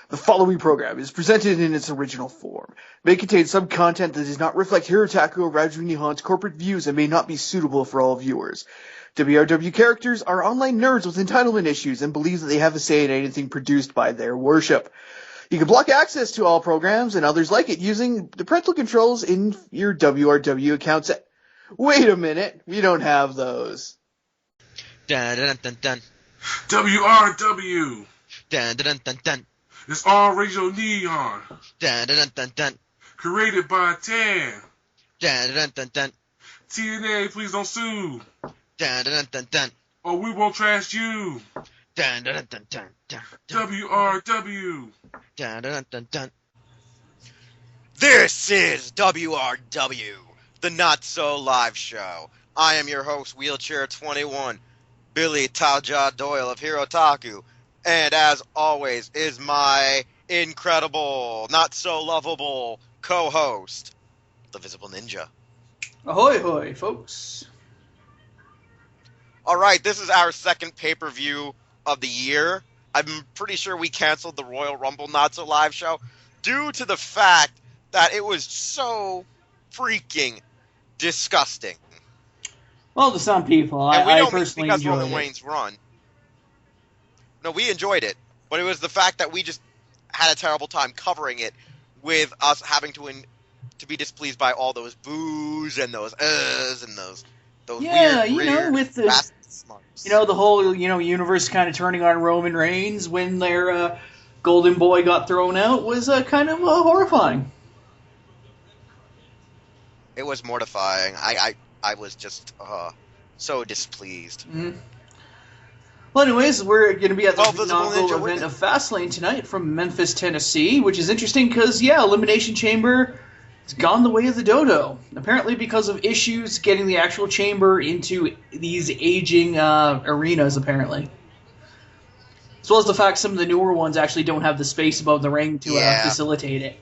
The following program is presented in its original form. It may contain some content that does not reflect Hirotaku or Raju Nihon's corporate views and may not be suitable for all viewers. WRW characters are online nerds with entitlement issues and believe that they have a say in anything produced by their worship. You can block access to all programs and others like it using the parental controls in your WRW accounts. Wait a minute, we don't have those. Dun dun dun dun. WRW. Dun dun dun dun. It's all Radio Neon. Dun dun dun dun. Created by Tan. Dun dun dun dun. TNA, please don't sue. Dun dun dun dun. Or we won't trash you. Dun dun dun dun dun. WRW. Dun dun dun dun. This is WRW, the Not So Live Show. I am your host, Wheelchair 21, Billy Taja Doyle of Hirotaku. And as always, is my incredible, not so lovable co-host, the Visible Ninja. Ahoy hoy, folks. Alright, this is our second pay-per-view of the year. I'm pretty sure we canceled the Royal Rumble Not So Live show due to the fact that it was so freaking disgusting. Well, to some people, I personally because enjoyed Roman it. Reigns run. No, we enjoyed it, but it was the fact that we just had a terrible time covering it, with us having to be displeased by all those boos and those and those weird, with the smarts. the whole universe kind of turning on Roman Reigns when their Golden Boy got thrown out was kind of horrifying. It was mortifying. I was just so displeased. Mm-hmm. Well, anyways, we're going to be at the inaugural event of Fastlane tonight from Memphis, Tennessee, which is interesting because, Elimination Chamber has gone the way of the dodo. Apparently because of issues getting the actual chamber into these aging arenas, apparently. As well as the fact some of the newer ones actually don't have the space above the ring to facilitate it.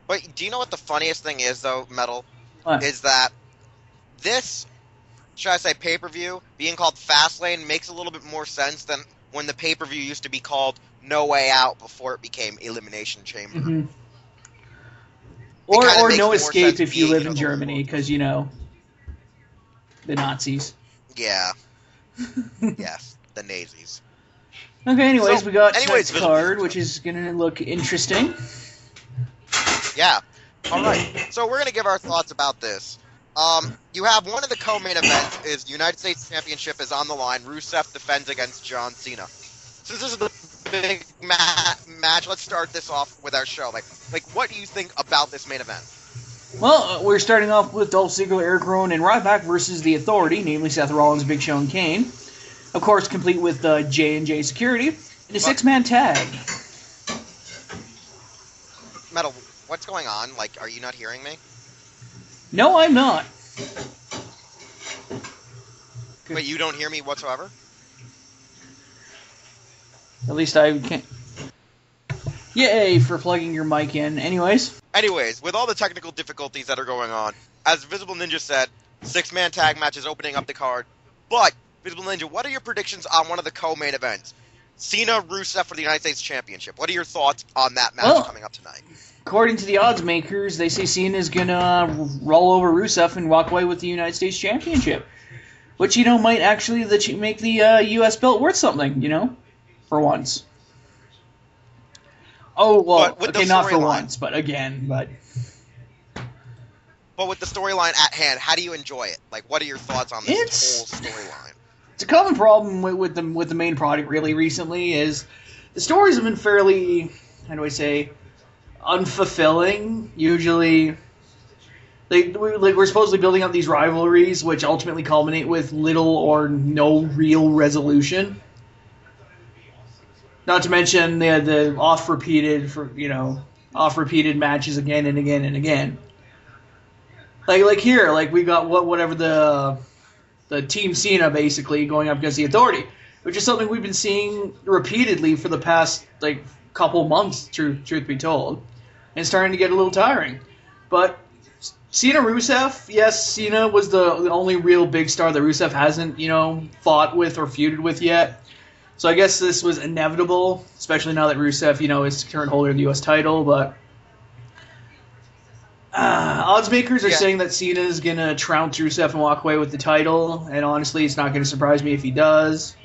But do you know what the funniest thing is, though, Metal? What? Is that this, should I say, pay-per-view being called Fastlane makes a little bit more sense than when the pay-per-view used to be called No Way Out before it became Elimination Chamber. Mm-hmm. Or No Escape if you live in Germany, because, the Nazis. Yeah. Yes, the Nazis. Okay, anyways, So, we got anyways, tonight's card, which is going to look interesting. Yeah. All right. So we're going to give our thoughts about this. You have one of the co-main events is United States Championship is on the line. Rusev defends against John Cena. Since this is the big match, let's start this off with our show. Like, what do you think about this main event? Well, we're starting off with Dolph Ziggler, Eric Rowan, and Ryback versus The Authority, namely Seth Rollins, Big Show, and Kane. Of course, complete with J&J Security in a six-man tag. Metal, what's going on? Like, are you not hearing me? No, I'm not. Wait, you don't hear me whatsoever? At least I can't. Yay for plugging your mic in. Anyways, with all the technical difficulties that are going on, as Visible Ninja said, six-man tag match is opening up the card. But, Visible Ninja, what are your predictions on one of the co-main events? Cena, Rusev for the United States Championship. What are your thoughts on that match coming up tonight? According to the odds makers, they say Cena's gonna roll over Rusev and walk away with the United States Championship. Which, might actually make the U.S. belt worth something, for once. Oh, well, okay, not for once, but again, but with the storyline at hand, how do you enjoy it? Like, what are your thoughts on this whole storyline? It's a common problem with the main product really recently is the stories have been fairly, how do I say, unfulfilling. Usually, we're supposedly building up these rivalries, which ultimately culminate with little or no real resolution. Not to mention the oft-repeated matches again and again and again. Like here, we got whatever the Team Cena basically going up against the Authority, which is something we've been seeing repeatedly for the past couple months, truth be told, and it's starting to get a little tiring. But Cena Rusev, yes, Cena was the only real big star that Rusev hasn't fought with or feuded with yet. So I guess this was inevitable, especially now that Rusev, is current holder of the U.S. title. But odds makers are saying that Cena is going to trounce Rusev and walk away with the title. And honestly, it's not going to surprise me if he does.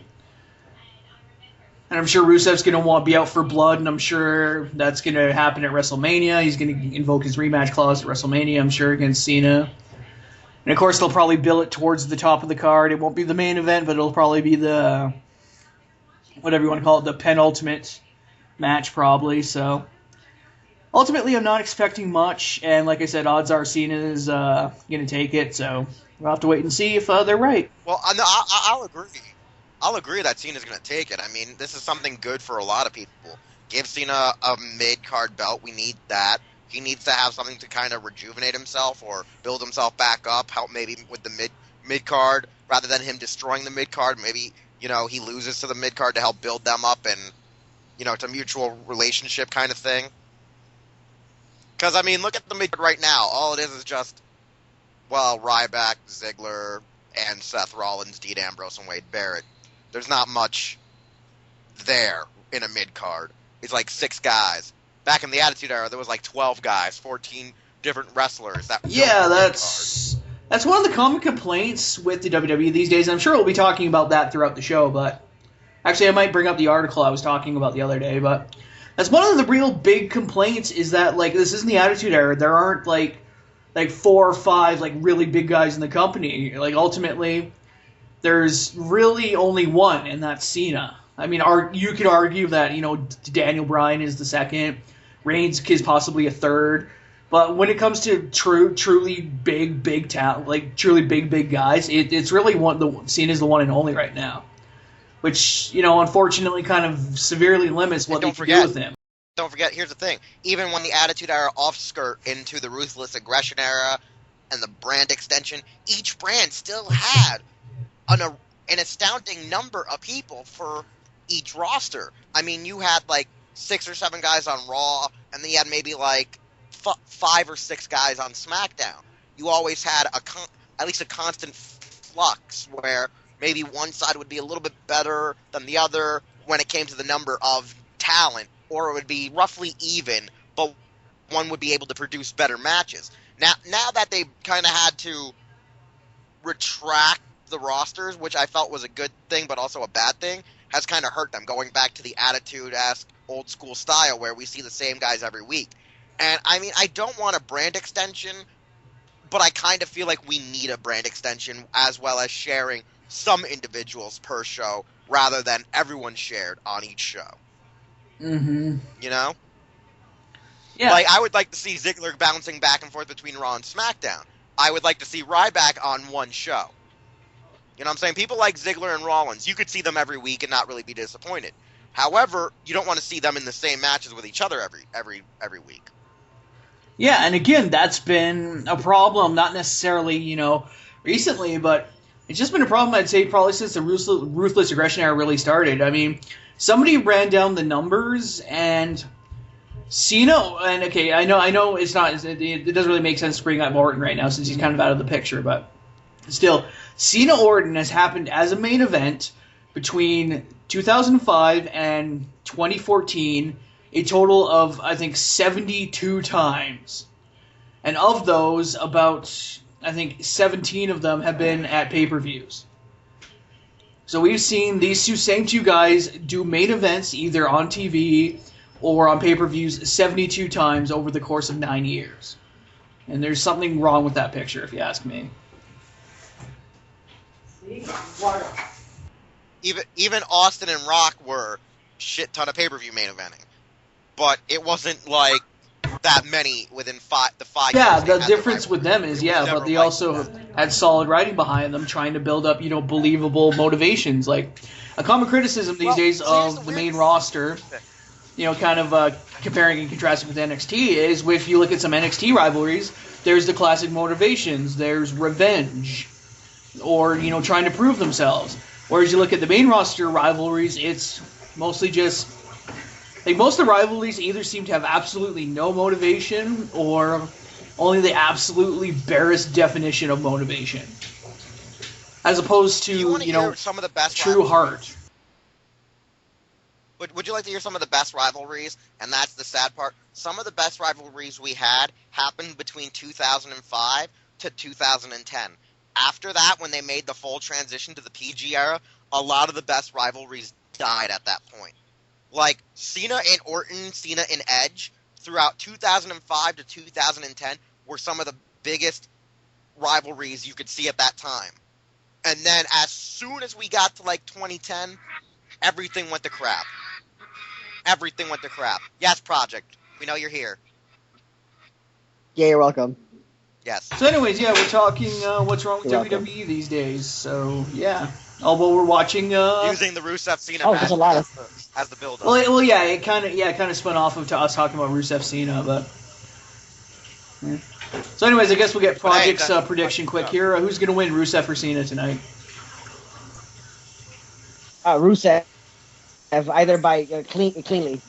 And I'm sure Rusev's going to want to be out for blood, and I'm sure that's going to happen at WrestleMania. He's going to invoke his rematch clause at WrestleMania, I'm sure, against Cena. And of course, they'll probably bill it towards the top of the card. It won't be the main event, but it'll probably be the, whatever you want to call it, the penultimate match, probably. So, ultimately, I'm not expecting much. And like I said, odds are Cena's going to take it. So, we'll have to wait and see if they're right. Well, I'll agree. I'll agree that Cena's going to take it. I mean, this is something good for a lot of people. Give Cena a mid-card belt. We need that. He needs to have something to kind of rejuvenate himself or build himself back up, help maybe with the mid-card, rather than him destroying the mid-card. Maybe, he loses to the mid-card to help build them up and, it's a mutual relationship kind of thing. Because, I mean, look at the mid-card right now. All it is just, Ryback, Ziggler, and Seth Rollins, Dean Ambrose, and Wade Barrett. There's not much there in a mid-card. It's like 6 guys. Back in the Attitude Era, there was like 12 guys, 14 different wrestlers. That's one of the common complaints with the WWE these days. I'm sure we'll be talking about that throughout the show, but actually I might bring up the article I was talking about the other day, but that's one of the real big complaints is that, like, this isn't the Attitude Era. There aren't, like 4 or 5, like, really big guys in the company. Like, ultimately, there's really only one, and that's Cena. I mean, you could argue that, Daniel Bryan is the second, Reigns is possibly a third, but when it comes to truly big talent, like truly big guys, it's really Cena's the one and only right now, which, unfortunately kind of severely limits what they can do with him. Don't forget, here's the thing, even when the Attitude Era off-skirt into the Ruthless Aggression Era and the brand extension, each brand still had an astounding number of people for each roster. I mean, you had like 6 or 7 guys on Raw, and then you had maybe like 5 or 6 guys on SmackDown. You always had at least a constant flux where maybe one side would be a little bit better than the other when it came to the number of talent, or it would be roughly even, but one would be able to produce better matches. Now that they kind of had to retract the rosters, which I felt was a good thing but also a bad thing, has kind of hurt them, going back to the Attitude-esque old school style where we see the same guys every week. And I mean, I don't want a brand extension, but I kind of feel like we need a brand extension as well as sharing some individuals per show rather than everyone shared on each show. Mm-hmm. Yeah. Like, I would like to see Ziggler bouncing back and forth between Raw and SmackDown. I would like to see Ryback on one show. You know what I'm saying? People like Ziggler and Rollins, you could see them every week and not really be disappointed. However, you don't want to see them in the same matches with each other every week. Yeah, and again, that's been a problem, not necessarily, recently, but it's just been a problem, I'd say, probably since the Ruthless Aggression Era really started. I mean, somebody ran down the numbers, and Cena, and okay, I know it doesn't really make sense to bring up Orton right now since he's kind of out of the picture, but still, Cena Orton has happened as a main event between 2005 and 2014, a total of, I think, 72 times. And of those, about, I think, 17 of them have been at pay-per-views. So we've seen these same two guys do main events either on TV or on pay-per-views 72 times over the course of 9 years. And there's something wrong with that picture, if you ask me. Even Austin and Rock were shit ton of pay-per-view main eventing, but it wasn't like that many within the 5 years. Yeah, the difference with them is, but they also had solid writing behind them, trying to build up, believable motivations. Like, a common criticism these days of the main roster, kind of comparing and contrasting with NXT, is if you look at some NXT rivalries, there's the classic motivations, there's revenge, or, trying to prove themselves. Whereas you look at the main roster rivalries, it's mostly just, like, most of the rivalries either seem to have absolutely no motivation or only the absolutely barest definition of motivation. As opposed to, some of the best true heart. Would you like to hear some of the best rivalries? And that's the sad part. Some of the best rivalries we had happened between 2005 to 2010. After that, when they made the full transition to the PG era, a lot of the best rivalries died at that point. Like Cena and Orton, Cena and Edge, throughout 2005 to 2010 were some of the biggest rivalries you could see at that time. And then as soon as we got to like 2010, everything went to crap. Everything went to crap. Yes, Project. We know you're here. Yeah, you're welcome. Yes. So, anyways, yeah, we're talking what's wrong with You're WWE welcome. these days. So, yeah. Although we're watching. Using the Rusev Cena Oh, match there's a lot of. as the build-up. Well, yeah, it kind of spun off of us talking about Rusev Cena, but. Yeah. So, anyways, I guess we'll get Project's prediction quick here. Who's going to win, Rusev or Cena tonight? Rusev, either by cleanly.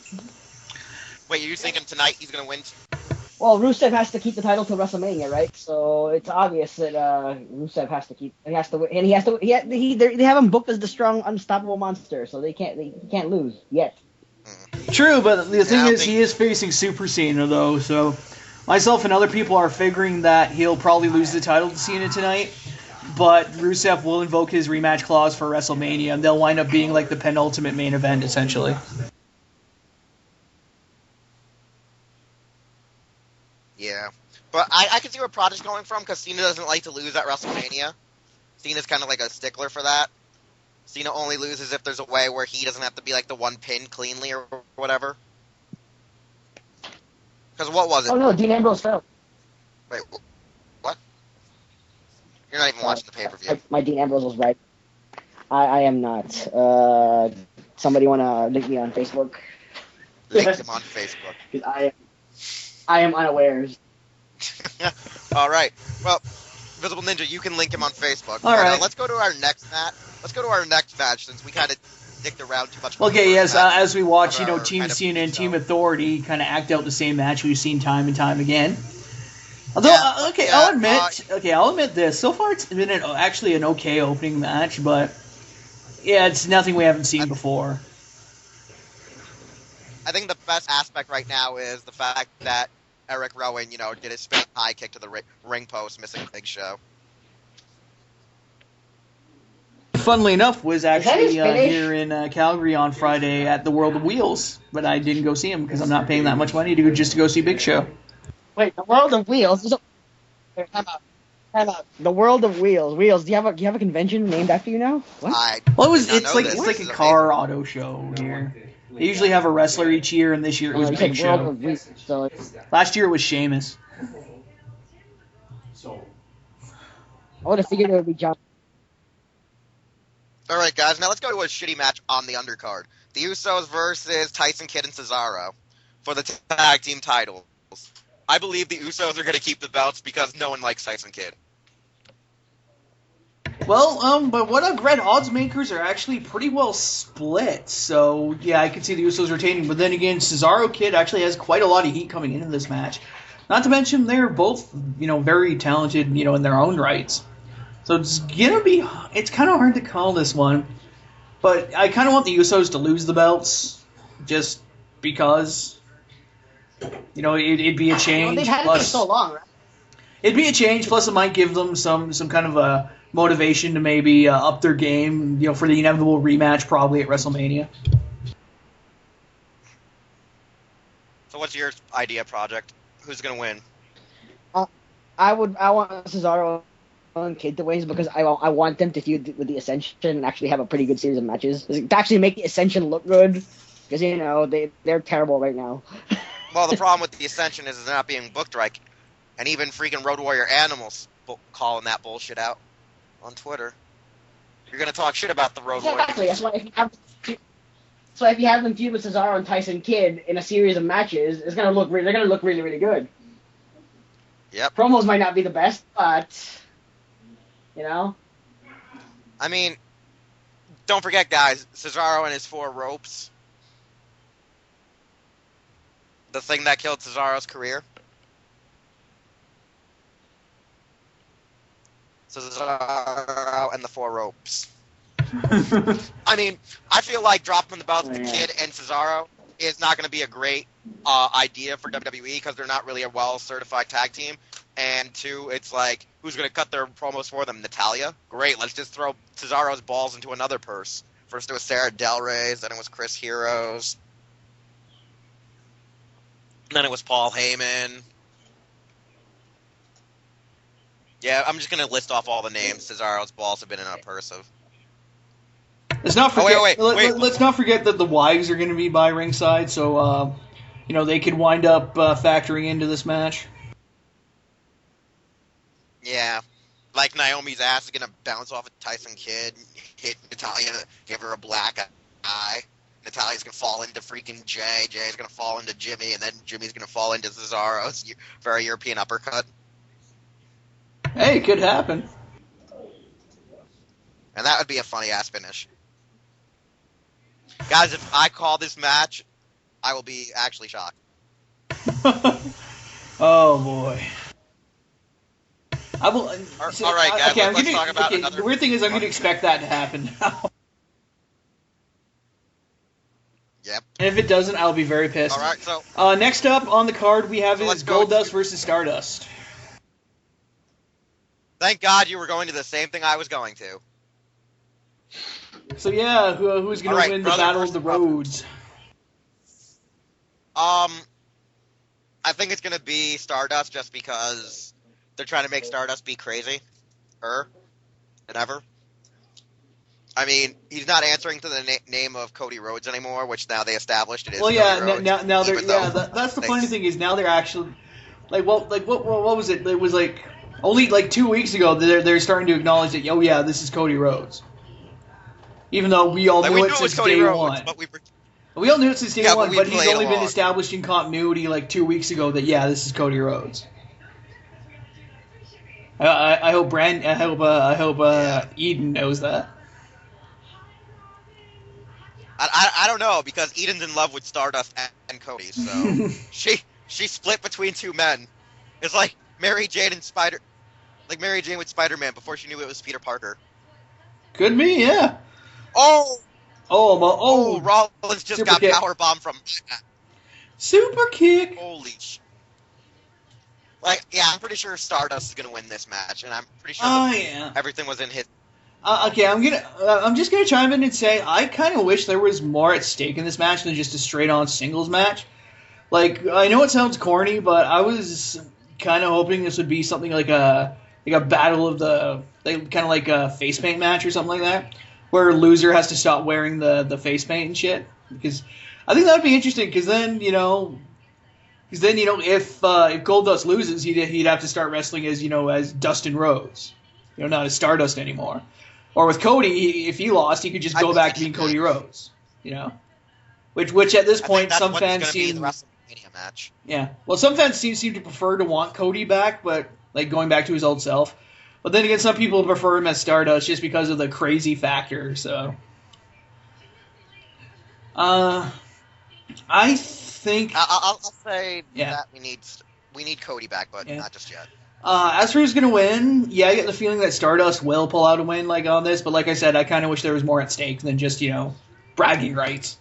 Wait, you thinking tonight he's going to win? Well, Rusev has to keep the title till WrestleMania, right? So it's obvious that Rusev has to keep. He has to win, and he has to. They have him booked as the strong, unstoppable monster, so he can't lose yet. True, but the thing is, he is facing Super Cena though. So myself and other people are figuring that he'll probably lose the title to Cena tonight. But Rusev will invoke his rematch clause for WrestleMania, and they'll wind up being like the penultimate main event, essentially. Yeah. But I can see where Project's going from, because Cena doesn't like to lose at WrestleMania. Cena's kind of like a stickler for that. Cena only loses if there's a way where he doesn't have to be like the one pin cleanly or whatever. Because what was it? Oh no, Dean Ambrose fell. Wait, what? You're not even watching the pay-per-view. My Dean Ambrose was right. I am not. Somebody want to link me on Facebook? Link him on Facebook. 'Cause I am unawares. All right. Well, Visible Ninja, you can link him on Facebook. All right. Let's go to our next match. Let's go to our next match since we kind of dicked around too much. Okay, yes. As we watch, Our Team kind of Cena and Team show. Authority kind of act out the same match we've seen time and time again. Although, Yeah, I'll admit this. So far, it's been actually an okay opening match, but yeah, it's nothing we haven't seen before. I think the best aspect right now is the fact that Eric Rowan, did his spin high kick to the ring post, missing Big Show. Funnily enough, was actually finish? here in Calgary on Friday at the World of Wheels, but I didn't go see him because I'm not paying that much money to go see Big Show. Wait, the World of Wheels. Time out. The World of Wheels. Wheels. Do you have a convention named after you now? What? Well, Did not it's know like this. it's This like is a car auto show here. They usually have a wrestler each year, and this year it was You Big said World Show. of Wheels. So it's, Last year it was Sheamus. I would have figured it would be John. All right, guys. Now let's go to a shitty match on the undercard: the Usos versus Tyson Kidd and Cesaro for the tag team titles. I believe the Usos are going to keep the belts because no one likes Tyson Kidd. Well, but what I've read, odds makers are actually pretty well split. So yeah, I can see the Usos retaining. But then again, Cesaro Kid actually has quite a lot of heat coming into this match. Not to mention they're both, very talented, in their own rights. So it's kind of hard to call this one. But I kind of want the Usos to lose the belts, just because, it'd be a change. They've had it for so long, right? It'd be a change. Plus, it might give them some kind of a motivation to maybe up their game, for the inevitable rematch, probably at WrestleMania. So what's your idea, Project? Who's going to win? I want Cesaro and Kid to win because I want them to feud with the Ascension and actually have a pretty good series of matches. To actually make the Ascension look good, because they're terrible right now. Well, the problem with the Ascension is they're not being booked right. And even freaking Road Warrior Animals calling that bullshit out on Twitter. You're going to talk shit about the Road Warrior. Exactly. That's why if you have them feud with Cesaro and Tyson Kidd in a series of matches, they're gonna look really, really good. Yep. Promos might not be the best, but I mean, don't forget, guys, Cesaro and his 4 ropes. The thing that killed Cesaro's career. Cesaro and the 4 ropes. I mean, I feel like dropping the belts to Yeah. Kid and Cesaro is not going to be a great idea for WWE because they're not really a well-certified tag team. And two, it's like, who's going to cut their promos for them? Natalya? Great, let's just throw Cesaro's balls into another purse. First it was Sarah Del Rey's, then it was Chris Heroes. Then it was Paul Heyman. Yeah, I'm just going to list off all the names Cesaro's balls have been in a purse of. Let's not forget. wait. Let's not forget that the wives are going to be by ringside, so they could wind up factoring into this match. Yeah. Like Naomi's ass is gonna bounce off of Tyson Kidd, hit Natalya, give her a black eye. Natalya's gonna fall into freaking Jay. Jay's gonna fall into Jimmy, and then Jimmy's gonna fall into Cesaro's very European uppercut. Hey, it could happen. And that would be a funny ass finish. Guys, if I call this match, I will be actually shocked. Oh boy. I will. All right, guys, let's talk about another. The weird thing is, I'm going to expect that to happen now. Yep. And if it doesn't, I'll be very pissed. All right, so next up on the card, we have is go Goldust versus Stardust. thank God you were going to the same thing I was going to. So yeah, who's going to win the Battle of the Roads? I think it's going to be Stardust just because they're trying to make Stardust be crazy. Than ever. I mean, he's not answering to the name of Cody Rhodes anymore, which now they established it is. Well, yeah, Cody Rhodes, now they're that's the they- funny thing is now they're actually what was it? It was like only like 2 weeks ago they're starting to acknowledge that this is Cody Rhodes. Even though we all Like, knew we it knew it since was Cody day Rhodes, one. but We all knew it since day one, we but he's played only been along. established in continuity like 2 weeks ago that this is Cody Rhodes. I hope Eden knows that. I don't know because Eden's in love with Stardust and Cody, so she split between two men. It's like Mary Jane with Spider-Man before she knew it was Peter Parker. Could be, yeah. Oh, Oh, Rollins just super got kick. powerbombed from. Super kick. Holy sh! Like, yeah, I'm pretty sure Stardust is gonna win this match, and I'm pretty sure everything was in his. Okay, I'm just gonna chime in and say I kind of wish there was more at stake in this match than just a straight-on singles match. Like, I know it sounds corny, but I was kind of hoping this would be something like a battle of the kind of like a face paint match or something like that, where a loser has to stop wearing the face paint and shit. Because I think that would be interesting. Because then if Goldust loses, he'd have to start wrestling as Dustin Rhodes, not as Stardust anymore. Or with Cody, if he lost, he could just go back to being Cody Rhodes, Which at this point, some fans seem the WrestleMania match. Yeah, well, some fans seem to prefer to want Cody back, but like going back to his old self. But then again, some people prefer him as Stardust just because of the crazy factor. So, I think I'll say Yeah. that we need Cody back, but not just yet. As for who's going to win, I get the feeling that Stardust will pull out a win on this. But like I said, I kind of wish there was more at stake than just bragging rights.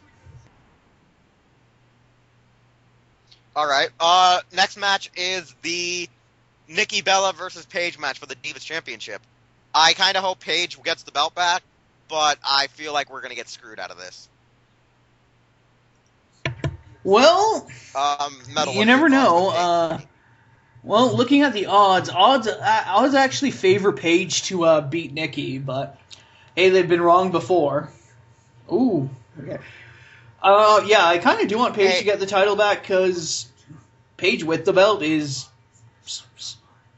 All right. Next match is the Nikki Bella versus Paige match for the Divas Championship. I kind of hope Paige gets the belt back, but I feel like we're going to get screwed out of this. Well, you never know. Well, looking at the odds actually favor Paige to beat Nikki, but hey, they've been wrong before. Ooh, okay. I kind of do want Paige to get the title back because Paige with the belt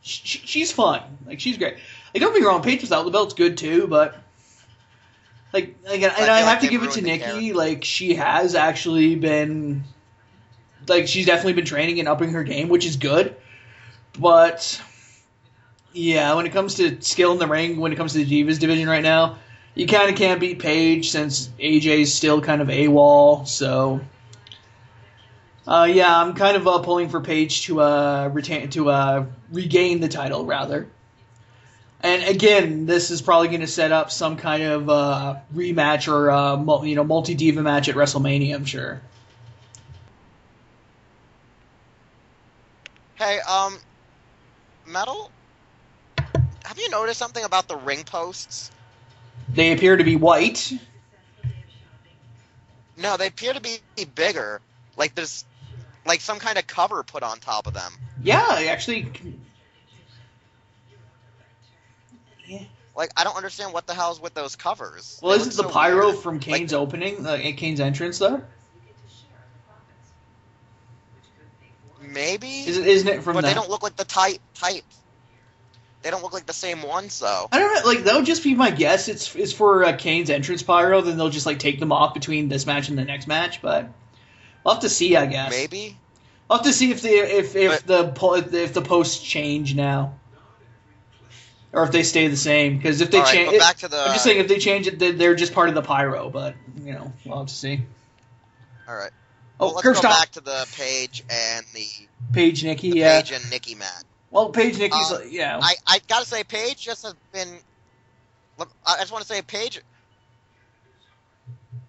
she's fun. Like, she's great. Like, don't be wrong, Paige without the belt's good too, but and I have to give it to Nikki. Like, she has actually been, she's definitely been training and upping her game, which is good. But yeah, when it comes to skill in the ring, when it comes to the Divas division right now, you kind of can't beat Paige since AJ's still kind of AWOL. So I'm kind of pulling for Paige to regain the title rather. And again, this is probably going to set up some kind of rematch or multi-diva match at WrestleMania, I'm sure. Hey, Metal, have you noticed something about the ring posts? They appear to be white. No, they appear to be bigger. Like there's like some kind of cover put on top of them. Yeah, actually. Yeah. Like, I don't understand what the hell's with those covers. Well, isn't the so pyro weird. from Kane's Like, opening, Kane's entrance, though? maybe? Isn't it from But that? they don't look like the type. They don't look like the same ones, though. I don't know, like, that would just be my guess. It's for Kane's entrance pyro, then they'll just, like, take them off between this match and the next match, but we'll have to see, I guess. Maybe? We'll have to see if the posts change now. Or if they stay the same, because if they Alright, change, but back to the... I'm just saying if they change it, they're just part of the pyro. But we'll have to see. All right. Oh, Well, let's curve go stop. back to the Paige and the Paige Nikki, yeah. Paige and Nikki match. Well, Paige Nikki's, yeah. I gotta say, Paige just has been. Look, I just want to say, Paige,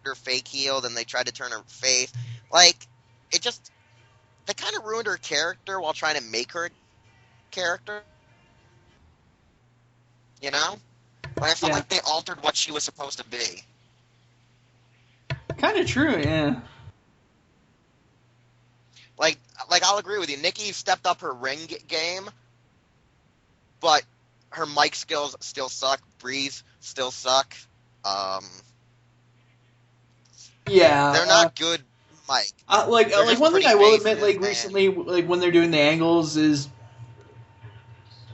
her fake heel, then they tried to turn her face. Like, it just, they kind of ruined her character while trying to make her a character. You know? Like, I felt like they altered what she was supposed to be. Kind of true, yeah. Like I'll agree with you. Nikki stepped up her ring game, but her mic skills still suck. Breeze still suck. Yeah. They're not good mic. Like They're just one thing pretty I will admit, faces, like and- recently, like when they're doing the angles is,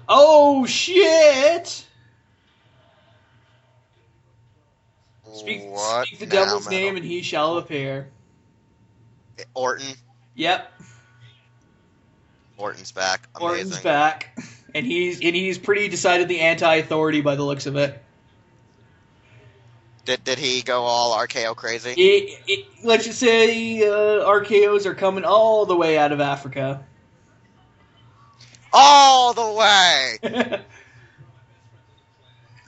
oh shit! Speak the now, devil's Metal? name and he shall appear. Orton. Yep, Orton's back. Amazing. Orton's back, and he's pretty decidedly anti-authority by the looks of it. Did he go all RKO crazy? Let's just say RKOs are coming all the way out of Africa. All the way.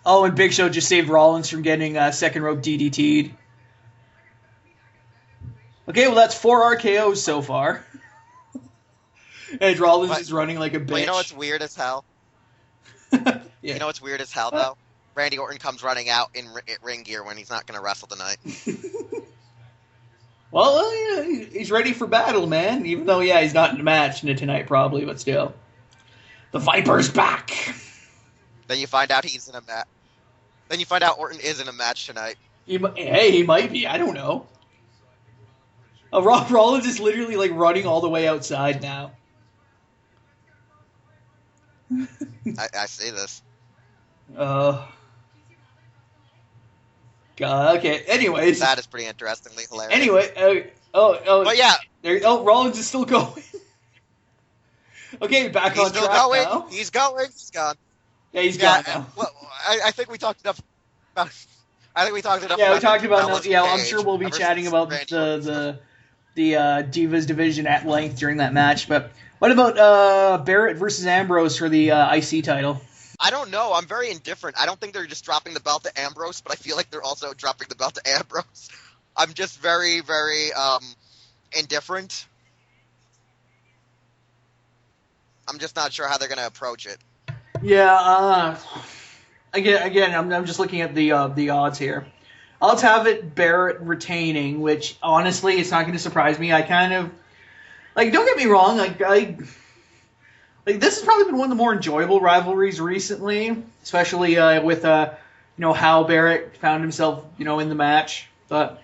Oh, and Big Show just saved Rollins from getting second rope DDT'd. Okay, well that's 4 RKOs so far. And Rollins is running like a bitch. But you know what's weird as hell? Yeah. You know what's weird as hell, though? Randy Orton comes running out in ring gear when he's not going to wrestle tonight. Well, yeah, he's ready for battle, man. Even though, yeah, he's not in a match tonight probably, but still. The Viper's back. Then you find out he's in a match. Then you find out Orton is in a match tonight. He might be. I don't know. Rollins is literally like running all the way outside now. I see this. God. Okay. Anyways. That is pretty interestingly hilarious. Anyway. But yeah. Rollins is still going. Okay, back He's on still track going. now. He's going. He's gone. Yeah, he's gone now. Well, I think we talked enough about. I think we talked enough. Yeah, we talked about. Bellas Yeah, and I'm Paige sure we'll be ever chatting since about Randy the Divas division at length during that match. But what about Barrett versus Ambrose for the IC title? I don't know. I'm very indifferent. I don't think they're just dropping the belt to Ambrose, but I feel like they're also dropping the belt to Ambrose. I'm just very, very indifferent. I'm just not sure how they're going to approach it. Yeah. Again, I'm just looking at the odds here. Odds have it Barrett retaining, which honestly, it's not going to surprise me. I kind of like. Don't get me wrong. Like this has probably been one of the more enjoyable rivalries recently, especially with how Barrett found himself in the match. But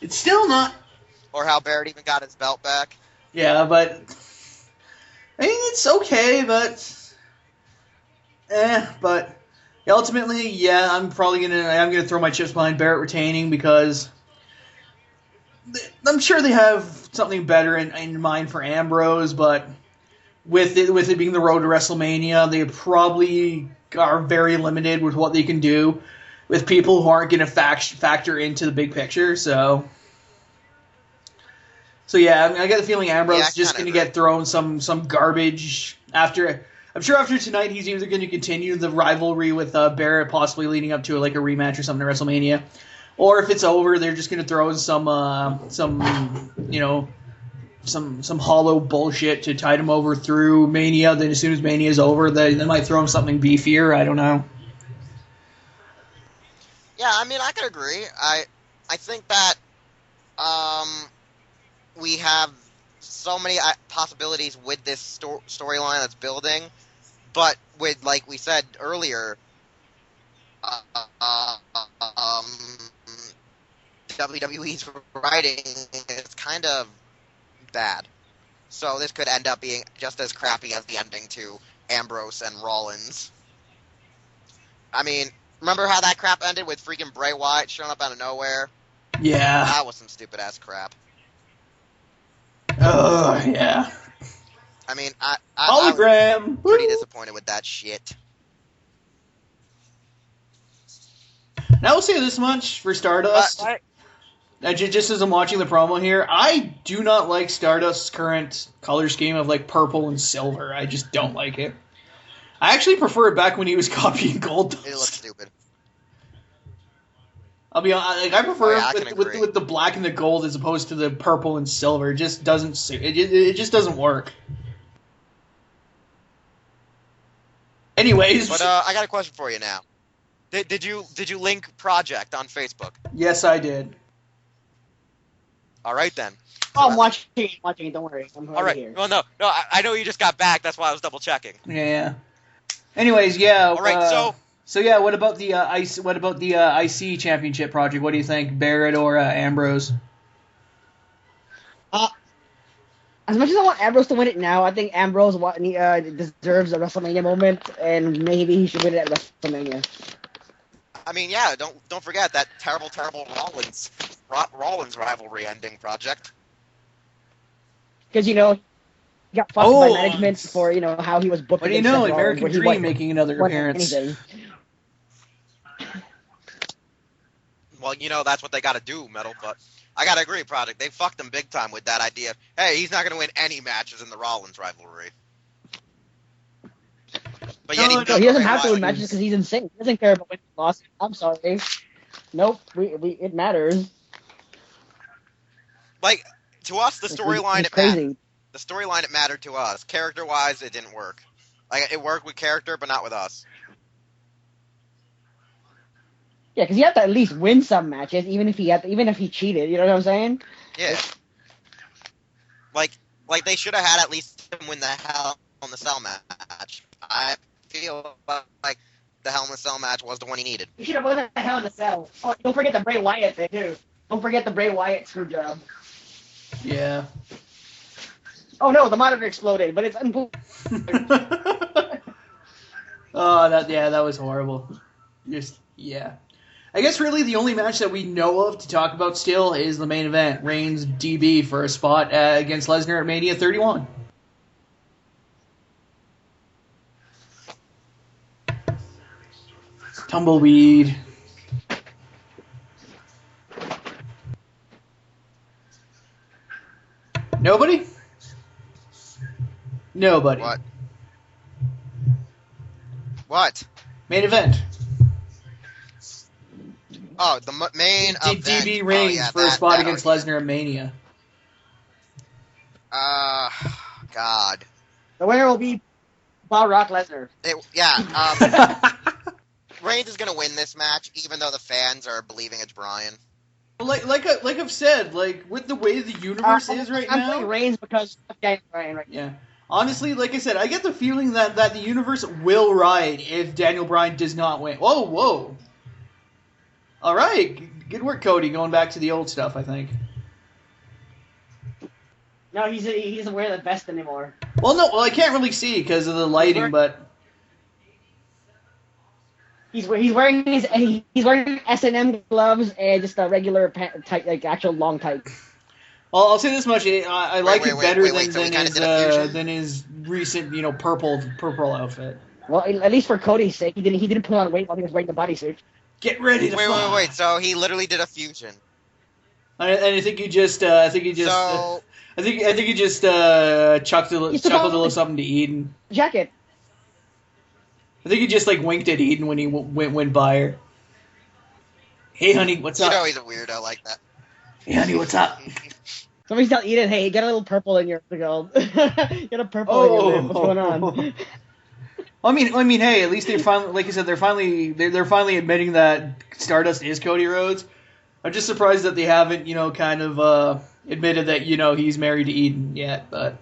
it's still not. Or how Barrett even got his belt back. Yeah, but I mean it's okay, but but. Ultimately, yeah, I'm gonna throw my chips behind Barrett retaining because I'm sure they have something better in mind for Ambrose, but with it being the road to WrestleMania, they probably are very limited with what they can do with people who aren't going to factor into the big picture. So yeah, I got the feeling Ambrose is just going to get thrown some garbage after I'm sure after tonight he's either going to continue the rivalry with Barrett, possibly leading up to like a rematch or something at WrestleMania, or if it's over, they're just going to throw in some hollow bullshit to tide him over through Mania. Then as soon as Mania is over, they might throw him something beefier. I don't know. Yeah, I mean, I could agree. I think that we have so many possibilities with this storyline that's building, but with, like we said earlier, WWE's writing is kind of bad. So this could end up being just as crappy as the ending to Ambrose and Rollins. I mean, remember how that crap ended with freaking Bray Wyatt showing up out of nowhere? Yeah. That was some stupid-ass crap. Oh, yeah. I mean, Hologram! I'm pretty disappointed with that shit. Now, I will say this much for Stardust. Just as I'm watching the promo here, I do not like Stardust's current color scheme of like purple and silver. I just don't like it. I actually prefer it back when he was copying Goldust. It looks stupid. I'll be honest, like, I prefer it with the black and the gold as opposed to the purple and silver. It just doesn't suit. It just doesn't work. Anyways, but I got a question for you now. Did you link Project on Facebook? Yes, I did. All right then. Oh, I'm watching it. Don't worry. I'm all right. Here. Well, no. I know you just got back. That's why I was double checking. Yeah. Anyways, yeah. All right. So yeah. What about the IC Championship project? What do you think, Barrett or Ambrose? As much as I want Ambrose to win it now, I think Ambrose deserves a WrestleMania moment, and maybe he should win it at WrestleMania. I mean, yeah. Don't forget that terrible Rollins rivalry ending Project. Because he got fucked by management for how he was booked. What do you know? American Dream making another appearance. Well, that's what they got to do, Metal. But I got to agree, Project. They fucked him big time with that idea. Hey, he's not going to win any matches in the Rollins rivalry. But yet he doesn't have to win matches because he's insane. He doesn't care about winning loss. I'm sorry. Nope. It matters. Like, to us, the storyline it mattered to us. Character-wise, it didn't work. Like, it worked with character, but not with us. Yeah, because you have to at least win some matches, even if he cheated. You know what I'm saying? Yeah. Like they should have had at least him win the Hell in the Cell match. I feel like the Hell in the Cell match was the one he needed. You should have won the Hell in the Cell. Oh, don't forget the Bray Wyatt thing too. Don't forget the Bray Wyatt screw job. Yeah. Oh no, the monitor exploded, but it's Oh, that was horrible. Yeah. I guess really the only match that we know of to talk about still is the main event, Reigns DB for a spot against Lesnar at Mania 31. Tumbleweed. Nobody? Nobody. What? Main event. Oh, the main event. DB Reigns for a spot against Lesnar at Mania. God. The winner will be Brock Lesnar. Reigns is going to win this match, even though the fans are believing it's Bryan. Like I've said, like with the way the universe is right now. I'm playing Reigns because of Daniel Bryan right now. Yeah. Honestly, like I said, I get the feeling that the universe will ride if Daniel Bryan does not win. Whoa. All right, good work, Cody. Going back to the old stuff, I think. No, he doesn't wear the vest anymore. Well, I can't really see because of the lighting, but he's wearing S&M gloves and just a regular tight, like actual long tights. Well, I'll say this much: I like it better than his recent, purple outfit. Well, at least for Cody's sake, he didn't put on weight while he was wearing the bodysuit. Get ready to fly. Wait. So he literally did a fusion. I think he just chucked a little something to eat. And... Jacket. I think he just like winked at Eden when he went by her. Hey, honey, what's up? You know he's a weirdo like that. Hey, honey, what's up? Somebody tell Eden, hey, you got a little purple in your gold. You got a purple in your lip. What's going on? I mean, hey, at least they finally, like you said, they're finally admitting that Stardust is Cody Rhodes. I'm just surprised that they haven't, kind of admitted that, he's married to Eden yet. But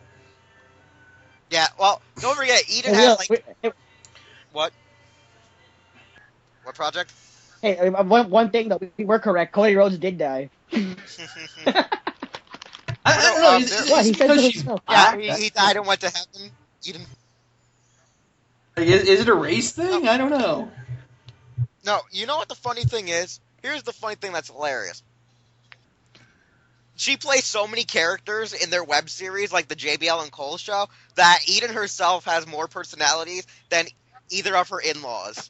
yeah, well, don't forget, Eden has what? What project? Hey, one thing though, we were correct. Cody Rhodes did die. I don't know. What, he said to himself. Yeah, he died and went to heaven. Eden. Is it a race thing? I don't know. No, you know what the funny thing is? Here's the funny thing that's hilarious. She plays so many characters in their web series, like the JBL and Cole show, that Eden herself has more personalities than either of her in-laws.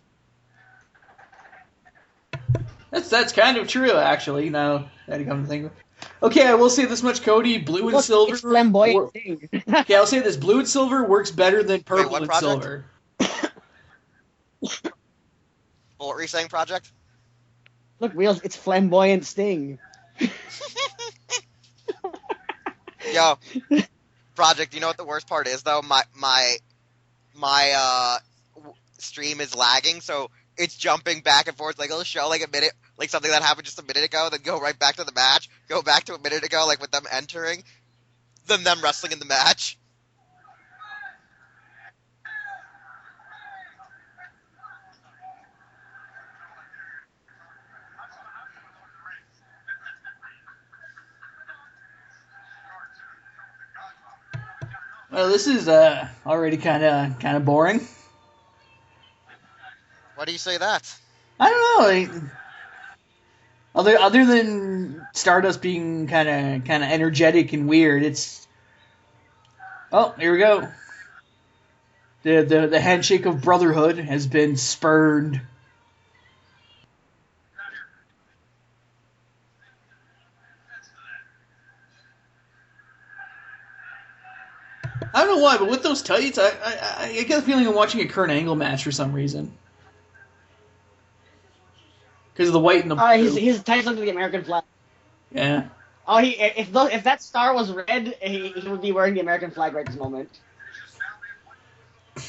That's kind of true, actually. Now that you come to think of it. Okay, I will say this much, Cody. Blue and silver. It's flamboyant thing. Okay, I'll say this: blue and silver works better than purple and project? silver. What were you saying, Project? Look, Wheels, it's flamboyant Sting. Yo, Project, you know what the worst part is, though? My stream is lagging, so it's jumping back and forth. Like, it'll show, like, a minute, like, something that happened just a minute ago, then go right back to the match, go back to a minute ago, like, with them entering, then them wrestling in the match. Well, this is already kind of boring. Why do you say that? I don't know. Other than Stardust being kind of energetic and weird, it's here we go. The handshake of brotherhood has been spurned. I don't know why, but with those tights, I get the feeling I'm watching a Kurt Angle match for some reason. Because of the white and the blue. His tights look like the American flag. Yeah. Oh, if that star was red, he would be wearing the American flag right this moment. You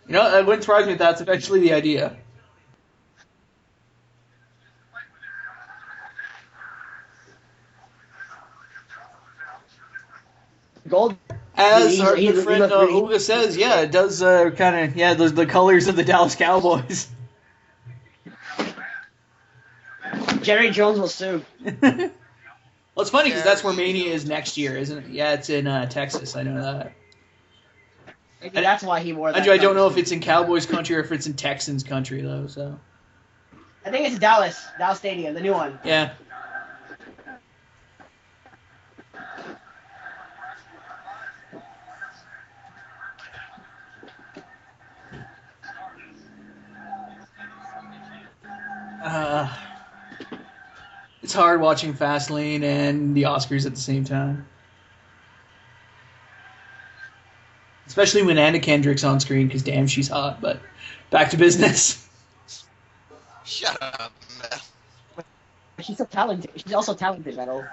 know, it wouldn't surprise me if that's eventually the idea. Gold. As our good friend Uga says, yeah, it does the colors of the Dallas Cowboys. Jerry Jones will sue. Well, it's funny because that's where Mania is next year, isn't it? Yeah, it's in Texas. I know that. Maybe that's why he wore that. I don't know if it's in Cowboys country or if it's in Texans country, though. So I think it's Dallas Stadium, the new one. Yeah. It's hard watching Fastlane and the Oscars at the same time. Especially when Anna Kendrick's on screen, because damn, she's hot. But back to business. Shut up, man. She's so talented. She's also talented, Metal.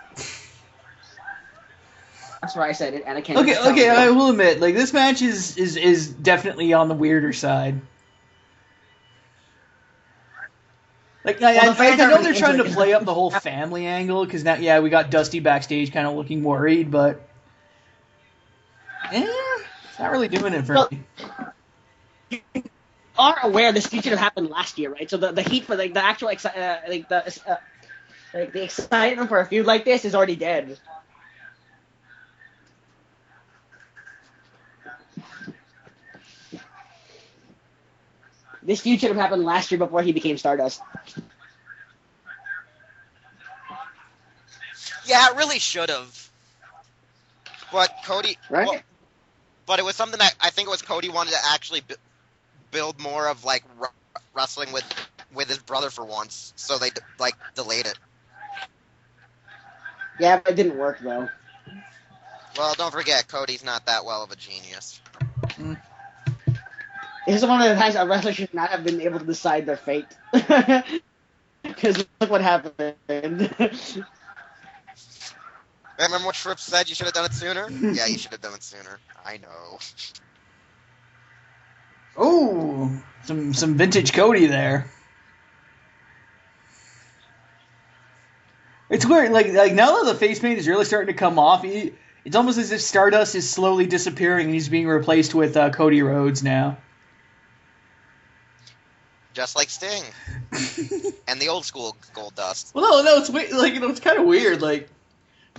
That's why I said it. Anna Kendrick. Okay, I will admit, like, this match is definitely on the weirder side. Like, I know they're trying to play up the whole family angle, because now, yeah, we got Dusty backstage kind of looking worried, but it's not really doing it for me. You are aware this feature happened last year, right? So the heat for the actual the excitement for a feud like this is already dead. This feud should have happened last year before he became Stardust. Yeah, it really should have. But Cody... Right? Well, but it was something that I think it was Cody wanted to actually build more of, like, wrestling with his brother for once. So they, like, delayed it. Yeah, but it didn't work, though. Well, don't forget, Cody's not that well of a genius. This is one of the times a wrestler should not have been able to decide their fate. Because look what happened. Remember what Tripp said? You should have done it sooner? Yeah, you should have done it sooner. I know. Oh, some vintage Cody there. It's weird, like now that the face paint is really starting to come off, it's almost as if Stardust is slowly disappearing and he's being replaced with Cody Rhodes now. Just like Sting. And the old school Goldust. Well, no, it's like it's kind of weird, like.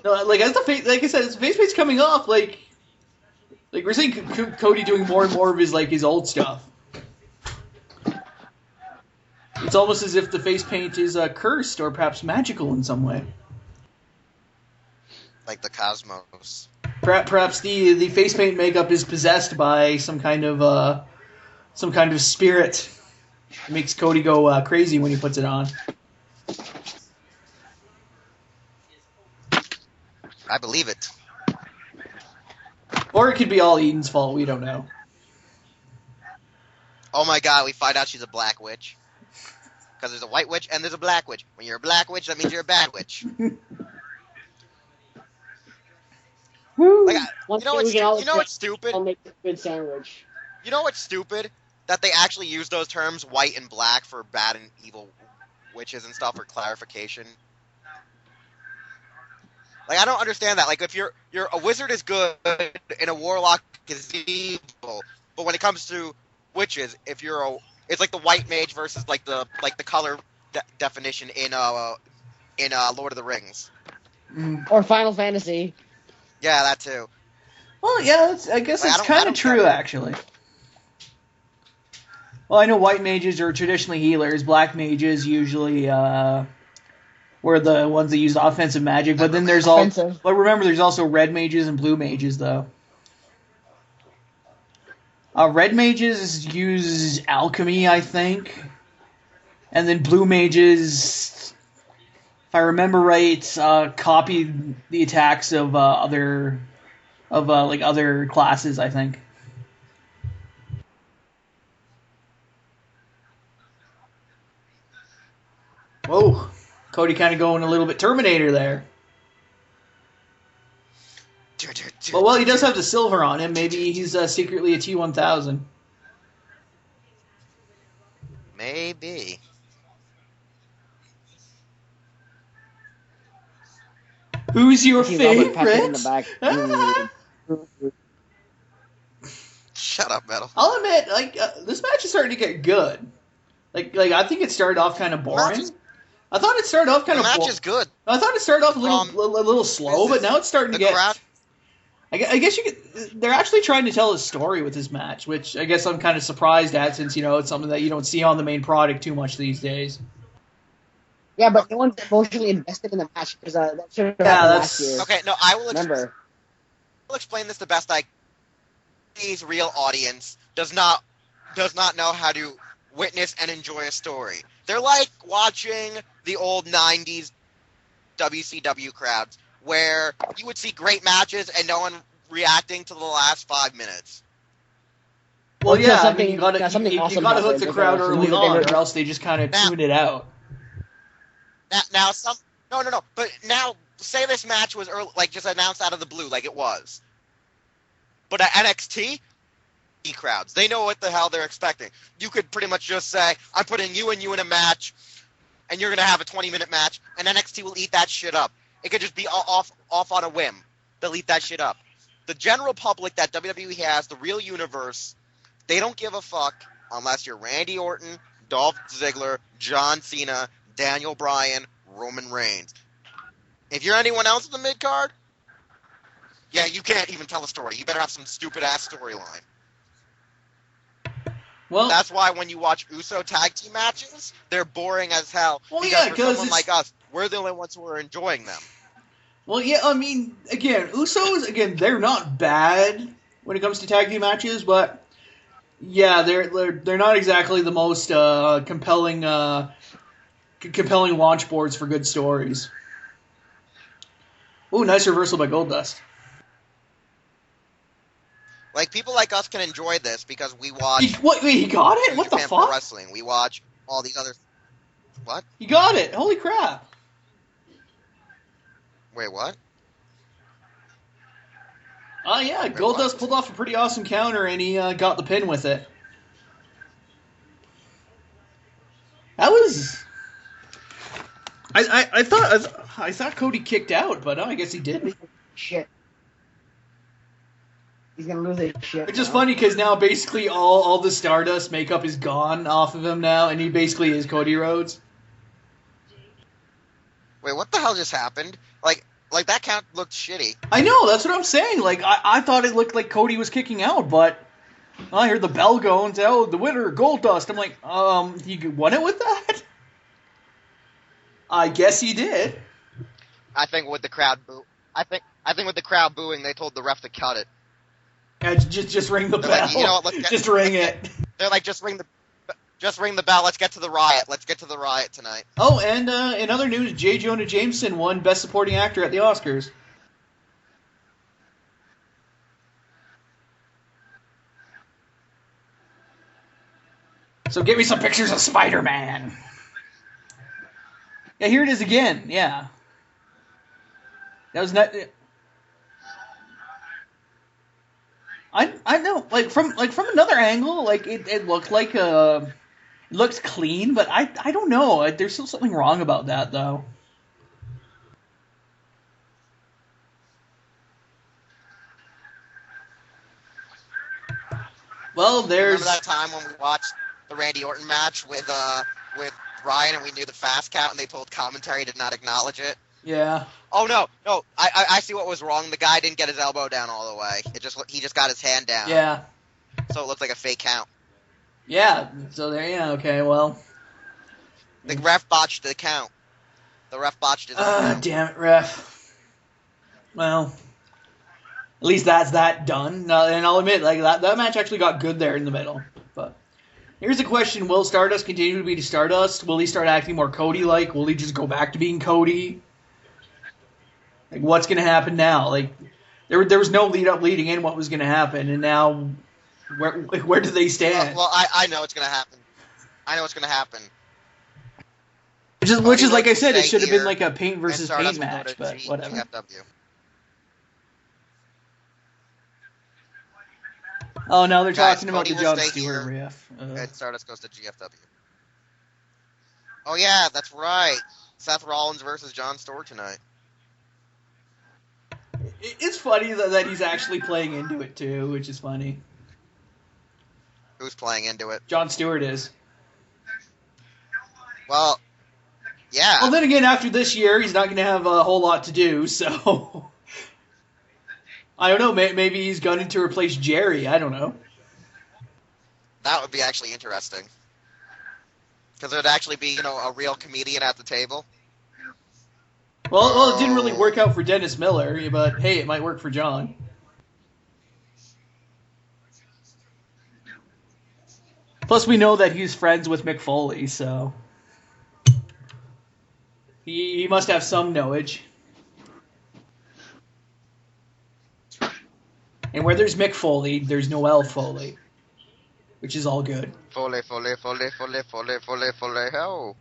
No, like as the face, like I said, as the face paint's coming off, like we're seeing Cody doing more and more of his old stuff. It's almost as if the face paint is cursed or perhaps magical in some way. Like the cosmos. Perhaps the face paint makeup is possessed by some kind of spirit. It makes Cody go crazy when he puts it on. I believe it. Or it could be all Eden's fault. We don't know. Oh my god, we find out she's a black witch. Because there's a white witch and there's a black witch. When you're a black witch, that means you're a bad witch. Woo! Like, you know what's stupid? I'll make a good sandwich. You know what's stupid? That they actually use those terms, white and black, for bad and evil witches and stuff for clarification. Like, I don't understand that. Like, if you're a wizard is good and a warlock is evil, but when it comes to witches, it's like the white mage versus like the color definition in Lord of the Rings. Or Final Fantasy. Yeah, that too. Well, yeah, I guess it's kind of true, actually. Well, I know white mages are traditionally healers. Black mages usually were the ones that used offensive magic. But then there's but remember, there's also red mages and blue mages, though. Red mages use alchemy, I think, and then blue mages, if I remember right, copy the attacks of other classes, I think. Whoa, Cody kind of going a little bit Terminator there. Well, he does have the silver on him. Maybe he's secretly a T-1000. Maybe. Who's your favorite? In the back. Shut up, Metal. I'll admit, this match is starting to get good. Like I think it started off kind of boring. I thought it started off kind of. The match is good. I thought it started off a little slow, but now it's starting to get. Crowd. I guess they're actually trying to tell a story with this match, which I guess I'm kind of surprised at, since it's something that you don't see on the main product too much these days. Yeah, but no one's emotionally invested in the match because that should have happened last year. Okay. No, I will. Remember, I'll explain this the best I. Today's real audience does not know how to witness and enjoy a story. They're like watching the old '90s WCW crowds, where you would see great matches and no one reacting to the last 5 minutes. Well, yeah, I mean, you gotta hook the crowd early on, or else they just kind of tune it out. But now, say this match was early, like just announced out of the blue, like it was. But at NXT, crowds, they know what the hell they're expecting. You could pretty much just say, I'm putting you and you in a match, and you're going to have a 20-minute match, and NXT will eat that shit up. It could just be off on a whim. They'll eat that shit up. The general public that WWE has, the real universe, they don't give a fuck unless you're Randy Orton, Dolph Ziggler, John Cena, Daniel Bryan, Roman Reigns. If you're anyone else in the mid-card, yeah, you can't even tell a story. You better have some stupid-ass storyline. Well, that's why when you watch Uso tag team matches, they're boring as hell. Well, because for someone like us, we're the only ones who are enjoying them. Well, yeah, I mean, Usos, they're not bad when it comes to tag team matches, but yeah, they're not exactly the most compelling launch boards for good stories. Ooh, nice reversal by Goldust. Like, people like us can enjoy this because we watch He got it? New What the Japan Pro fuck? Wrestling. We watch all these other... What? He got it! Holy crap! Wait, what? Yeah, Wait, Goldust what? pulled off a pretty awesome counter, and he got the pin with it. That was... I thought Cody kicked out, but I guess he didn't. Shit. He's gonna lose his shit. Which is funny because now basically all the Stardust makeup is gone off of him now, and he basically is Cody Rhodes. Wait, what the hell just happened? Like that count looked shitty. I know, that's what I'm saying. Like, I thought it looked like Cody was kicking out, but I heard the bell go and say, "Oh, the winner, Goldust." I'm like, he won it with that? I guess he did. I think with the crowd I think with the crowd booing, they told the ref to cut it. Yeah, just ring the They're bell. like, you know what, just ring it. They're like, just ring the bell. Let's get to the riot. Let's get to the riot tonight. Oh, and in other news, J. Jonah Jameson won Best Supporting Actor at the Oscars. So get me some pictures of Spider-Man. Yeah, here it is again. Yeah, that was not. I know, like from another angle, like it looked like it looked clean, but I don't know. There's still something wrong about that though. Well, there's... Remember that time when we watched the Randy Orton match with Bryan and we knew the fast count and they told commentary to not acknowledge it? Yeah. Oh no, I see what was wrong. The guy didn't get his elbow down all the way. He just got his hand down. Yeah. So it looked like a fake count. Yeah. So there. Yeah. Okay. Well. The ref botched the count. The ref botched his own count. Damn it, ref. Well, at least that's that done. And I'll admit, like that match actually got good there in the middle. But here's the question: will Stardust continue to be Stardust? Will he start acting more Cody-like? Will he just go back to being Cody? Like, what's going to happen now? Like, there was no leading in what was going to happen, and now, where do they stand? Well, I know it's going to happen. I know what's going to happen. Which is like I said, it should have been like a paint versus paint match, but whatever. GFW. Oh, now they're Guys, talking about Cody the will Jon stay Stewart here, ref. And Stardust goes to GFW. Oh yeah, that's right. Seth Rollins versus Jon Stewart tonight. It's funny that he's actually playing into it too, which is funny. Who's playing into it? Jon Stewart is. Well, yeah. Well, then again, after this year, he's not going to have a whole lot to do, so... I don't know, maybe he's gunning to replace Jerry, I don't know. That would be actually interesting. Because there'd actually be, a real comedian at the table. Well, it didn't really work out for Dennis Miller, but hey, it might work for John. Plus, we know that he's friends with Mick Foley, so... He must have some knowledge. And where there's Mick Foley, there's Noel Foley. Which is all good. Foley, ho.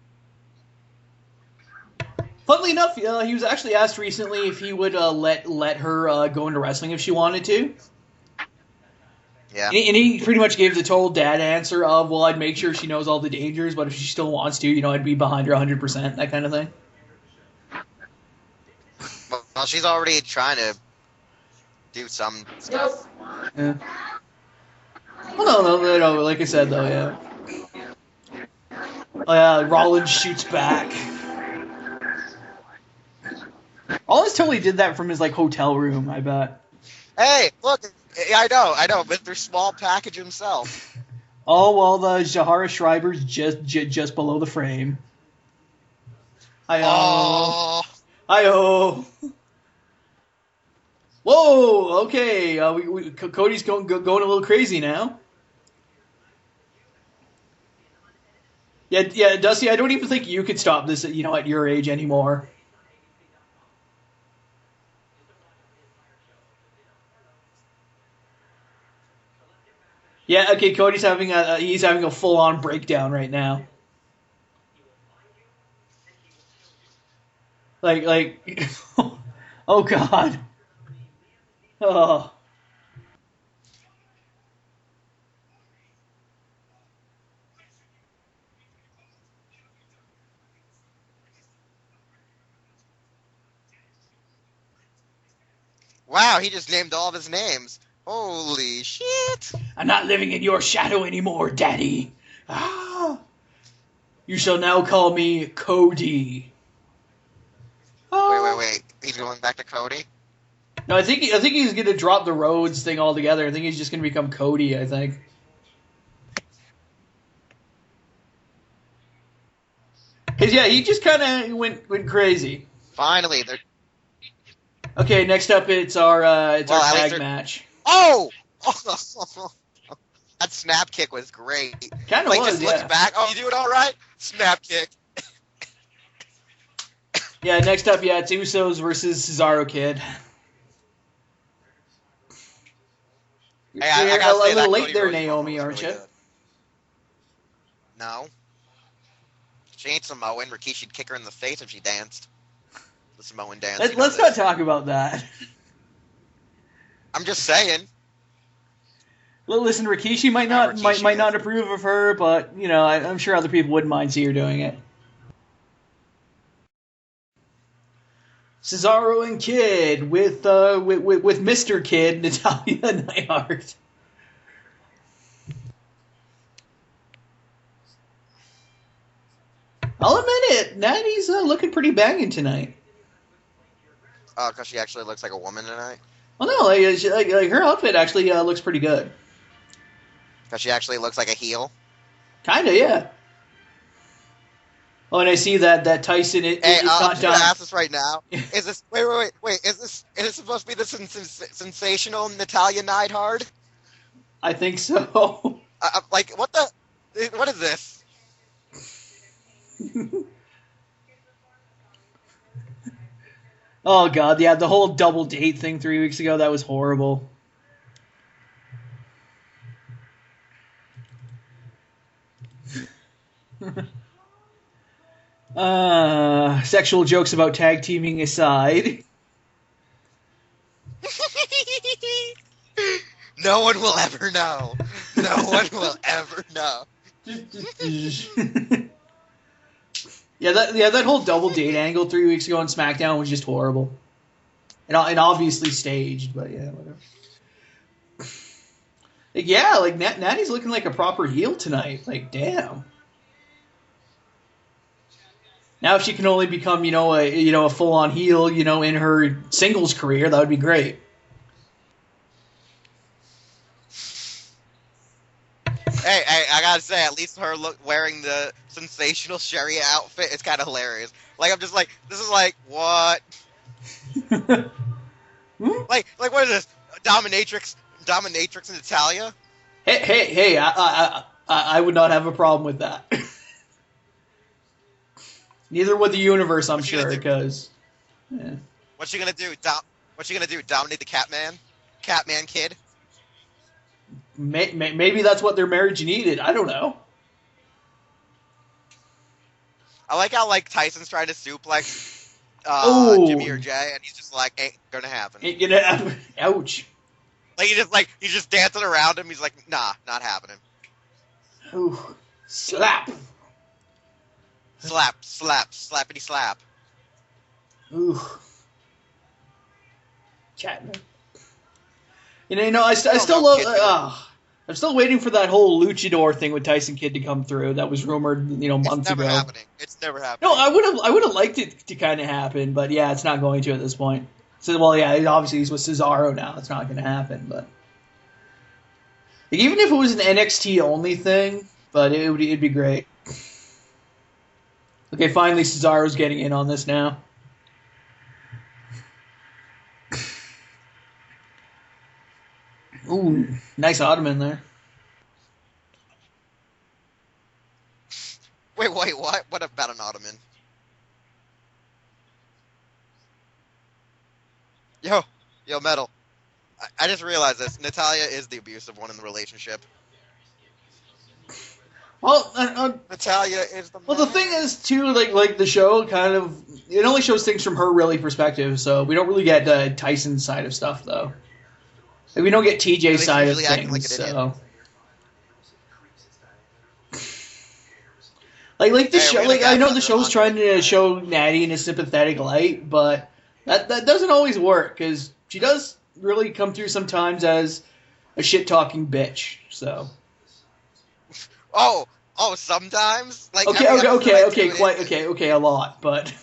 Funnily enough, he was actually asked recently if he would let her go into wrestling if she wanted to. Yeah. And he pretty much gave the total dad answer of, well, I'd make sure she knows all the dangers, but if she still wants to, I'd be behind her 100%, that kind of thing. Well, she's already trying to do some stuff. Yeah. Well, no, like I said, though, yeah. Oh, yeah, Rollins shoots back. Rollins totally did that from his, hotel room, I bet. Hey, look, I know, Mr. Small Package himself. Oh, well, the Zahara Schreiber's just below the frame. Oh. Hi-oh. Whoa, okay, Cody's going a little crazy now. Yeah, Dusty, I don't even think you could stop this, at your age anymore. Yeah, okay, Cody's having a full-on breakdown right now. Like, oh god. Oh. Wow, he just named all of his names. Holy shit! I'm not living in your shadow anymore, Daddy. Ah. You shall now call me Cody. Wait. He's going back to Cody? No, I think he's gonna drop the Rhodes thing altogether. I think he's just gonna become Cody. I think. Cause yeah, he just kind of went crazy. Finally, they're... Okay, next up it's our tag match. Oh! That snap kick was great. Kind of like, was, just looks back. Oh, you doing all right? Snap kick. Yeah, next up, it's Usos versus Cesaro Kid. Hey, I gotta You're say a that little late Cody there, Rhodes promo Naomi, was aren't really you? good. No. She ain't Samoan. Rikishi'd kick her in the face if she danced. The Samoan dance. Let's not talk about that. I'm just saying. Well, listen, Rikishi might not approve of her, but I'm sure other people wouldn't mind see her doing it. Cesaro and Kid with Mr. Kid, Natalya Neidhart. I'll admit it, Natty's looking pretty banging tonight. Oh, because she actually looks like a woman tonight? Well, no, like her outfit actually looks pretty good. Because she actually looks like a heel? Kinda, yeah. Oh, and I see that Tyson is not I'm done. gonna ask this right now. Is this wait? Is this supposed to be the sensational Natalya Neidhart? I think so. Like what is this? Oh god, yeah, the whole double date thing 3 weeks ago, that was horrible. Sexual jokes about tag teaming aside. No one will ever know. No one will ever know. that whole double date angle 3 weeks ago on SmackDown was just horrible. And obviously staged, but yeah, whatever. Like Natty's looking like a proper heel tonight. Like, damn. Now if she can only become, a full-on heel, in her singles career, that would be great. Hey, I gotta say, at least her wearing the sensational Sherry outfit is kind of hilarious. Like, I'm just like, this is like, what? like what is this? Dominatrix and Natalya? Hey, I would not have a problem with that. Neither would the universe, I'm sure, because... Yeah. What's she gonna do? What's she gonna do? Dominate the Catman? Catman Kid? Maybe that's what their marriage needed. I don't know. I like how Tyson's trying to suplex Jimmy or Jay, and he's just like, ain't gonna happen. Ain't gonna happen. Ouch. He's just dancing around him. He's like, nah, not happening. Ooh. Slap. Slap, slappity slap. Ooh. Catman. I still love. I'm still waiting for that whole luchador thing with Tyson Kidd to come through. That was rumored, months ago. It's never happening. No, I would have liked it to kind of happen, but yeah, it's not going to at this point. So, well, yeah, obviously he's with Cesaro now. It's not going to happen, but even if it was an NXT only thing, but it'd be great. Okay, finally Cesaro's getting in on this now. Ooh, nice Ottoman there. Wait, what? What about an Ottoman? Yo, Metal. I just realized this. Natalya is the abusive one in the relationship. Well, Natalia is the. well, the thing is too, like the show kind of it only shows things from her really perspective, so we don't really get Tyson's side of stuff though. Like, we don't get TJ's side of usually acting like things, an so. Like the show, like I know the show's trying to show Natty in a sympathetic light, but that doesn't always work because she does really come through sometimes as a shit talking bitch. So. Oh, sometimes. Like Okay, a lot, but.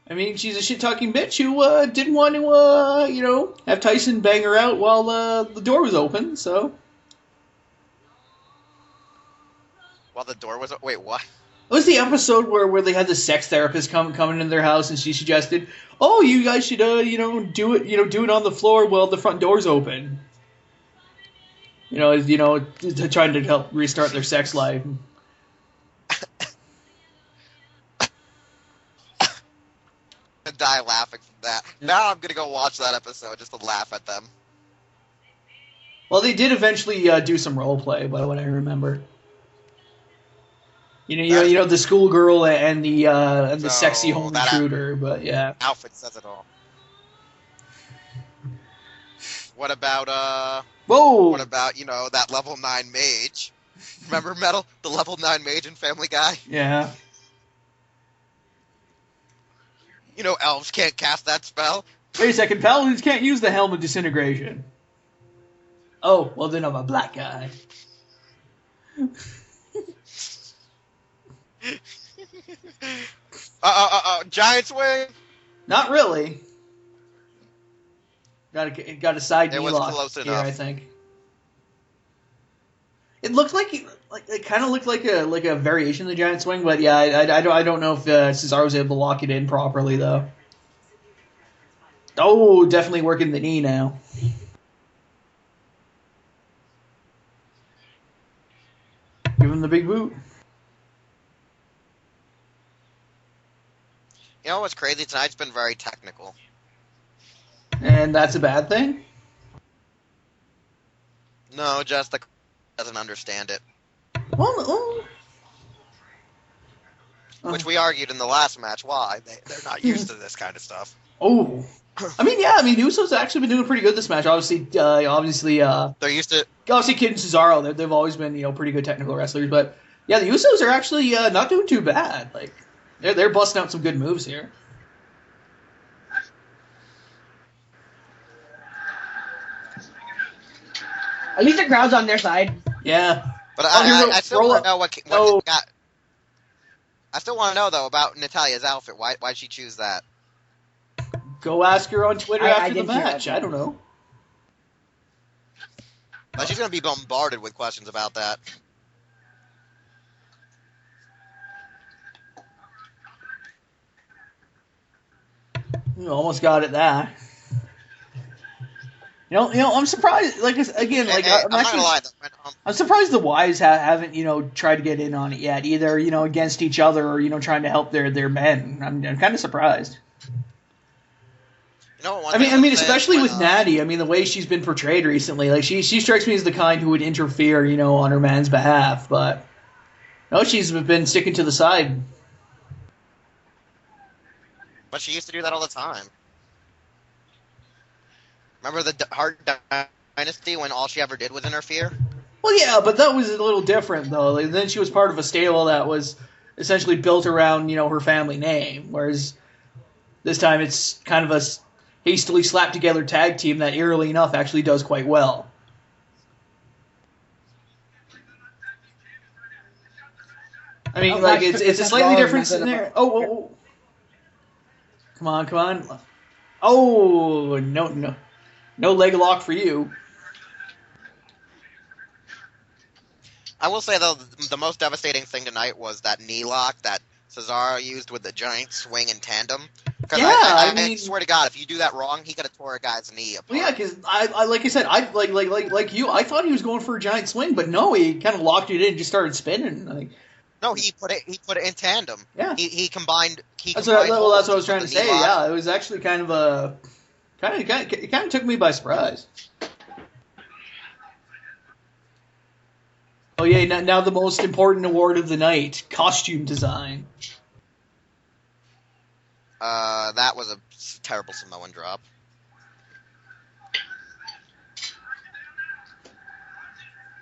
I mean, she's a shit-talking bitch who didn't want to, have Tyson bang her out while the door was open, so. While the door was... Wait, what? It was the episode where they had the sex therapist coming into their house, and she suggested, "Oh, you guys should, do it on the floor while the front door's open." Trying to help restart their sex life. Die laughing from that. Now I'm gonna go watch that episode just to laugh at them. Well, they did eventually do some role play, by what I remember. The schoolgirl and the sexy home intruder, but yeah. Outfit says it all. What about Whoa! What about that level 9 mage? Remember Metal, the level 9 mage in Family Guy? Yeah. Elves can't cast that spell. Wait a second, paladins can't use the Helm of Disintegration. Oh, well then I'm a black guy. Giant swing? Not really. Got a side knee was lock close here, enough. I think. It looked like it kind of looked like a variation of the giant swing, but yeah, I don't know if Cesaro was able to lock it in properly though. Oh, definitely working the knee now. Give him the big boot. You know what's crazy? Tonight's been very technical. And that's a bad thing? No, just the doesn't understand it. Well, Which we argued in the last match why. They're not used to this kind of stuff. Oh. I mean, Usos have actually been doing pretty good this match. Obviously, They're used to... Obviously, Kid and Cesaro, they've always been, pretty good technical wrestlers. But, yeah, the Usos are actually not doing too bad. Like, they're busting out some good moves here. At least the crowd's on their side. Yeah. But I still want to know what got... I still want to know, though, about Natalia's outfit. Why'd she choose that? Go ask her on Twitter after the didn't hear match. that. I don't know. But she's going to be bombarded with questions about that. You almost got it there. I'm surprised. I'm not gonna lie, though. I'm surprised the Wives haven't, tried to get in on it yet, either, against each other or, trying to help their men. I'm kind of surprised. I mean, especially with Natty. I mean, the way she's been portrayed recently, like she strikes me as the kind who would interfere, on her man's behalf. But no, she's been sticking to the side. But she used to do that all the time. Remember the Hart Dynasty when all she ever did was interfere? Well, yeah, but that was a little different though. Like, then she was part of a stable that was essentially built around, her family name, whereas this time it's kind of a hastily slapped together tag team that, eerily enough, actually does quite well. I mean, it's a slightly different scenario. Oh. Come on. Oh, no leg lock for you. I will say, though, the most devastating thing tonight was that knee lock that Cesaro used with the giant swing in tandem. Because I swear to God, if you do that wrong, he could have tore a guy's knee apart. Well, yeah, because like I said, I thought he was going for a giant swing, but no, he kind of locked it in and just started spinning. No, he put it in tandem. Yeah, he combined. That's what I was trying to say. Yeah, it was actually kind of took me by surprise. Oh yeah, now the most important award of the night, costume design. That was a terrible Samoan drop.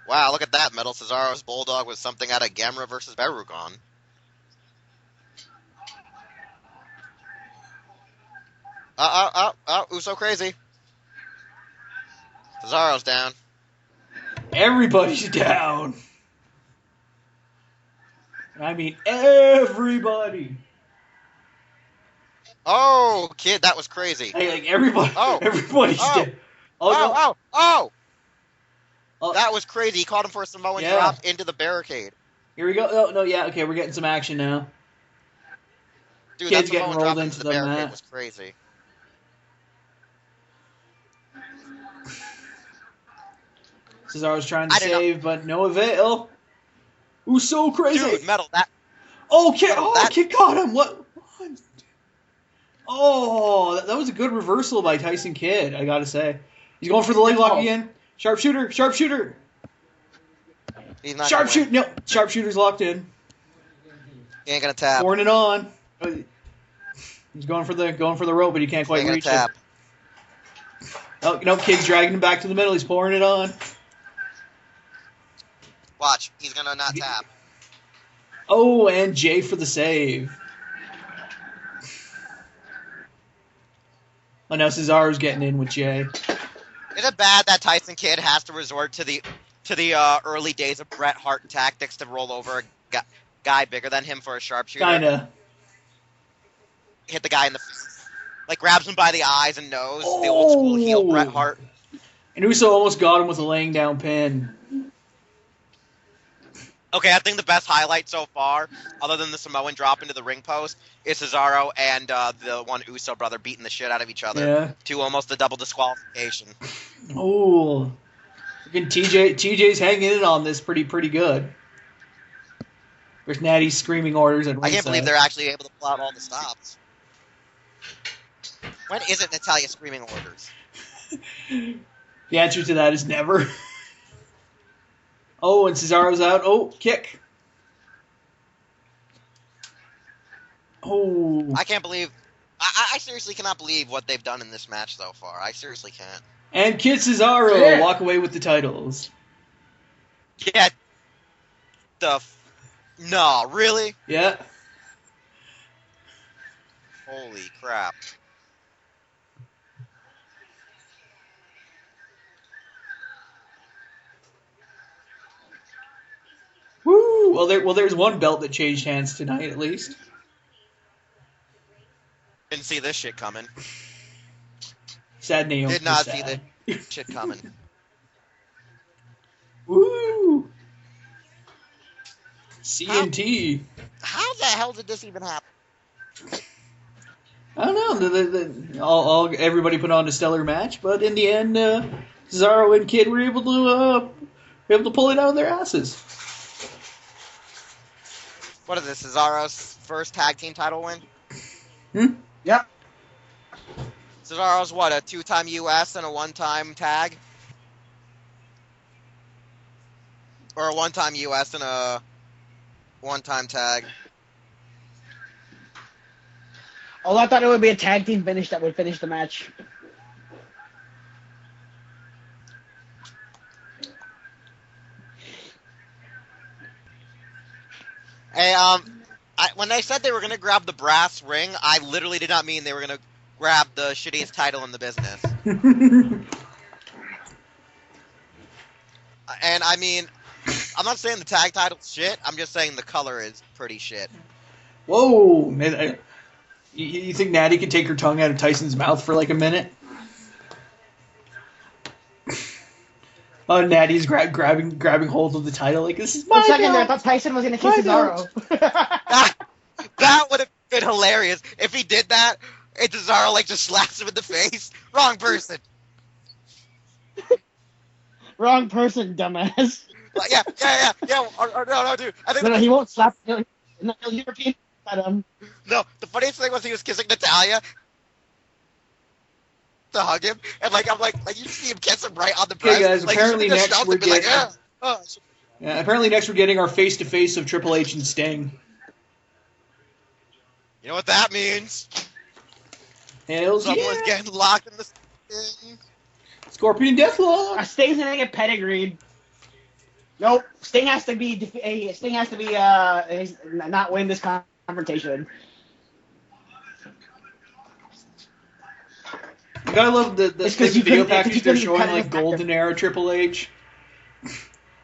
Wow, look at that. Metal Cesaro's Bulldog was something out of Gamera versus Barugon. Uso crazy. Cesaro's down. Everybody's down. I mean, everybody. Oh, kid, that was crazy. Hey, like everybody. Oh. Everybody's down. Oh! Oh. That was crazy. He caught him for a Samoan Yeah. drop into the barricade. Here we go. Oh, no, yeah, okay, we're getting some action now. Dude, Kids that getting Samoan drop rolled into into the the barricade mat. was crazy. Cesaro's trying to I didn't save, but no avail. Uso crazy. Dude, Metal, that... Oh, Kid! Metal, Oh, that- Kid caught him. What? Oh, that was a good reversal by Tyson Kidd. I gotta say, he's going for the leg lock again. Sharpshooter. He's not Sharpshooter. No, sharpshooter's locked in. He ain't gonna tap. Pouring it on. He's going for the rope, but he can't He quite ain't gonna reach tap. it. Oh, no, Kid's dragging him back to the middle. He's pouring it on. Watch, he's gonna not tap. Oh, and Jay for the save. Oh, now Cesaro's getting in with Jay. Is it bad that Tyson Kidd has to resort to the early days of Bret Hart tactics to roll over a guy bigger than him for a sharpshooter? Kinda. Hit the guy in the face. Like, grabs him by the eyes and nose. The old school heel Bret Hart. And Uso almost got him with a laying down pin. Okay, I think the best highlight so far, other than the Samoan drop into the ring post, is Cesaro and the one Uso brother beating the shit out of each other Yeah. to almost a double disqualification. Oh. Freaking TJ's hanging in on this pretty good. There's Natty's screaming orders at ringside. I can't believe they're actually able to pull out all the stops. When isn't Natalia screaming orders? The answer to that is never. Oh, and Cesaro's out. Oh, kick. Oh. I can't believe... I seriously cannot believe what they've done in this match so far. I seriously can't. And Kid Cesaro walk away with the titles. Get the... No, really? Yeah. Holy crap. Woo! Well, there's one belt that changed hands tonight, at least. Didn't see this shit coming. Sad Naomi. Did not see this shit coming. Woo! CNT. How the hell did this even happen? I don't know. Everybody put on a stellar match, but in the end, Cesaro and Kid were able to pull it out of their asses. What is this, Cesaro's first tag team title win? Yep. Cesaro's what, a 2-time US and a 1-time tag? Or a 1-time US and a 1-time tag? Oh, I thought it would be a tag team finish that would finish the match. Hey, when they said they were gonna grab the brass ring, I literally did not mean they were gonna grab the shittiest title in the business. And I mean, I'm not saying the tag title's shit, I'm just saying the color is pretty shit. Whoa! Man, you think Natty could take her tongue out of Tyson's mouth for like a minute? Oh, Natty's grabbing hold of the title like, this is my For a second there, I belt. thought Tyson was going to kiss Cesaro. That would have been hilarious if he did that and Cesaro like just slaps him in the face. Wrong person. Wrong person, dumbass. Yeah. No, dude. I think No, he won't slap. He'll European at him. No, the funniest thing was he was kissing Natalia to hug him, and like I'm like you see him kiss him right on the breast. Okay, guys. Like, Apparently he should've just next shoved we're him and be like, getting. "Ah." Yeah, apparently next we're getting our face-to-face of Triple H and Sting. You know what that means? Hells Someone's yeah! getting locked in the thing. Scorpion Deathlock! Sting's gonna get pedigreed. Nope. Sting has to be not win this confrontation. I gotta love the It's 'cause you video couldn't- 'cause package you they're couldn't showing, cut it like, in Golden Era Triple H.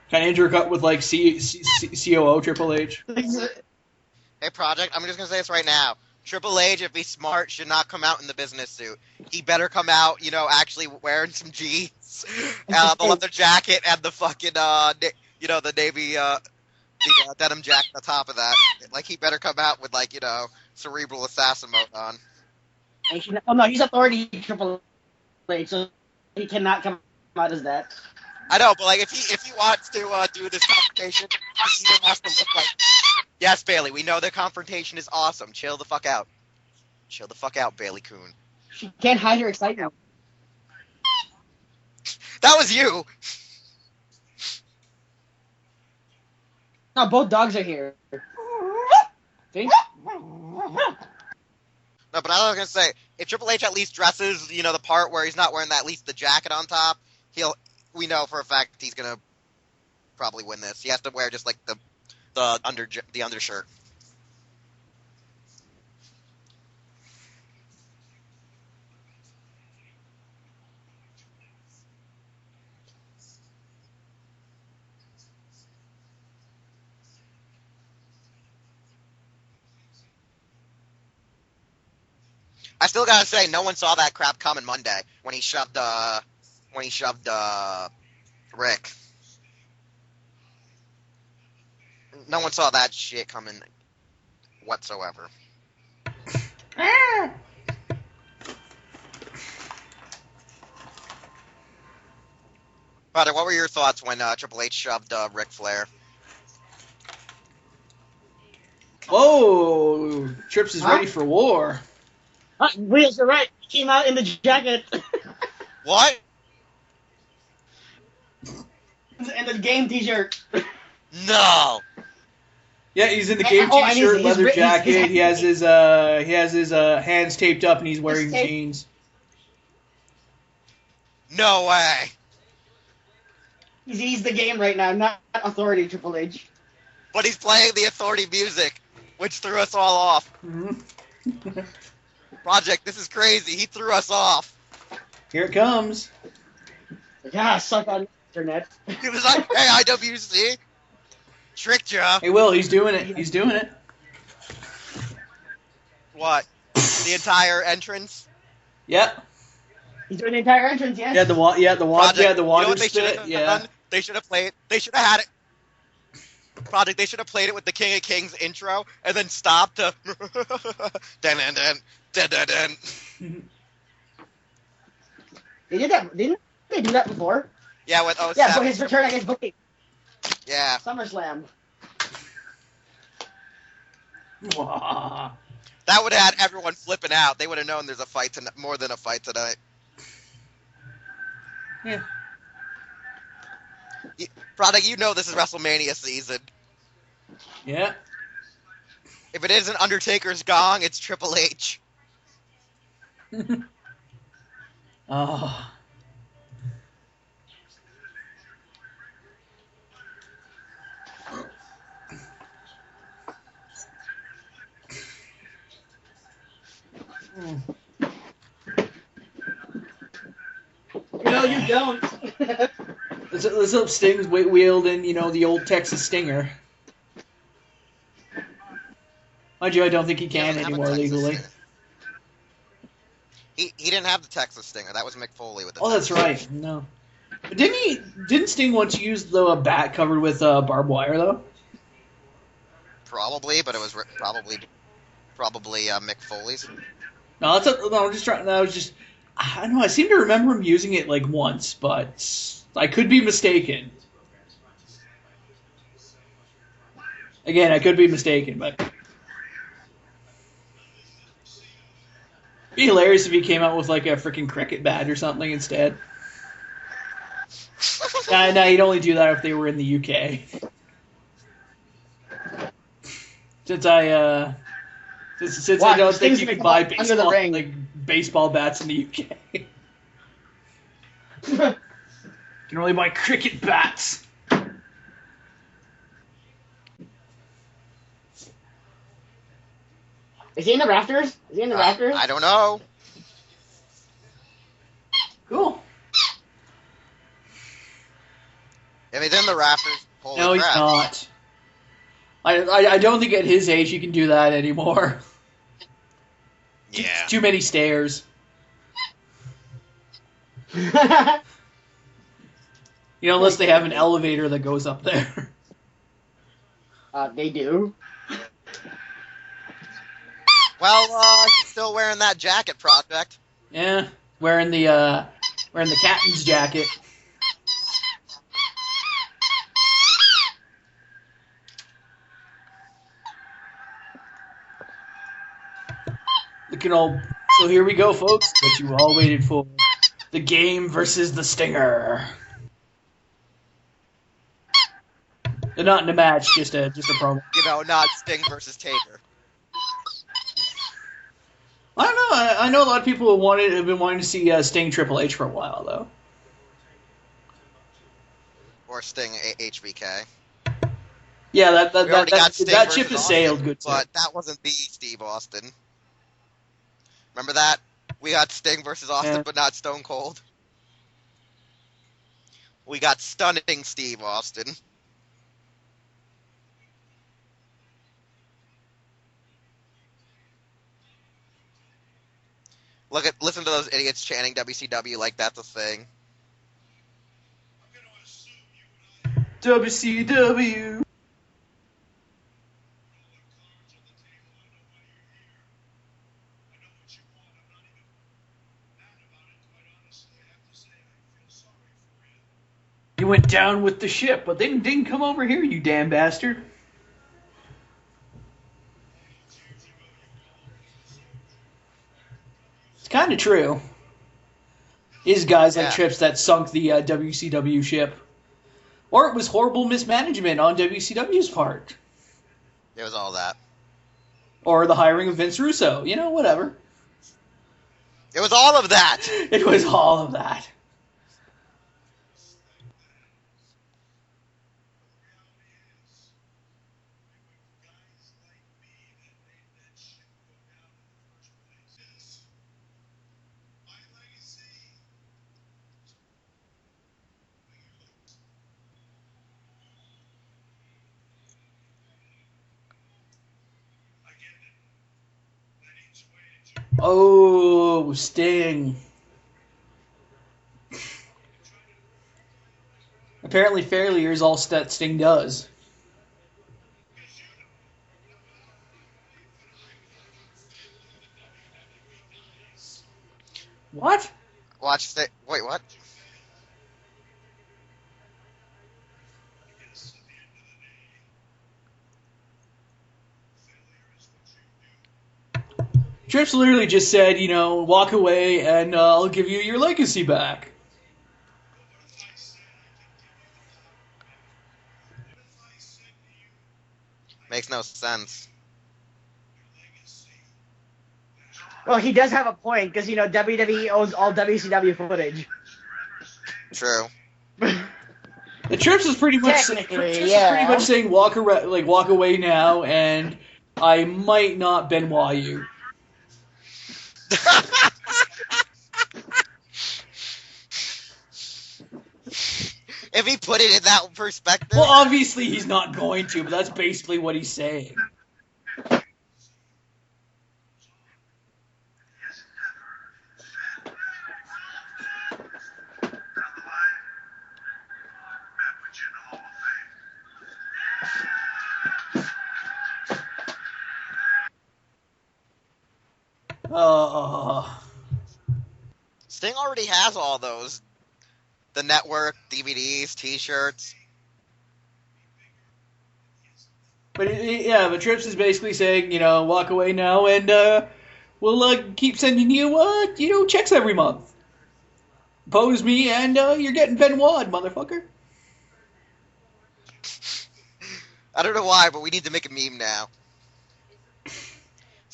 Kind of intercut with, like, COO Triple H. Hey, Project, I'm just gonna say this right now. Triple H, if he's smart, should not come out in the business suit. He better come out, actually wearing some jeans, the leather jacket, and the fucking, the navy, denim jacket on top of that. Like, he better come out with, like, cerebral assassin mode on. Oh no, he's authority Triple H, so he cannot come out as that. I know, but like if he wants to do this confrontation, he even has to look like. Yes, Bailey, we know the confrontation is awesome. Chill the fuck out. Chill the fuck out, Bailey Coon. She can't hide her excitement. That was you. No, both dogs are here. Think? No, but I was gonna say, if Triple H at least dresses, the part where he's not wearing at least the jacket on top, we know for a fact he's gonna probably win this. He has to wear just like the undershirt. I still gotta say, no one saw that crap coming Monday when he shoved Rick. No one saw that shit coming whatsoever. Father, what were your thoughts when Triple H shoved Ric Flair? Oh, Trips is ready for war. Wheels are right. He came out in the jacket. What? And the game t-shirt. No. Yeah, he's in the game t-shirt, leather jacket. He has his hands taped up, and he's wearing jeans. No way. He's the game right now, not authority Triple H. But he's playing the authority music, which threw us all off. Mm-hmm. Project, this is crazy. He threw us off. Here it comes. Yeah, suck on the internet. He was like, hey, IWC. Tricked ya. Hey, Will, he's doing it. He's doing it. What? The entire entrance? Yep. He's doing the entire entrance, yes. Yeah, the water You know spit. what they should have done? They should have played. They should have had it. Project. They should have played it with the King of Kings intro and then stopped to. Dun dun dun dun dun dun. They did that. Didn't they do that before? Yeah, with 07. Yeah, for his return against Booking. Yeah. SummerSlam. That would have had everyone flipping out. They would have known there's a fight tonight, more than a fight tonight. Yeah. Product, you know this is WrestleMania season. Yeah. If it isn't Undertaker's gong, it's Triple H. Oh. No, you don't. Let's hope Sting's wielding, the old Texas Stinger. Mind you, I don't think he can anymore legally. He didn't have the Texas Stinger. That was Mick Foley with the. Oh, that's right. No. But didn't Sting once use the bat covered with barbed wire though? Probably, but it was probably Mick Foley's. No, I'm just trying. I don't know. I seem to remember him using it like once, but I could be mistaken. Again, I could be mistaken, but it'd be hilarious if he came out with like a freaking cricket bat or something instead. No, he'd only do that if they were in the UK. Since I since Watch, I don't think Sting's you can gonna buy come under the baseball ring. baseball bats in the UK. You can only buy cricket bats. Is he in the rafters? Is he in the rafters? I don't know. Cool. If he's in the rafters, holy No, he's crap. not. I don't think at his age you can do that anymore. Yeah. Too many stairs. You know, unless they have an elevator that goes up there. They do. Well, he's still wearing that jacket, Project. Yeah, wearing the captain's jacket. Looking all. So here we go, folks. What you all waited for: the game versus the Stinger. Not in a match, just a promo. You know, not Sting versus Taker. I don't know. I know a lot of people have been wanting to see Sting Triple H for a while, though. Or Sting HBK. Yeah, We already got Sting that versus ship has Austin, sailed. Good, but that wasn't the Steve Austin. Remember that? We got Sting versus Austin, Yeah. but not Stone Cold. We got stunning Steve Austin. Listen to those idiots chanting WCW like that's a thing. WCW. You went down with the ship, but they didn't come over here, you damn bastard. It's kind of true. Is guys like Yeah. Trips that sunk the WCW ship. Or it was horrible mismanagement on WCW's part. It was all that. Or the hiring of Vince Russo. You know, whatever. It was all of that! It was all of that. Oh, Sting. Apparently failure is all that Sting does. What? Watch Sting. Wait, what? Trips literally just said, you know, walk away and I'll give you your legacy back. Makes no sense. Well, he does have a point because WWE owns all WCW footage. True. The Trips is pretty much Technically, yeah. pretty much saying walk away now, and I might not Benoit you. If he put it in that perspective. Well, obviously he's not going to, but that's basically what he's saying. Sting already has all those. The network, DVDs, T-shirts. But but Trips is basically saying, you know, walk away now, and we'll keep sending you, checks every month. Pose me, and you're getting Benoit, motherfucker. I don't know why, but we need to make a meme now.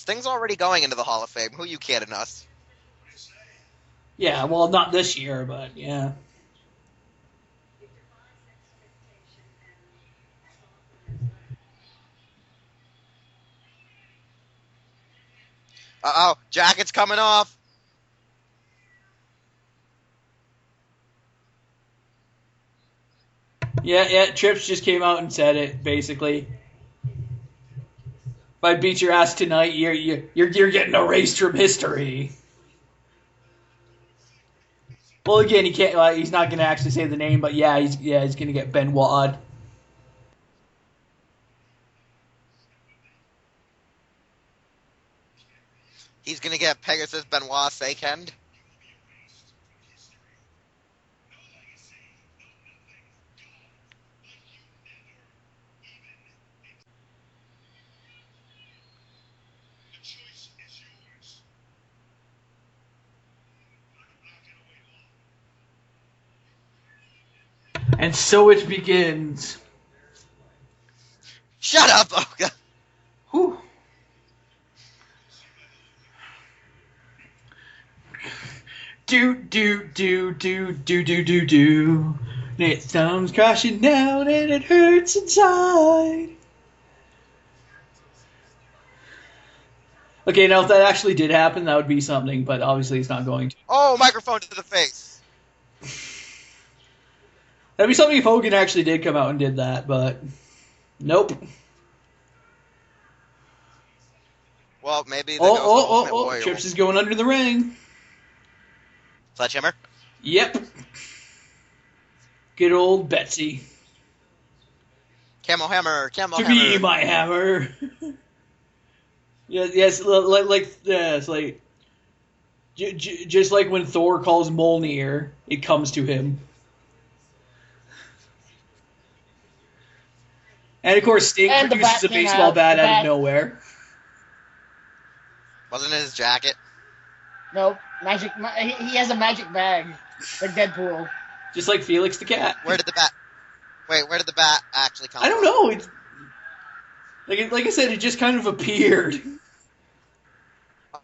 Sting's already going into the Hall of Fame. Who you kidding us? Yeah, well, not this year, but yeah. Uh-oh, jacket's coming off. Yeah, Trips just came out and said it, basically. If I beat your ass tonight, you're getting erased from history. Well, again, he can't. He's not going to actually say the name, but he's going to get Benoit. He's gonna get Pegasus Benoit Sakend. And so it begins. Shut up! Oh, God. Whew. Do. It sounds crashing down and it hurts inside. Okay, now if that actually did happen, that would be something, but obviously it's not going to. Oh, microphone to the face. That'd be something if Hogan actually did come out and did that, but nope. Well, maybe the Ghost of Ultimate Warrior. Trips is going under the ring. Sledgehammer? Yep. Good old Betsy. Camel Hammer, Camel To Hammer. be my hammer. Yes, it's like just like when Thor calls Mjolnir, it comes to him. And of course, Sting And the produces a bat came baseball out, bat the out bat. of nowhere. Wasn't it his jacket? Nope. He has a magic bag, like Deadpool. Just like Felix the Cat. Where did the bat actually come I don't from? know. It's like I said, it just kind of appeared.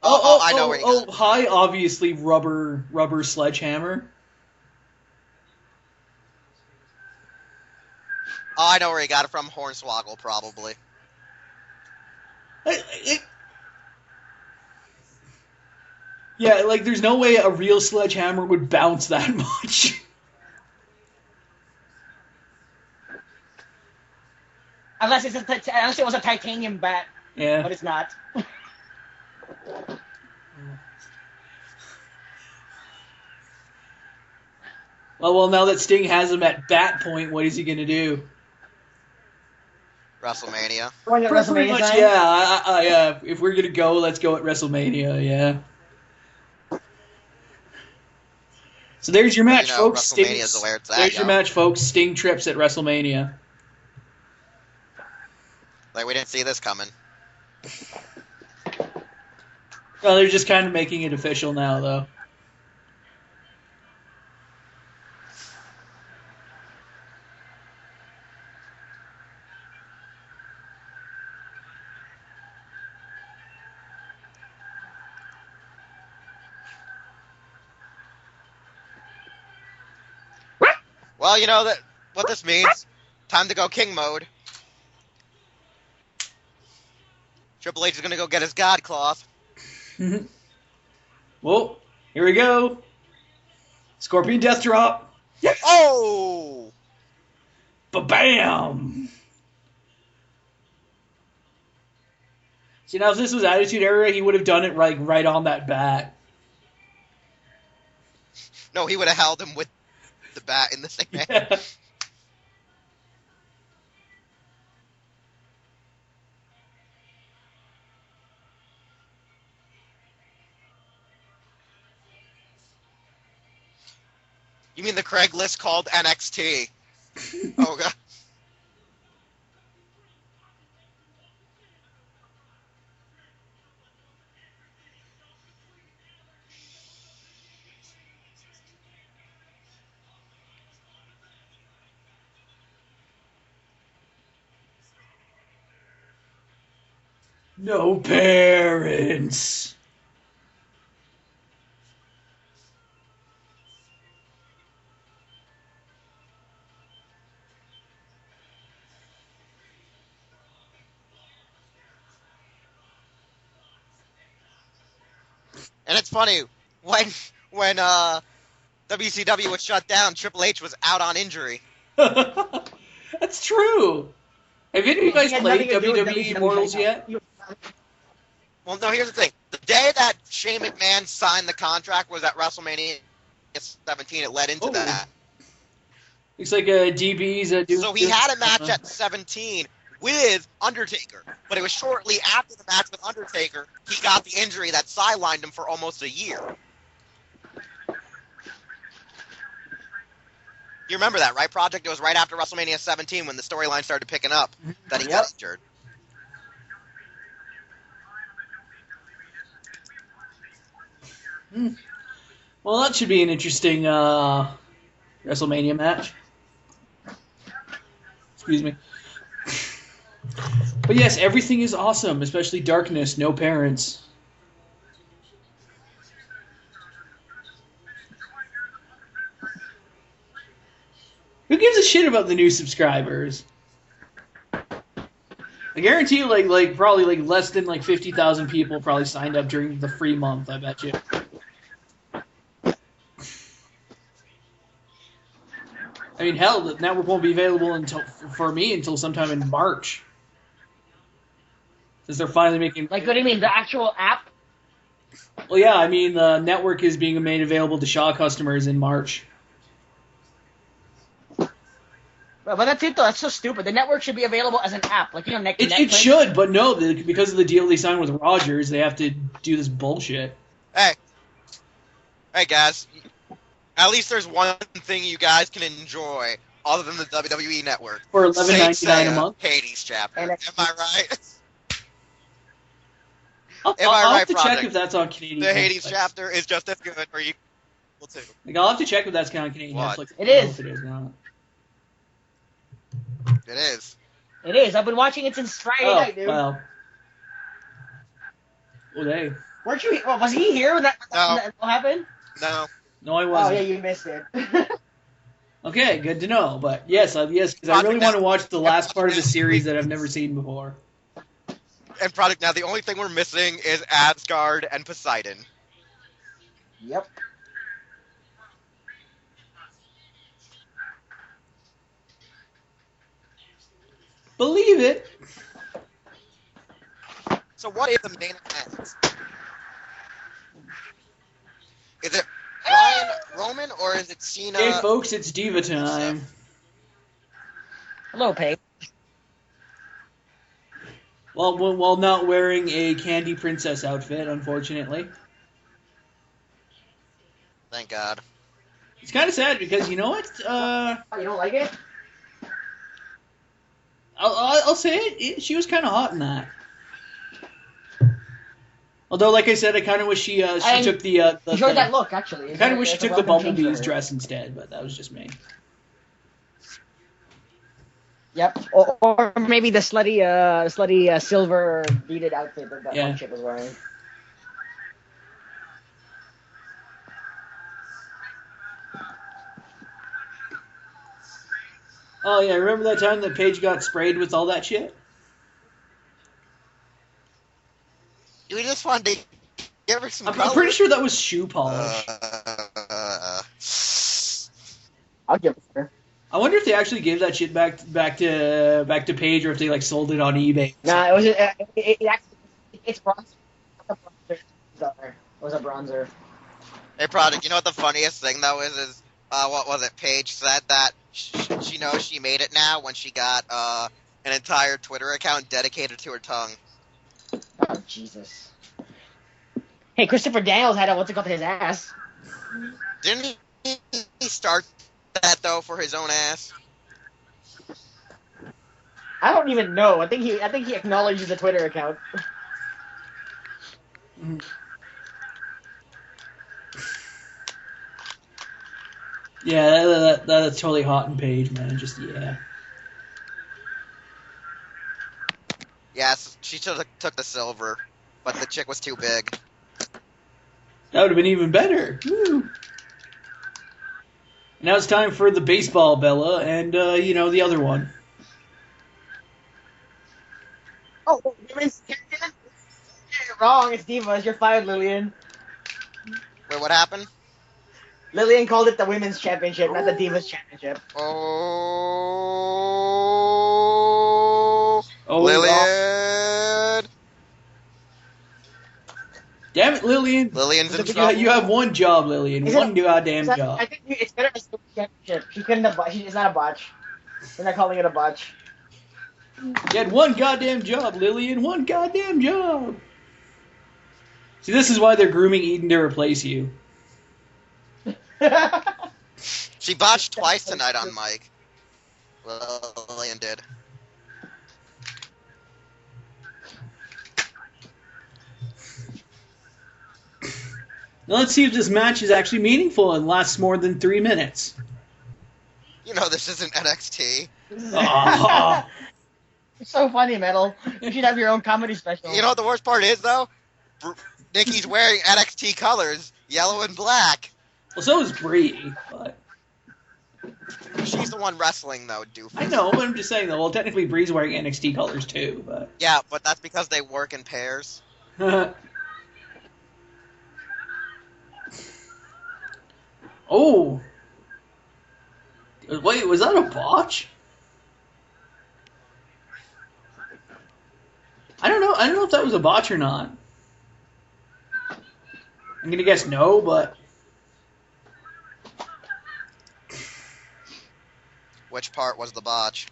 I know where he got it. Hi, obviously rubber sledgehammer. Oh, I know where he got it from. Hornswoggle, probably. Yeah, like there's no way a real sledgehammer would bounce that much. Unless it was a titanium bat, Yeah. but it's not. Well, now that Sting has him at bat point, what is he gonna do? WrestleMania. Going at Pretty WrestleMania much, time? yeah. If we're gonna go, let's go at WrestleMania. Yeah. So there's your match, folks. WrestleMania's where it's at, There's your yo. match, folks. Sting trips at WrestleMania. Like, we didn't see this coming. Well, they're just kind of making it official now, though. Well, you know what this means. Time to go king mode. Triple H is gonna go get his God cloth. Well, here we go. Scorpion Death Drop. Yes! Oh! Ba-bam! See, now if this was Attitude Era, he would have done it right on that bat. No, he would have held him with the bat in the same hand. Yeah. You mean the Craigslist called NXT? Oh, God. No parents. And it's funny, when WCW was shut down, Triple H was out on injury. That's true. Have any of you guys He had played nothing to do with WWE WCW Immortals shutdown. yet? Well, no, here's the thing. The day that Shane McMahon signed the contract was at WrestleMania 17. It led into Oh. that. Looks like DB's doing. So he had a match at 17 with Undertaker, but it was shortly after the match with Undertaker he got the injury that sidelined him for almost a year. You remember that, right, Project? It was right after WrestleMania 17 when the storyline started picking up that he got injured. Well, that should be an interesting WrestleMania match. Excuse me. But yes, everything is awesome, especially Darkness, no parents. Who gives a shit about the new subscribers? I guarantee you, probably less than 50,000 people probably signed up during the free month. I bet you. I mean, hell, the network won't be available for me until sometime in March. Since they're finally making... Like, what do you mean? The actual app? Well, yeah, I mean, the network is being made available to Shaw customers in March. But that's it, though. That's so stupid. The network should be available as an app. Like, Netflix. It should, but no, because of the deal they signed with Rogers, they have to do this bullshit. Hey, guys. At least there's one thing you guys can enjoy other than the WWE Network. For $11.99 a month? Hades chapter. Am I right? I'll have to check if that's on Canadian The Netflix. Hades chapter is just as good or equal to. I'll have to check if that's on Canadian What? Netflix. It is. If it is not. It is. It is. I've been watching it since Friday night, dude. Well, hey. Weren't you? Oh, was he here when that happened? No. No, I Oh wasn't. yeah, you missed it. Okay, good to know. But yes, because I really want to watch the last part of the series that I've never seen before. And Project now, the only thing we're missing is Asgard and Poseidon. Yep. Believe it. So what is the main event? Is it Bryan Roman or is it Cena? Hey folks, it's Diva time. Hello, Paige. Well, while not wearing a Candy Princess outfit, unfortunately. Thank God. It's kind of sad because, you know what? You don't like it? I'll say it. She was kind of hot in that. Although, like I said, I kind of wish she took the enjoyed that look, actually. I kind of wish she took the Bumblebee's dress instead, but that was just me. Yep. Or maybe the slutty silver beaded outfit that one chick was wearing. Oh yeah, remember that time that Paige got sprayed with all that shit? We just wanted to give her some I'm color. pretty sure that was shoe polish. I'll give it to her. I wonder if they actually gave that shit back to Paige, or if they sold it on eBay. Nah, it was it's bronzer. It was a bronzer. Hey, Project, you know what the funniest thing, though, is what was it? Paige said that she knows she made it now when she got an entire Twitter account dedicated to her tongue. Oh, Jesus. Hey, Christopher Daniels had what's it called to his ass. Didn't he start that, though, for his own ass? I don't even know. I think he acknowledges the Twitter account. Yeah, that's totally hot in Paige, man. Just, yeah. Yes, She should have took the silver, but the chick was too big. That would have been even better. Woo. Now it's time for the baseball Bella and, the other one. Oh, women's champion? You're wrong, it's Divas. You're fired, Lillian. Wait, what happened? Lillian called it the women's championship, not the Divas championship. Oh, Lillian! Damn it, Lillian. Lillian's in trouble. You have one job, Lillian. One goddamn I job. think it's better as the championship. She couldn't have. It's not a botch. We're not calling it a botch. You had one goddamn job, Lillian. One goddamn job. See, this is why they're grooming Eden to replace you. She botched twice tonight on Mike. Lillian did. Now let's see if this match is actually meaningful and lasts more than 3 minutes. You know this isn't NXT. Oh. It's so funny, Metal. You should have your own comedy special. You know what the worst part is, though? Nikki's wearing NXT colors, yellow and black. Well, so is Brie, but... She's the one wrestling, though, doofus. I know, but I'm just saying, though. Well, technically, Brie's wearing NXT colors, too, but... Yeah, but that's because they work in pairs. Oh! Wait, was that a botch? I don't know if that was a botch or not. I'm gonna guess no, but... Which part was the botch?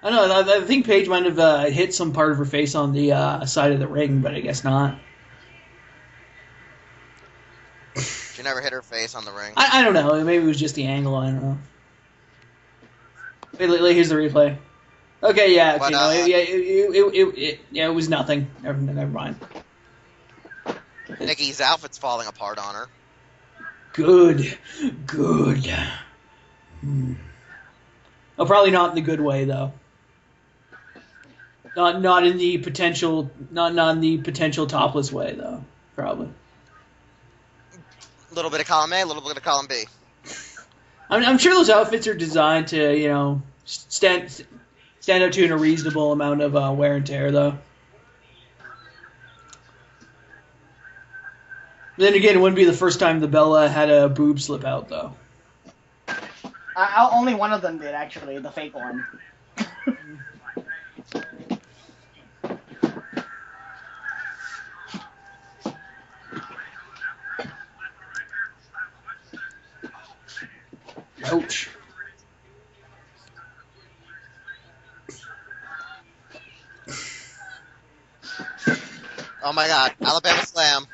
I don't know, I think Paige might have hit some part of her face on the side of the ring, but I guess not. She never hit her face on the ring. I don't know, maybe it was just the angle, I don't know. Wait, here's the replay. Okay, yeah, okay, But, it was nothing. Never mind. Nikki's outfit's falling apart on her. Good. Oh, probably not in the good way, though. Not in the potential, not in the potential topless way, though. Probably. A little bit of column A, a little bit of column B. I'm sure those outfits are designed to, stand up to a reasonable amount of wear and tear, though. But then again, it wouldn't be the first time the Bella had a boob slip out, though. Only one of them did, actually, the fake one. Ouch. Oh my god, Alabama Slam.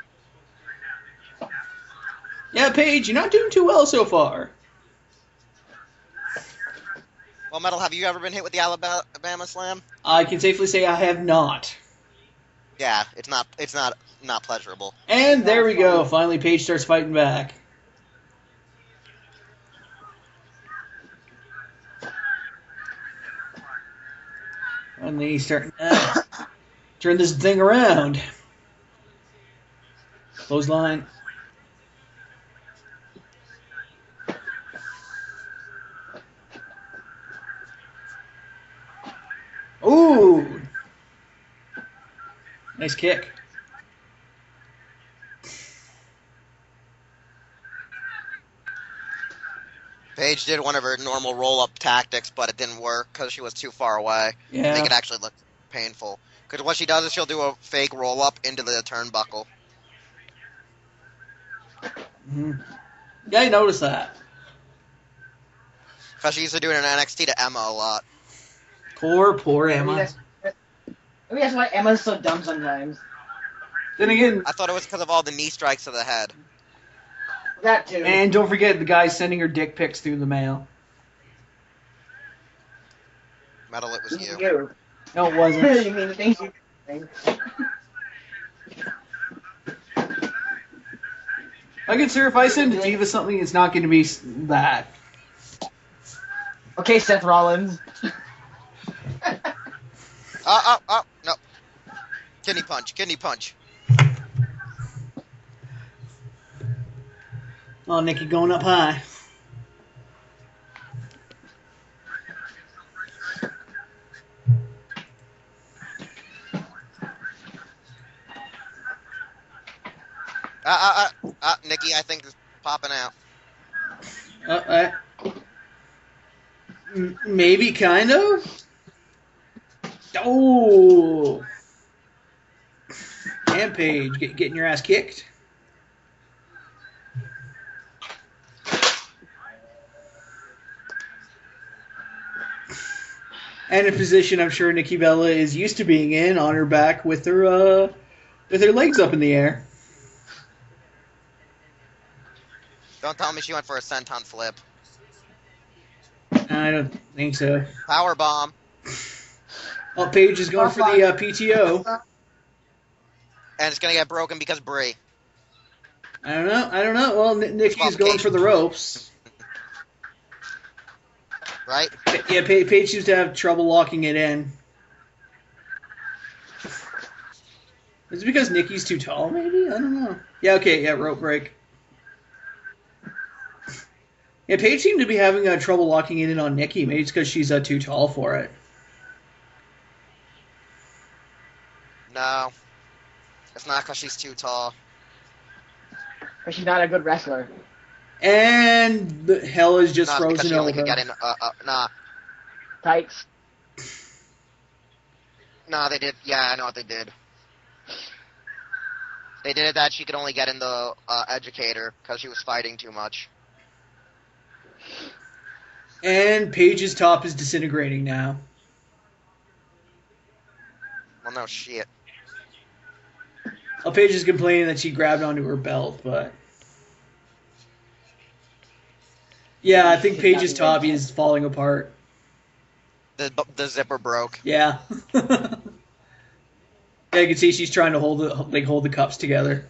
Yeah, Paige, you're not doing too well so far. Well, Metal, have you ever been hit with the Alabama Slam? I can safely say I have not. Yeah, it's not pleasurable. And there we go. Finally, Paige starts fighting back. And then he's starting to turn this thing around. Clothesline. Ooh! Nice kick. Paige did one of her normal roll-up tactics, but it didn't work because she was too far away. Yeah. I think it actually looked painful. Because what she does is she'll do a fake roll-up into the turnbuckle. Mm-hmm. Yeah, I noticed that. Because she used to do it in NXT to Emma a lot. Poor Emma. Maybe that's why Emma's so dumb sometimes. Then again, I thought it was because of all the knee strikes to the head. That too. and don't forget the guy sending her dick pics through the mail. Metal, it was you. You. No, it wasn't. You mean the things you think. I consider if I send a Diva something, it's not going to be that. Okay, Seth Rollins. Oh, no. Kidney punch. Kidney punch. Oh, Nikki going up high. Nikki, I think is popping out. Maybe, kind of. Oh. And Paige getting your ass kicked. And a position I'm sure Nikki Bella is used to being in, on her back with her legs up in the air. Don't tell me she went for a senton flip. I don't think so. Power bomb. Oh, Paige is going for the PTO. And it's gonna get broken because Brie. I don't know. Well, Nikki's going for the ropes. Right? Yeah, Paige seems to have trouble locking it in. Is it because Nikki's too tall, maybe? I don't know. Yeah, okay, yeah, rope break. Yeah, Paige seemed to be having trouble locking it in on Nikki. Maybe it's because she's too tall for it. No. It's not because she's too tall. But she's not a good wrestler. And the hell is just Because frozen she only over. could get in, nah. Tights. No, they did. Yeah, I know what they did. They did it that she could only get in the educator because she was fighting too much. And Paige's top is disintegrating now. Well, no shit. Well, Paige is complaining that she grabbed onto her belt, but... Yeah, I think Paige's top is falling apart. The zipper broke. Yeah. Yeah, you can see she's trying to hold the cups together.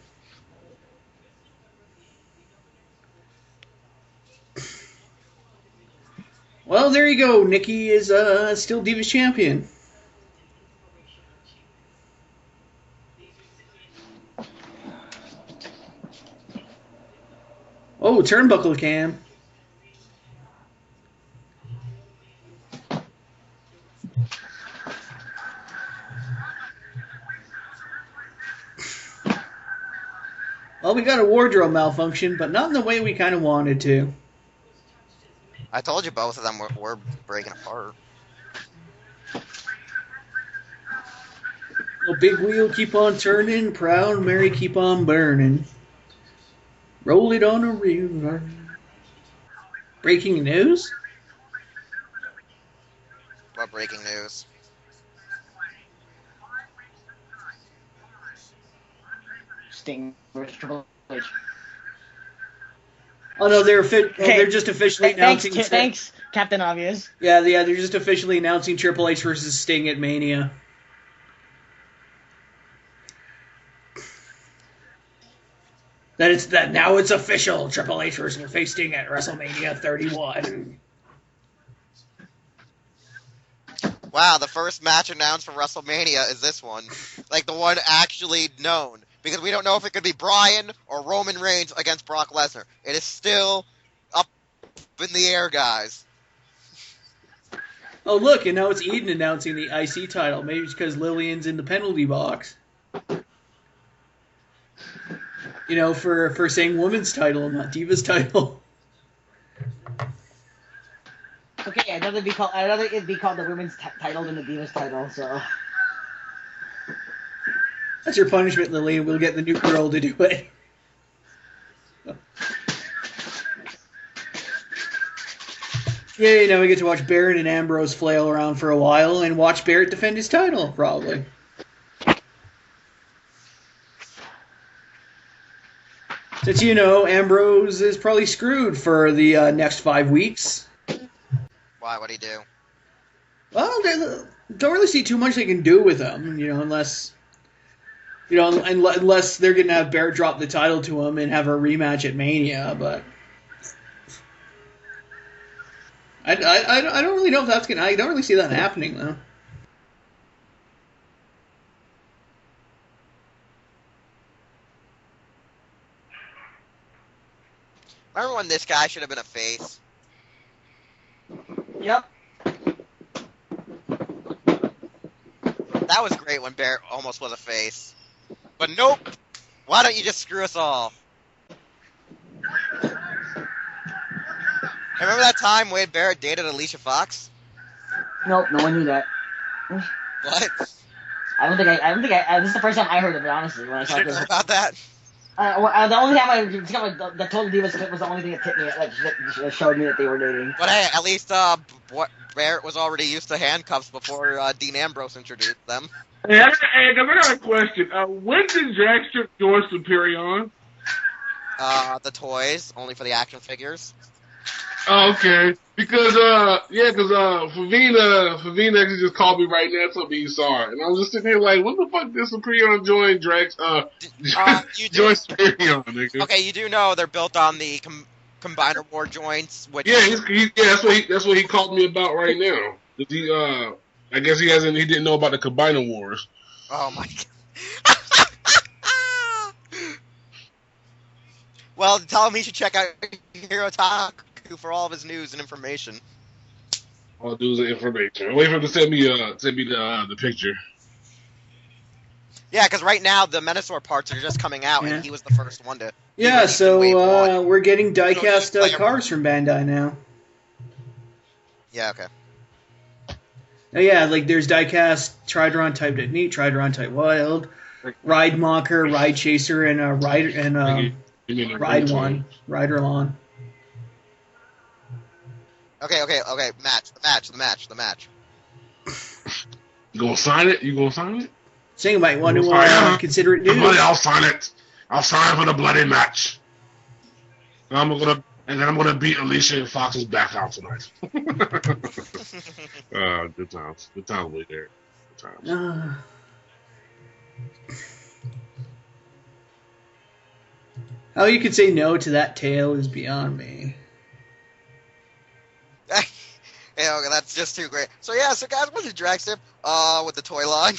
Well, there you go. Nikki is still Divas champion. Oh, turnbuckle cam. Well, we got a wardrobe malfunction, but not in the way we kind of wanted to. I told you both of them were breaking apart. Well, big wheel keep on turning, proud Mary keep on burning. Roll it on a river. Breaking news? What breaking news? Sting versus Triple H. Oh no, they're just officially announcing. Thanks, Captain Obvious. Yeah, they're just officially announcing Triple H versus Sting at Mania. Now it's official. Triple H versus face Sting at WrestleMania 31. Wow, the first match announced for WrestleMania is this one. Like, the one actually known. Because we don't know if it could be Bryan or Roman Reigns against Brock Lesnar. It is still up in the air, guys. Oh, look, and now it's Eden announcing the IC title. Maybe it's because Lillian's in the penalty box. You know, for saying women's title and not Divas title. Okay, I'd rather it'd be called the women's title than the Divas title. So That's your punishment, Lillian. We'll get the new girl to do it. Yeah, you know, we get to watch Barrett and Ambrose flail around for a while and watch Barrett defend his title, probably. Since, you know, Ambrose is probably screwed for the next 5 weeks. Why? What'd he do? Well, don't really see too much they can do with him, you know, unless they're going to have Barrett drop the title to him and have a rematch at Mania, but... I don't really know if that's I don't really see that happening, though. Remember when this guy should have been a face? Yep. That was great when Barrett almost was a face. But nope! Why don't you just screw us all? Remember that time Wade Barrett dated Alicia Fox? Nope, no one knew that. What? I don't think this is the first time I heard of it, honestly, when I saw You didn't this. know about that? The only time I discovered the Total Divas clip was the only thing that tipped me, like, that showed me that they were dating. But hey, at least Barrett was already used to handcuffs before Dean Ambrose introduced them. Hey, I got a question. When did Dragstrip join Superion? The toys, only for the action figures. Oh, okay. Because Favina actually just called me right now and told me he saw it. And I was just sitting here like, what the fuck did Superion join join Superion, nigga? Okay, you do know they're built on the Combiner War joints, which... Yeah, that's what he called me about right now. I guess he didn't know about the Combiner Wars. Oh my god. Well, tell him he should check out Hero Otaku for all of his news and information. All news and information. Wait for him to send me the picture. Yeah, because right now the Menasor parts are just coming out, and he was the first one to... Yeah, so we're getting die-cast Like cars from Bandai now. Yeah, okay. Oh, yeah, like there's die-cast Tridron Type Neat, Tridron Type Wild, Ride Mocker, Ride Chaser, and Rider Lawn. Okay. The match. You gonna sign it? So you might want to consider it new. I'll sign it. I'll sign for the bloody match. And I'm gonna beat Alicia Fox's back out tonight. Good times. Good times way there. Good times. How you could say no to that tale is beyond me. Yeah, okay, that's just too great. So guys, what's the drag strip? With the toy line.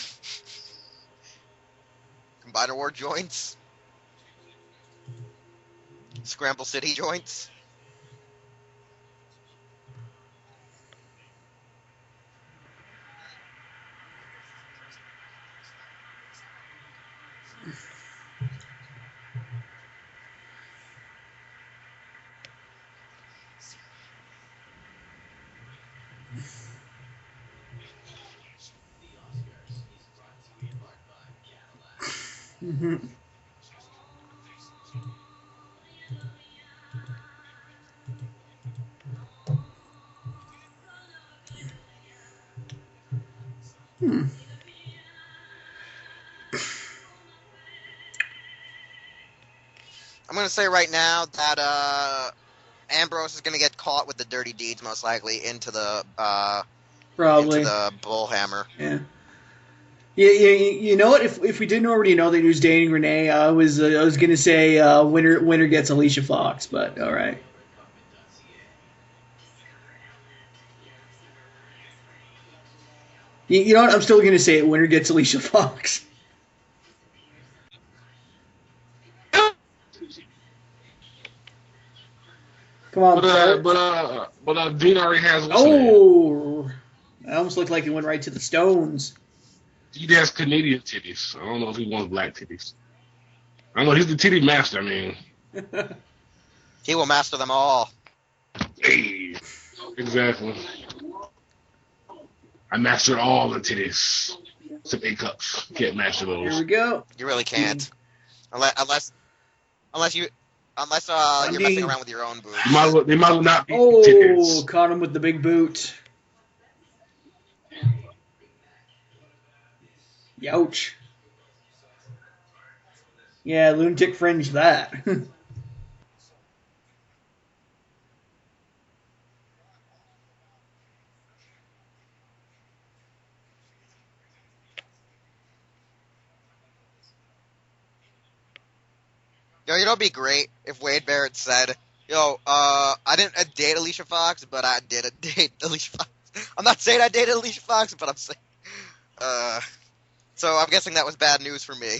Combiner War joints. Scramble City joints. Mm-hmm. I'm gonna say right now that Ambrose is gonna get caught with the dirty deeds, most likely into the Probably. into the bullhammer. Yeah. Yeah, you know what? If we didn't already know that he was dating Renee, I was gonna say winner gets Alicia Fox, but all right. You know what? I'm still gonna say it. Winner gets Alicia Fox. Come on, but Dean already has. Oh, I almost looked like it went right to the stones. He has Canadian titties. I don't know if he wants black titties. I know he's the titty master. I mean, He will master them all. hey, exactly. I mastered all the titties. Except A cups. Can't master Here those. we go. You really can't, unless you're messing around with your own boobs. They might well not be Oh, titties. caught him with the big boot. Youch. Yeah, lunatic fringe that. Yo, you know, it'd be great if Wade Barrett said, "Yo, I didn't date Alicia Fox, but I did date Alicia Fox." I'm not saying I dated Alicia Fox, but I'm saying, so I'm guessing that was bad news for me.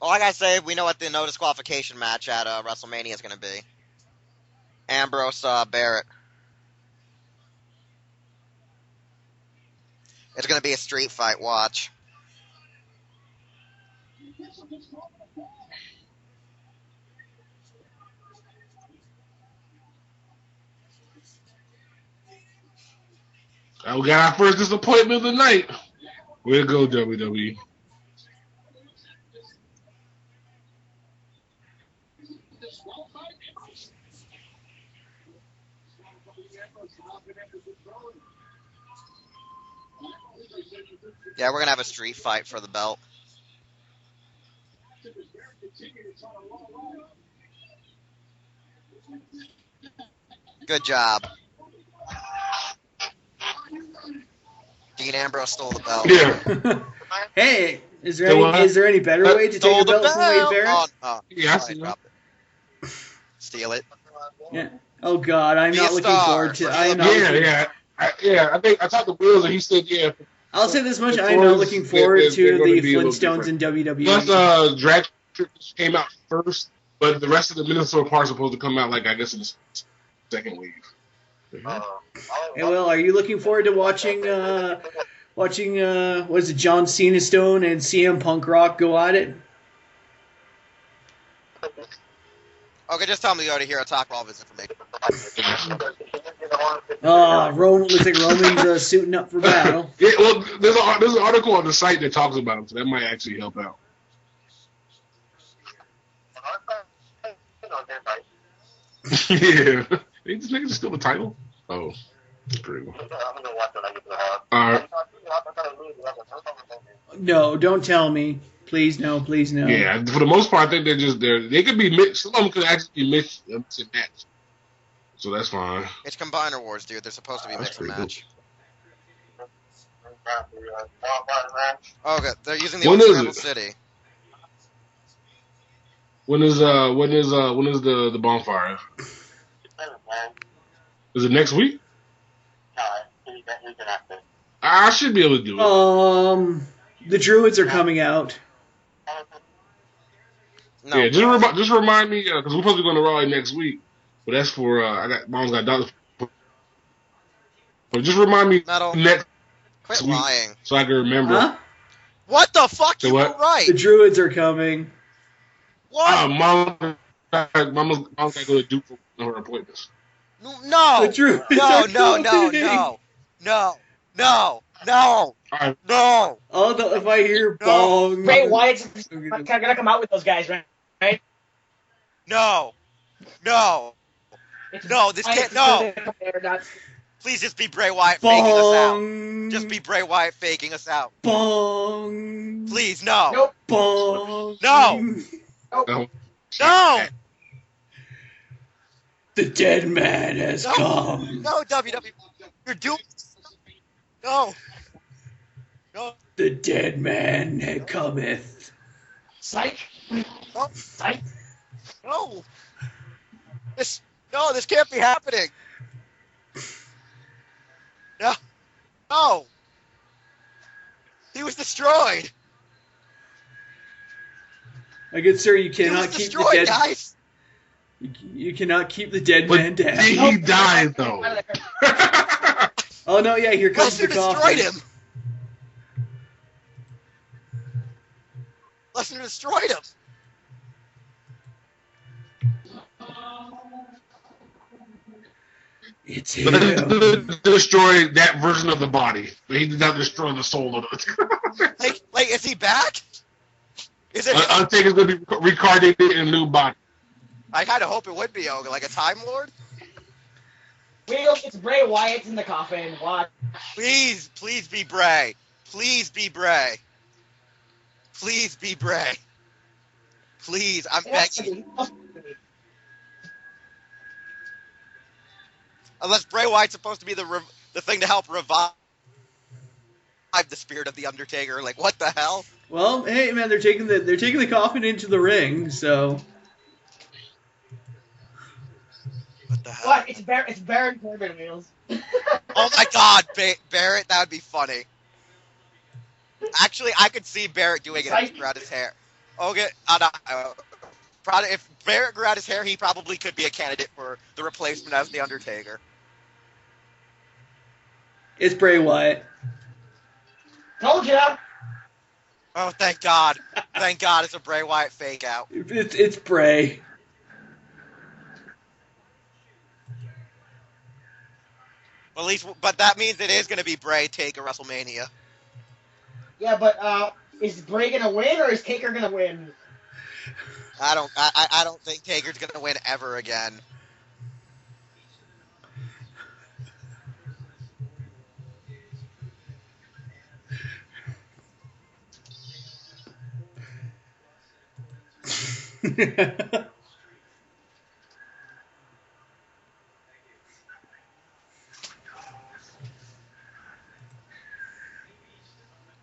All I gotta say, we know what the no disqualification match at WrestleMania is gonna be. Ambrose Barrett. It's gonna be a street fight. Watch. We got our first disappointment of the night. Way to go, WWE. Yeah, we're gonna have a street fight for the belt. Good job. Dean Ambrose stole the belt. Yeah. Hey, is there any better way to take a belt from Wade Barrett? Yeah, I see that. Steal it. Yeah. Oh God, I'm Be not a looking star. forward to. I am not. Yeah. I think I talked to Wills and he said, yeah. I'll say this much: The I'm not Thors, looking forward they're to gonna the be a little Flintstones in WWE. Plus, Drag Strip came out first, but the rest of the Minnesota part is supposed to come out, like, I guess, in the second wave. Hey, well, are you looking forward to watching what is it, John Cena Stone and CM Punk Rock go at it? Okay, just tell me you already hear Otaku all of his information. Looks like Roman's suiting up for battle. Yeah, well, there's an article on the site that talks about him, so that might actually help out. Yeah. Ain't this nigga still the title? Oh, that's pretty cool. Alright. No, don't tell me. Please no, please no. Yeah, for the most part, I think they're just there. They could be mixed. Some of them could actually be mixed and match. So that's fine. It's Combiner Wars, dude. They're supposed to be mixed and match. Okay, they're using the When old is Scramble it? City. When is the bonfire? Is it next week? I should be able to do it. The Druids are coming out. No, Yeah, just remind me because we're supposed to be going to Raleigh next week, but that's for Mom's got doctors. But just remind me Metal. next Quit week lying. so I can remember. Huh? What the fuck? The You what? were right. The Druids are coming. What? Mom's got to go to Duke for her appointments. No. The Druids No, are no, no, coming. no. No. No. No. All right. No. Oh, if I hear No. bong. Bray Wyatt's gonna come out with those guys, right? No. No. No, this can't. No. Please just be Bray Wyatt faking us out. Bong. Just be Bray Wyatt faking us out. Bong. Please, no. Nope. Bong. No. No. No. The dead man has No. come. No, WWE. You're doing. No. No. The dead man cometh. Psych. No. Psych. No. This can't be happening. No. No. He was destroyed. Good sir, you He was cannot keep the destroyed, dead. guys. You cannot keep the dead But man down. he died though. Oh no! Yeah, here comes Lesnar the coffin. destroyed him. Lesnar destroyed him. It's But him. destroy that version of the body, but he did not destroy the soul of it. Like, is he back? Is it? Undertaker's going to be reincarnated in a new body. I kind of hope it would be Oga, like a Time Lord. Wheel, it's Bray Wyatt in the coffin. Watch. Please be Bray. Please be Bray. Please be Bray. Please, I'm begging. Unless Bray Wyatt's supposed to be the thing to help revive the spirit of the Undertaker. Like, what the hell? Well, hey man, they're taking the coffin into the ring, so. What the hell? What? It's Baron Corbin, Wheels. Oh my God, Barrett, that would be funny. Actually, I could see Barrett doing it and sprout his hair. Okay, probably if Barrett grew out his hair, he probably could be a candidate for the replacement as the Undertaker. It's Bray Wyatt. Told ya. Oh, thank God! Thank God, it's a Bray Wyatt fake out. It's Bray. At least, but that means it is going to be Bray Taker WrestleMania. Yeah, but is Bray gonna win or is Taker gonna win? I don't think Taker's going to win ever again.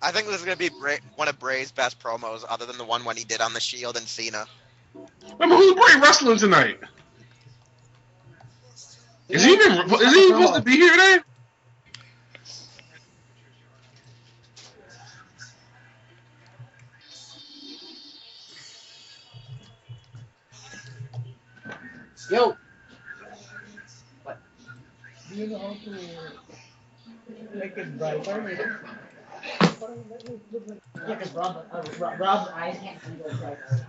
I think this is going to be one of Bray's best promos, other than the one when he did on the Shield and Cena. Remember, who's Bray wrestling tonight? Is he supposed to be here today? Yo. What? Do you know how to make it brighter? Yeah, because Rob's eyes can't see those brighter.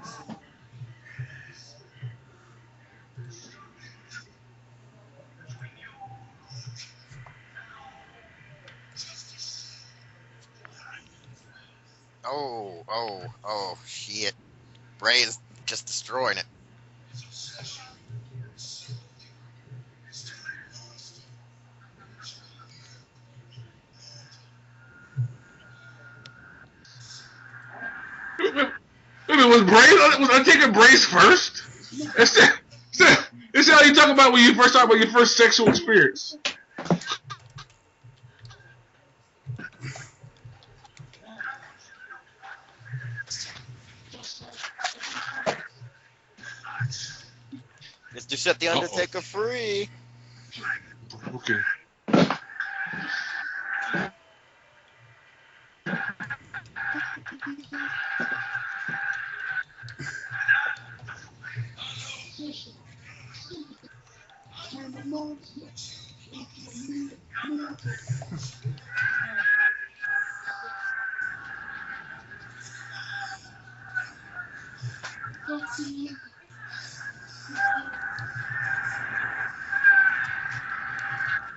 Oh, shit. Bray is just destroying it. Was Undertaker Bray's first? This is how you talk about when you first talk about your first sexual experience. Just to set the Undertaker free. Okay.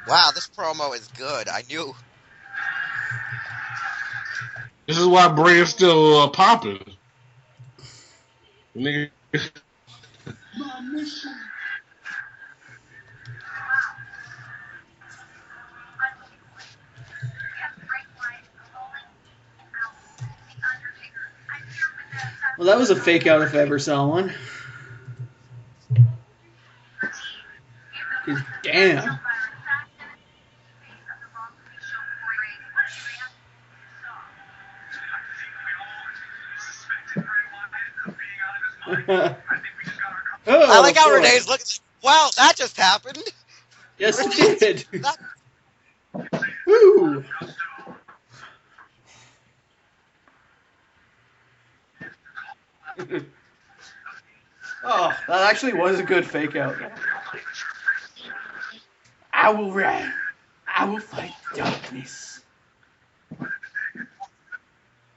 Wow, this promo is good. I knew. This is why Bray is still popping. Nigga. Well, that was a fake out if I ever saw one. 'Cause damn. Oh, I like how boy. Renee's looking. Wow, that just happened. Yes, it did. Woo! Oh, that actually was a good fake out. I will run. I will fight darkness.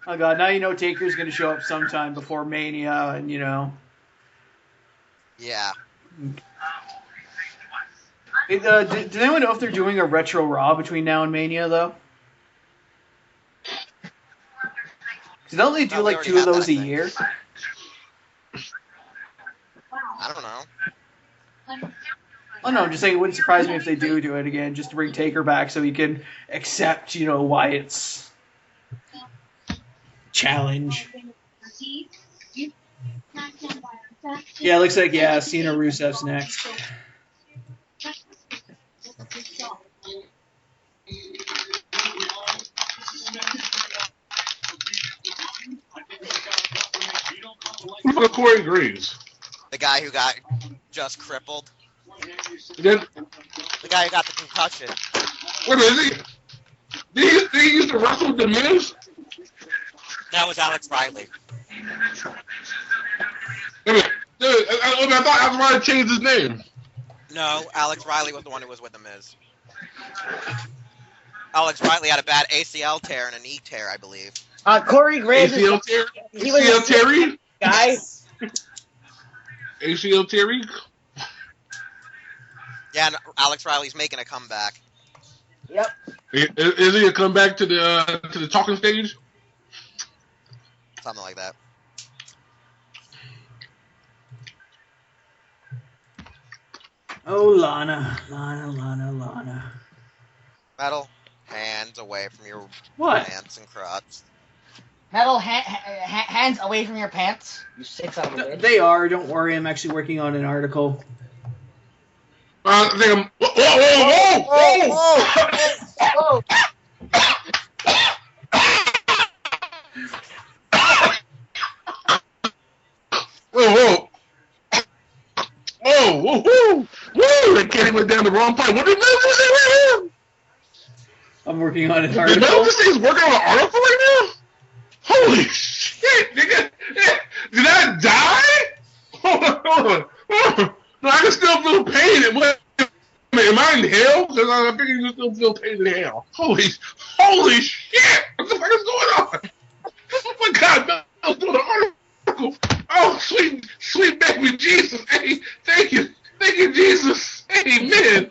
Oh god, now you know Taker's gonna show up sometime before Mania, and you know. Yeah. Did anyone know if they're doing a retro Raw between now and Mania, though? Because don't they do No, we like already two of had those that, a I think. year? I don't know. Oh no, I'm just saying it wouldn't surprise me if they do it again, just to bring Taker back so he can accept, you know, Wyatt's challenge. Yeah, it looks like, yeah, Cena Rusev's next. Who the Corey Graves? The guy who got just crippled. Then, The guy who got the concussion. wait a minute, did he used to wrestle with the Miz? That was Alex Riley. I thought Alex Riley changed his name. No, Alex Riley was the one who was with the Miz. Alex Riley had a bad ACL tear and an E tear, I believe. Corey Graves. ACL Terry? He was ACL Terry? guy. ACL Terry? Yeah, and Alex Riley's making a comeback. Yep. Is he gonna come back to the talking stage? Something like that. Oh, Lana. Metal, hands away from your What? pants and crotch. Metal, hands away from your pants. You sick son of a bitch. They are. Don't worry. I'm actually working on an article. I think I'm. Whoa! Whoa! That kid went down the wrong pipe. What did Metal just say right now? I'm working on an Did Metal article. just say he's working on an article right now? Holy shit, nigga! Did I die? Hold on. No, I can still feel pain. Am I in hell? Because I think you can still feel pain in hell. Holy shit! What the fuck is going on? Oh my God, Mel's doing an article. Oh, sweet baby Jesus. Hey, thank you, Jesus. Amen.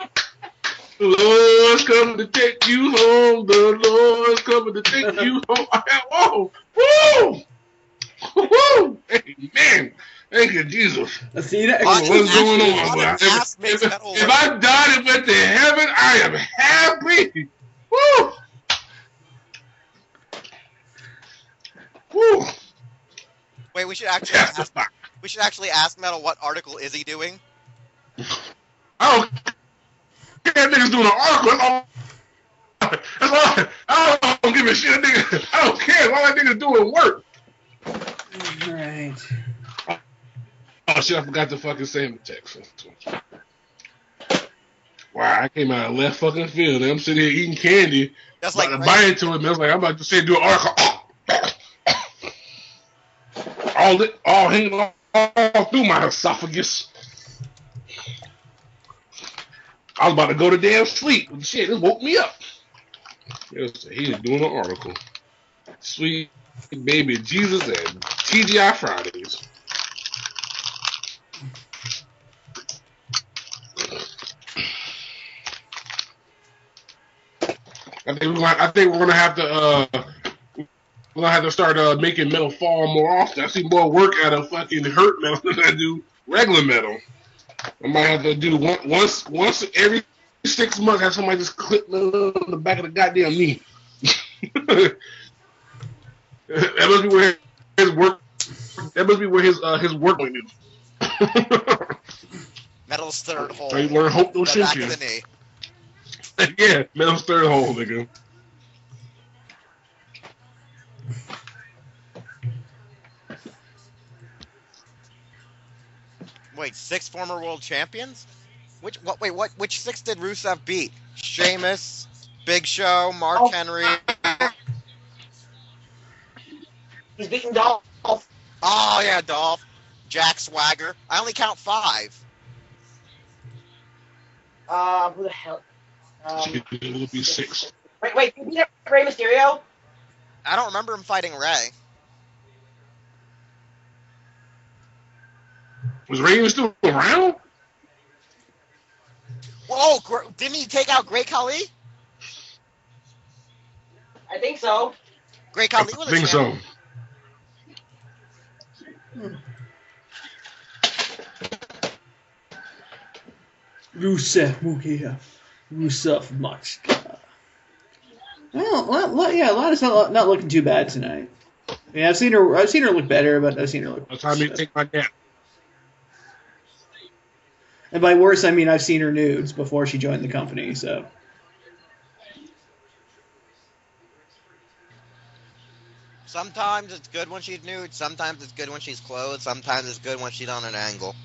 The Lord's coming to take you home. The Lord's coming to take you home. Woo! Amen. Thank you, Jesus. Cena. What's going on? If I died and went to heaven, I am happy. Woo! Woo! Wait, we should actually ask Metal what article is he doing? I don't care. That nigga's doing an article. That's all. I don't give a shit. I don't care. All that nigga's doing work. All right. Oh shit! I forgot to fucking say in the text. Wow, I came out of left fucking field. I'm sitting here eating candy. That's about like to bite into it. Man. I was like, I'm about to say do an article. All hanging all through my esophagus. I was about to go to damn sleep. Shit, it woke me up. He's doing an article. Sweet baby Jesus and TGI Fridays. I think we're gonna have to start making Metal fall more often. I see more work out of fucking Hurt Metal than I do regular Metal. I might have to do once every 6 months. Have somebody just clip Metal in the back of the goddamn knee. That must be where his work. That must be where his work point is. Metal's third hole. So you learn Hope No The back of Shinshin. the knee. Yeah, Metal's third hole, nigga. Wait, 6 former world champions? Which 6 did Rusev beat? Sheamus, Big Show, Mark Henry. He's beating Dolph. Oh yeah, Dolph, Jack Swagger. I only count 5. Who the hell? It will be 6. Wait, did he beat Rey Mysterio? I don't remember him fighting Ray. Was Ray still around? Whoa, didn't he take out Great Khali? I think so. Great Khali was I think a champion. Rusev Mugia. Rusev Machka. Well, yeah, Lana's not looking too bad tonight. Yeah, I've seen her look better, but I've seen her look. By the time you take my nap. And by worse, I mean I've seen her nudes before she joined the company. So Sometimes it's good when she's nude. Sometimes it's good when she's clothed. Sometimes it's good when she's on an angle.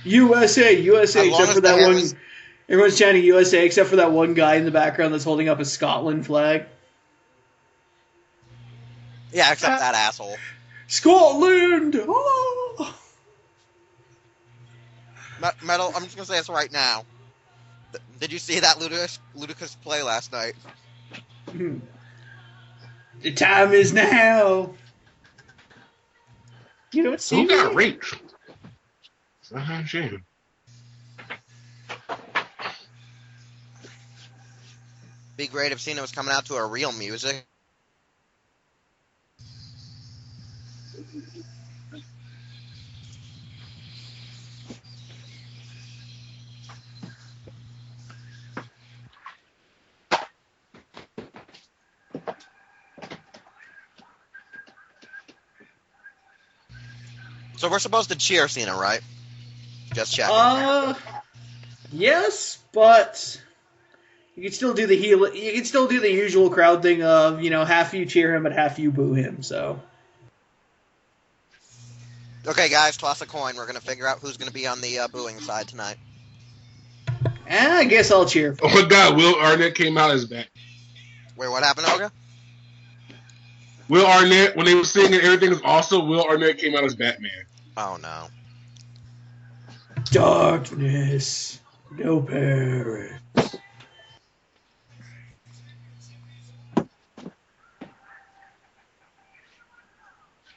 USA, As long except as for the that hair one. is- Everyone's chanting USA, except for that one guy in the background that's holding up a Scotland flag. Yeah, except that asshole. Scotland! Oh! Metal, I'm just gonna say this right now. Did you see that ludicrous play last night? The time is now. You don't see Who got me? raped? Shame. Be great if Cena was coming out to a real music. So we're supposed to cheer Cena, right? Just checking. Yes, but you can still do the heel. You can still do the usual crowd thing of half you cheer him and half you boo him. So Okay, guys, toss a coin. We're gonna figure out who's gonna be on the booing side tonight. I guess I'll cheer. Oh my God, Will Arnett came out as Batman. Wait, what happened, Olga? Will Arnett, when they were singing Everything Is Awesome, Will Arnett came out as Batman. Oh no. Darkness, no perish.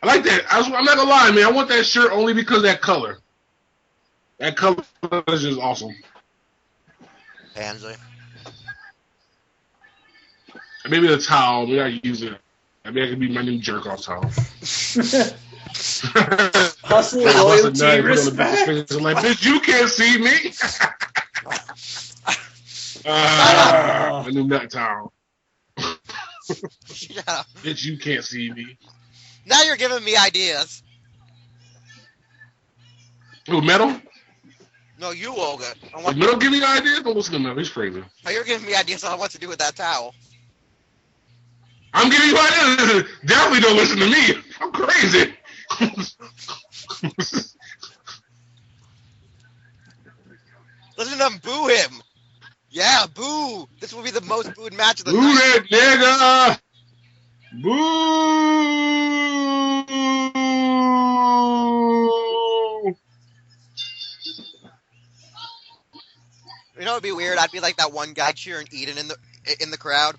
I like that. I'm not gonna lie, man. I want that shirt only because of that color. That color is just awesome. Pansy. Maybe the towel. Maybe I use it. Maybe I could be my new jerk off towel. Hustle, loyalty, respect. I'm like, bitch, you can't see me. My new nut towel. Yeah. Bitch, you can't see me. Now you're giving me ideas. Ooh, Metal? No, you, Olga. Did Metal give me ideas? Don't listen to Metal. He's crazy. Now you're giving me ideas on what to do with that towel. I'm giving you ideas. Definitely don't listen to me. I'm crazy. Listen to them boo him. Yeah, boo. This will be the most booed match of the Boo night. that nigga. Boo. You know, it'd be weird. I'd be like that one guy cheering Eden in the crowd.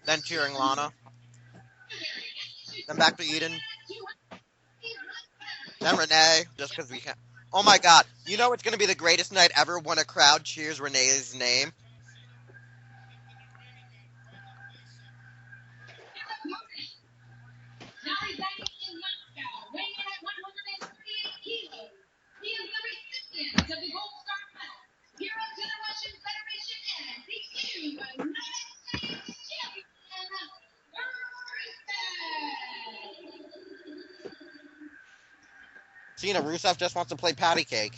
Then cheering Lana. Then back to Eden. Then Renee, just because we can't. Oh my God! You know it's gonna be the greatest night ever when a crowd cheers Renee's name. Cena, Rusev just wants to play patty cake.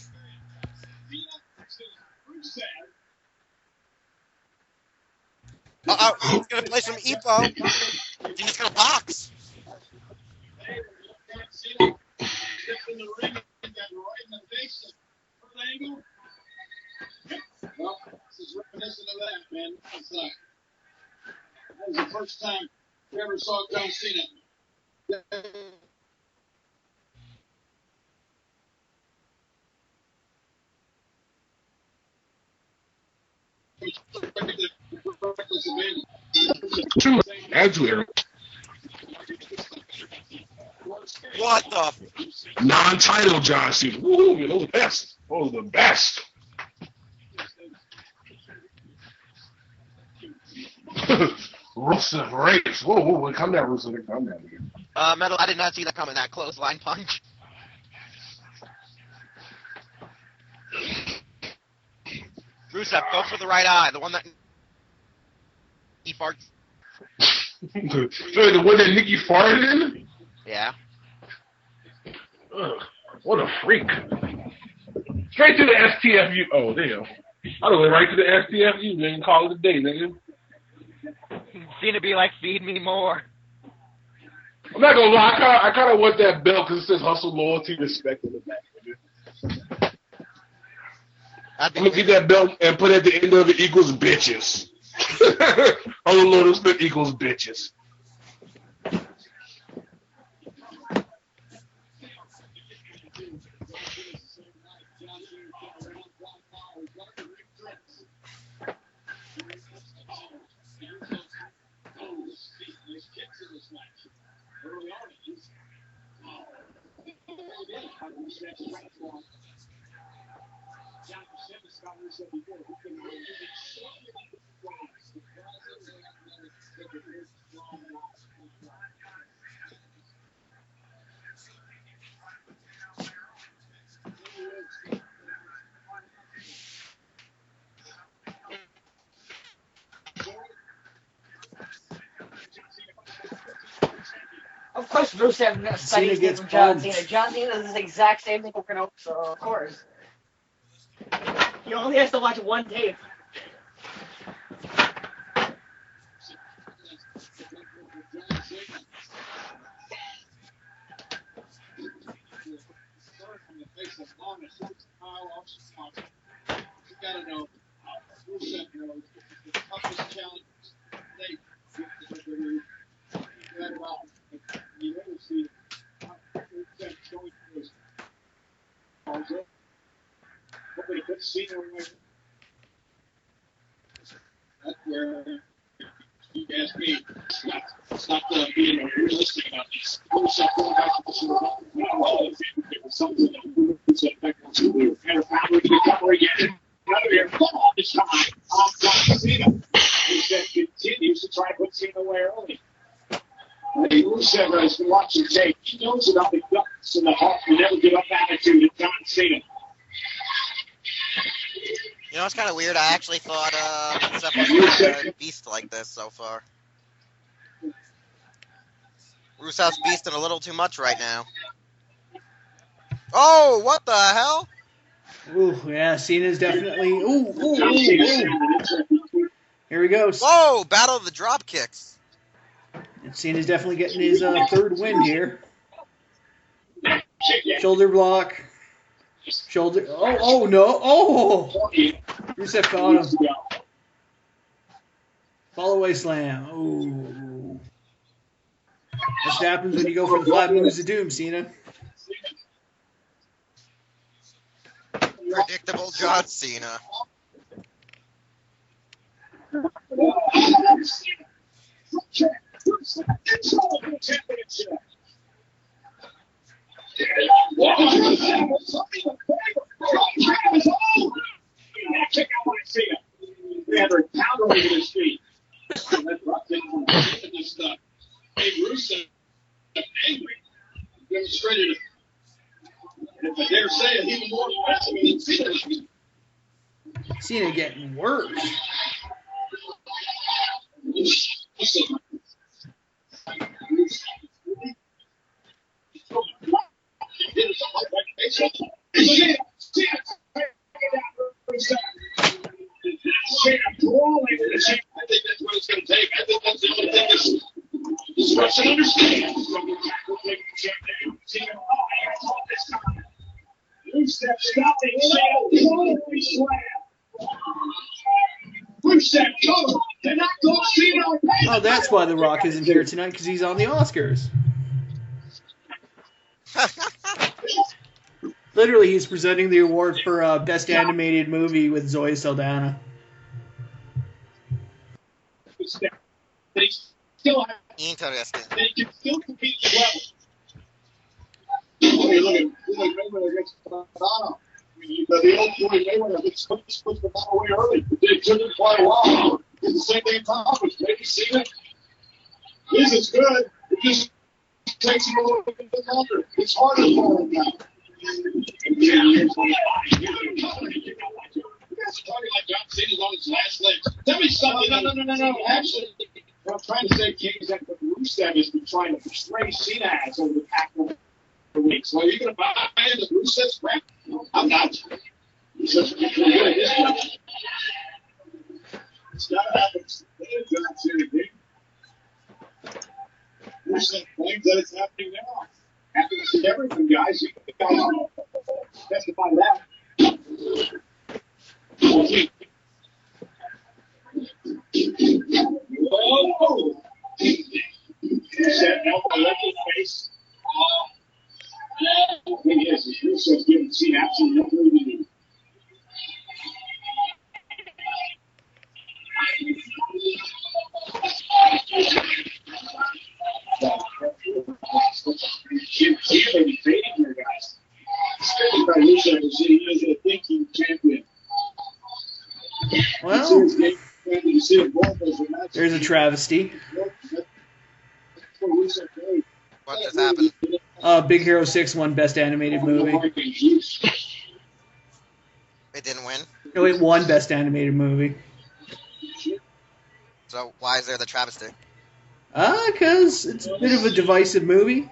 He's gonna play some Epo. Cena's gonna box. Well, this is reminiscent of that, man. That was the first time we ever saw John Cena. True. Attitude. What the? Non-title John Cena. Woo, those are the best. Those are the best. Rusev race. Whoa, calm down, Rusev. Calm down again. Metal, I did not see that coming, that clothesline punch. Rusev, go for the right eye, the one that he farts. The one that Nikki farted in? Yeah. Ugh, what a freak. Straight to the STFU. Oh, damn. I went right to the STFU, man. Call it a day, nigga. Cena be like, feed me more. I'm not gonna lie, I kind of want that belt because it says hustle, loyalty, respect on the back, nigga. I'm gonna get that belt and put at the end of it equals bitches. Oh Lord, it's the equals bitches. Of course, Rusev studies gets from John bumped. Cena. John Cena does the exact same thing over and over, so of course. He only has to watch one tape. That's where you ask me. It's not being realistic about this. Rusev going back to the something that Rusev back to the better power to recover again. Another fall this time on John Cena. Rusev continues to try to put Cena away early. Rusev has been watching tape. He knows about the guts and the heart and never give up attitude of John Cena. You know, it's kind of weird. I actually thought Rusev was a beast like this so far. Rusev's beasting a little too much right now. Oh, what the hell? Ooh, yeah, Cena's definitely. Ooh. Here he goes. Whoa, battle of the drop kicks. And Cena's definitely getting his third win here. Shoulder block. Shoulder. Oh no. Oh! Rusev caught him. Fall away slam. Ooh. That's what happens when you go for the 5 moves of doom, Cena. Predictable John Cena. Rusev angry. Demonstrated it. And if I dare say it, even more impressive than Cena. Cena getting worked. I think that's what it's going to take. I think that's the only thing this Russian understands. Rusev stopping Cena. Rusev cover. They're not going to see it. Oh, that's why The Rock isn't here tonight, because he's on the Oscars. Literally, he's presenting the award for Best Animated Movie with Zoe Saldana. They still have. Interesting. They can still compete at the level. Look at Mayweather against Madonna. The old Floyd Mayweather gets put the ball away early. It took him quite a while. It's the same thing accomplished. Maybe Cena. This is good. It just takes him a little bit longer. It's harder for him now. That's talking like John Cena's on his last legs. Tell me something. No. Actually, what I'm trying to say, King, is that what Rusev has been trying to persuade Cena as over the past weeks. Well, are you going to buy into Rusev's crap? I'm not. It's got to happen. John Cena did. Rusev claims that it's happening now. Happens to everything, guys. You guys testify to that. Whoa! Rusev elbow left in the face. The thing is Rusev's giving Cena absolutely nothing to do. Cena may be fading here, guys. There's a travesty. What just happened? Big Hero 6 won Best Animated Movie. It didn't win. No, it won Best Animated Movie. So why is there the travesty? Because it's a bit of a divisive movie.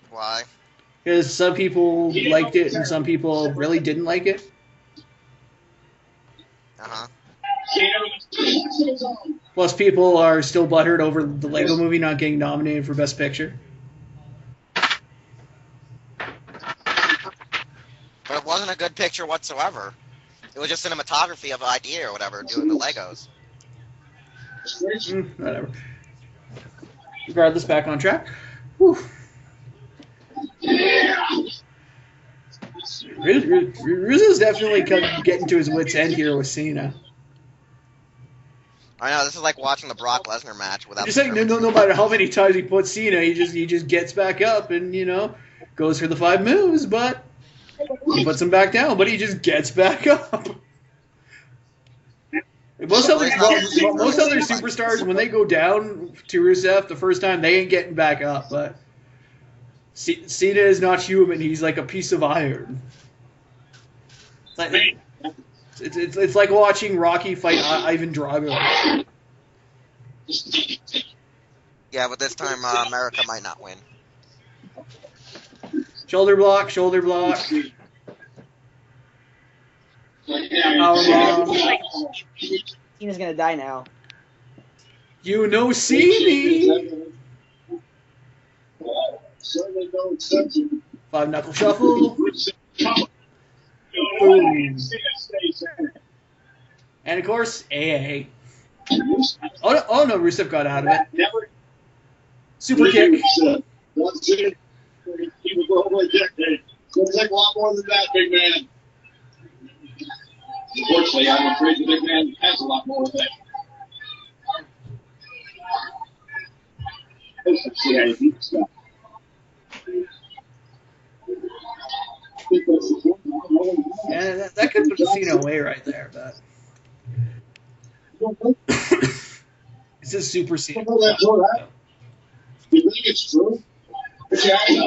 Why? Because some people liked it and some people really didn't like it. Uh-huh. Plus, people are still butthurt over the Lego Movie not getting nominated for Best Picture. But it wasn't a good picture whatsoever. It was just cinematography of an idea or whatever, doing the Legos. Whatever. Regardless, back on track. Whew. Rusev's definitely getting to his wit's end here with Cena. I know, this is like watching the Brock Lesnar match without. Just like no matter how many times he puts Cena, he just gets back up and goes for the 5 moves, but he puts him back down, but he just gets back up. Most other superstars, when they go down to Rusev the first time, they ain't getting back up. But Cena is not human; he's like a piece of iron. It's like watching Rocky fight Ivan Drago. Yeah, but this time America might not win. Shoulder block, shoulder block. Cena's gonna die now. See me. 5 knuckle shuffle. Boom. And of course, AA. Oh no, Rusev got out of it. Super kick. He was over a decade. It's going to take a lot more than that, big man. Unfortunately, I'm afraid the big man has a lot more of that. Let's see how you beat stuff. Yeah, that could put Cena away right there, but it's a super Cena. You think it's true? But you have to do it.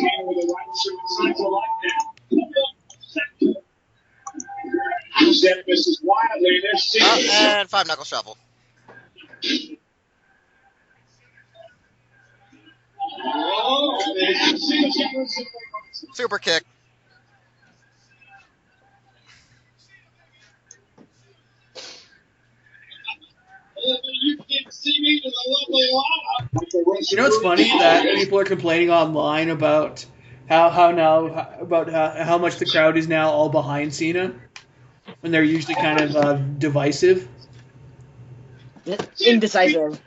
With the right circumstances like that. Rusev misses wildly. There's Cena. And 5 knuckle shuffle. Super kick. You know, it's funny that people are complaining online about how much the crowd is now all behind Cena, when they're usually kind of divisive. Indecisive.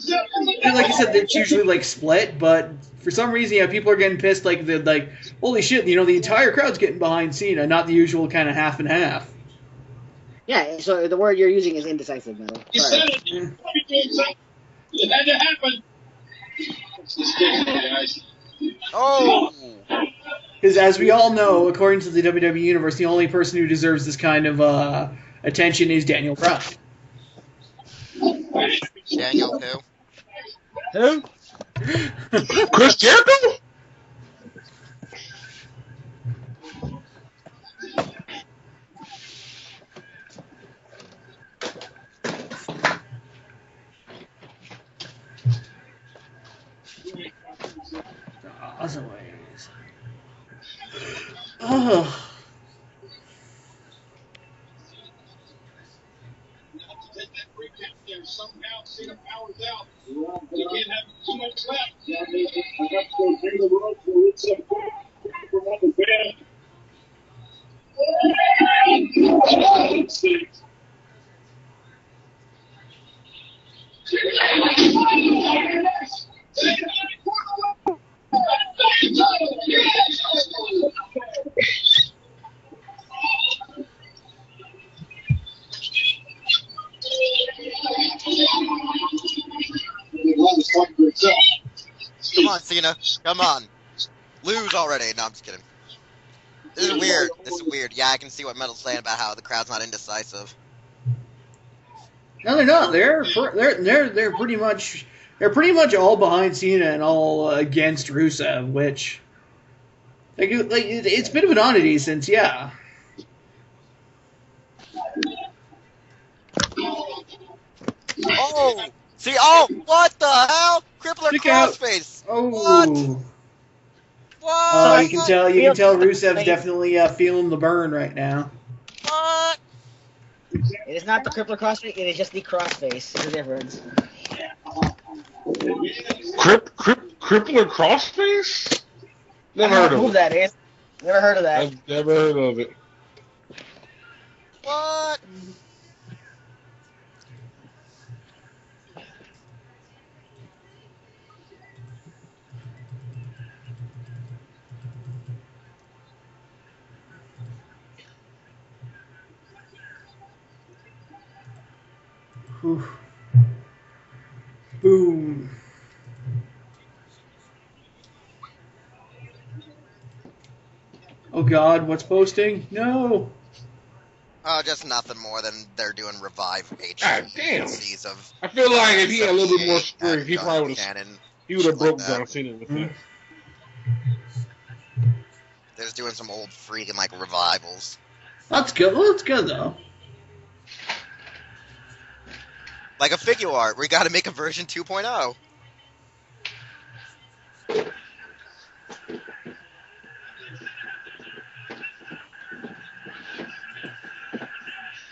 Like I said, it's usually like split, but for some reason, people are getting pissed. Like holy shit, the entire crowd's getting behind Cena, not the usual kind of half and half. Yeah, so the word you're using is indecisive, though. You said it. It had to happen. Oh! Because as we all know, according to the WWE Universe, the only person who deserves this kind of attention is Daniel Bryan. Daniel who? Who? Chris Jericho? Awesome ways. Oh. Somehow Cena powers out. You can't have too much left. I have to go bring the world for Rusev from on the bed. Come on, Cena. Come on. Lose already. No, I'm just kidding. This is weird. Yeah, I can see what Metal's saying about how the crowd's not indecisive. No, they're not. They're pretty much all behind Cena and all against Rusev, which it's a bit of an oddity since Oh, see, oh, what the hell? Crippler Kick out. crossface. Oh. What? You can tell Rusev's definitely feeling the burn right now. What? It is not the crippler crossface. It is just the crossface. There's a difference. Crippler crossface? Never heard of who it. that is. Never heard of that. I've never heard of it. What? Whew. Boom. Oh God, what's posting? No. Just nothing more than they're doing revive God damn. HCs of. I feel like if he had a little bit more and strength, he probably would have. He would have broke John Cena with that. They're just doing some old freaking like revivals. That's good. Well, that's good though. Like a figure art, we got to make a version 2.0.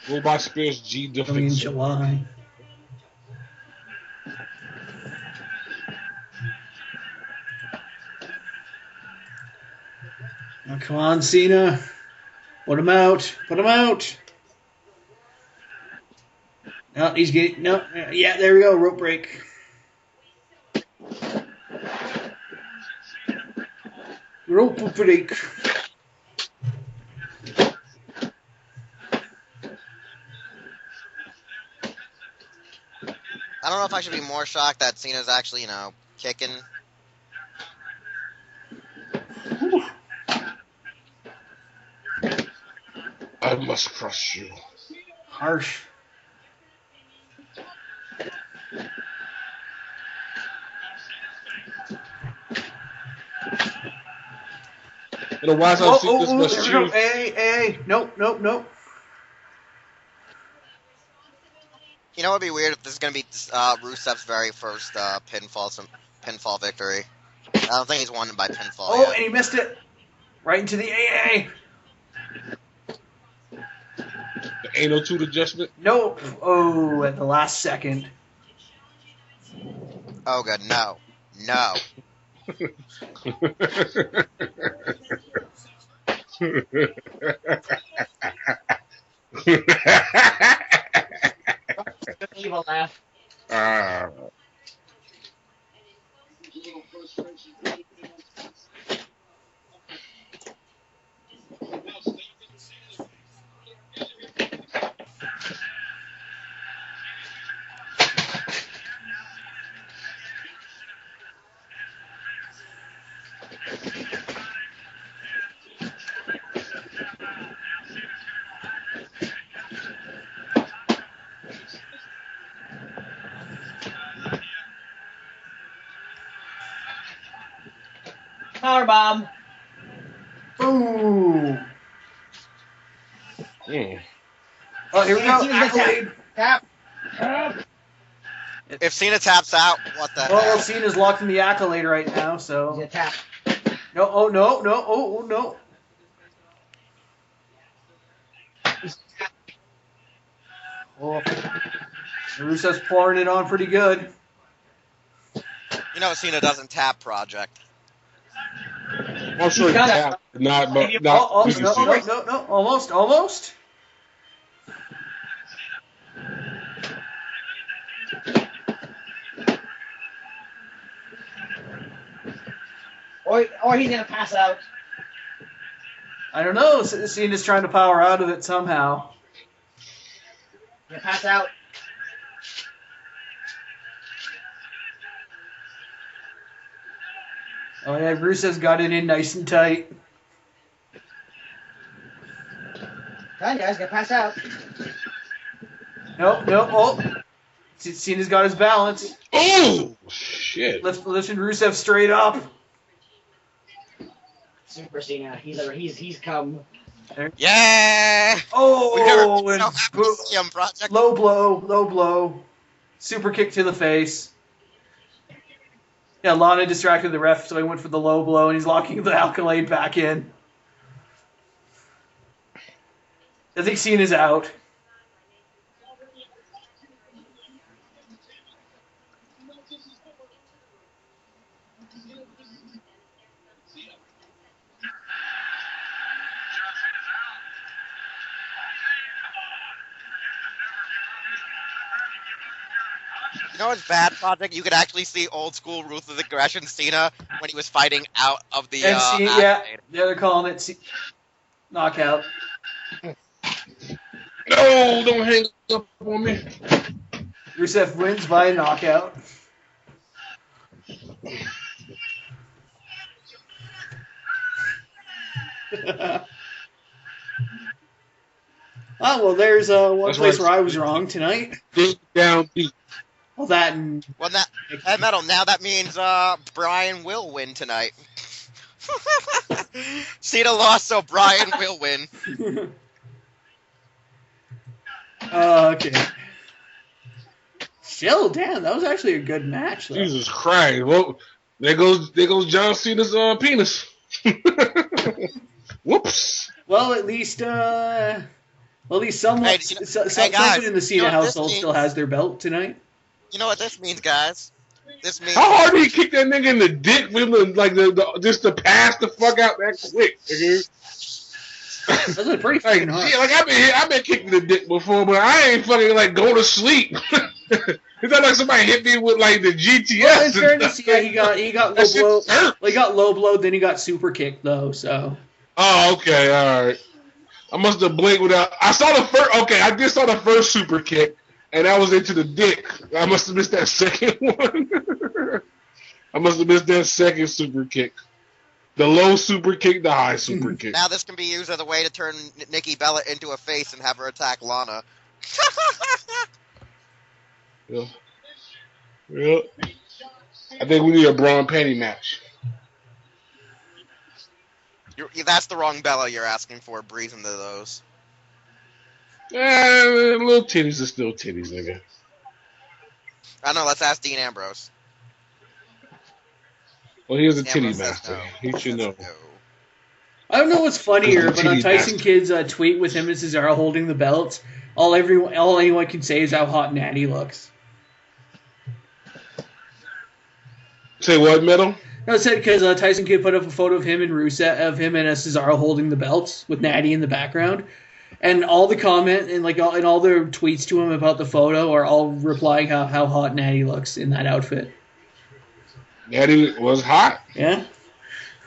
Robot Spears G Coming in defense. July. Oh, come on, Cena. Put him out. Put him out. No, he's getting... No. Yeah, there we go. Rope break. Rope break. I don't know if I should be more shocked that Cena's actually, kicking. I must crush you. Harsh. You know, why is I see this much there we cheer? go. Hey. Nope. You know, it'd be weird if this is gonna be Rusev's very first pinfall victory. I don't think he's won by pinfall Oh, yet. and he missed it. Right into the AA. The anal tooth adjustment. Nope. Oh, at the last second. Oh, good. No. Evil laugh. Powerbomb. Ooh. Mm. Oh, here we go. Cena's gonna Accolade. Tap. If Cena taps out, what the Well, hell? Cena's locked in the accolade right now, He's so. gonna tap. No, oh, no. Oh, no. Oh. Rusev's pouring it on pretty good. You know Cena doesn't tap Project. I'm sure he got it. tapped, not Oh, easy no, shit. no. Almost. Or he's gonna pass out. I don't know. Cena's trying to power out of it somehow. He's gonna pass out. Oh, yeah, Rusev's got it in nice and tight. Come on, guys, gonna pass out. No. Oh. Cena's got his balance. Oh shit! Lifting Rusev straight up. Super Cena. He's come. Yeah! Oh, We're and so happy to see him, Project. low blow. Super kick to the face. Yeah, Lana distracted the ref, so he went for the low blow, and he's locking the Accolade back in. I think Cena's out. You know what's bad, Project? You could actually see old school ruthless aggression Cena when he was fighting out of the. And Cena, yeah, they're calling it knockout. No, don't hang up on me. Rusev wins by knockout. Oh, well, there's one That's place right. where I was wrong tonight. Dig down deep. Well, that and Well, that metal. Now that means Bryan will win tonight. Cena lost, so Bryan will win. okay. Still, damn, that was actually a good match, though. Jesus Christ! Well, there goes John Cena's penis. Whoops. Well, at least someone, Hey, someone guys, in the Cena you know what this household still means? has their belt tonight. You know what this means, guys? This means How hard did he kick that nigga in the dick with just to pass the fuck out that quick, nigga? That was pretty Like, fucking hard. yeah, like I've been kicking the dick before, but I ain't fucking like go to sleep. It's not like somebody hit me with like the GTS. Well, in fairness, yeah, he got low That shit blow. hurt. Well, he got low blow, then he got super kicked though. So Oh, okay, all right. I must have blinked without. I saw the first. Okay, I did saw the first super kick, and that was into the dick. I must have missed that second one. I must have missed that second super kick. The low super kick, the high super kick. now this can be used as a way to turn Nikki Bella into a face and have her attack Lana. Yeah. Yeah. I think we need a bra and panty match. That's the wrong Bella you're asking for. Breeze into those. Little titties are still titties, nigga. I know. Let's ask Dean Ambrose. Well, he was a titty Ambrose says master. no. He should know. No. I don't know what's funnier, but on Titty Tyson master. Kidd's tweet with him and Cesaro holding the belts, all anyone can say is how hot Natty looks. Say what, Metal? No, it said because Tyson Kidd put up a photo of him and Rusev, of him and Cesaro holding the belts with Natty in the background, and all the comment and all the tweets to him about the photo are all replying how hot Natty looks in that outfit. Natty was hot. Yeah.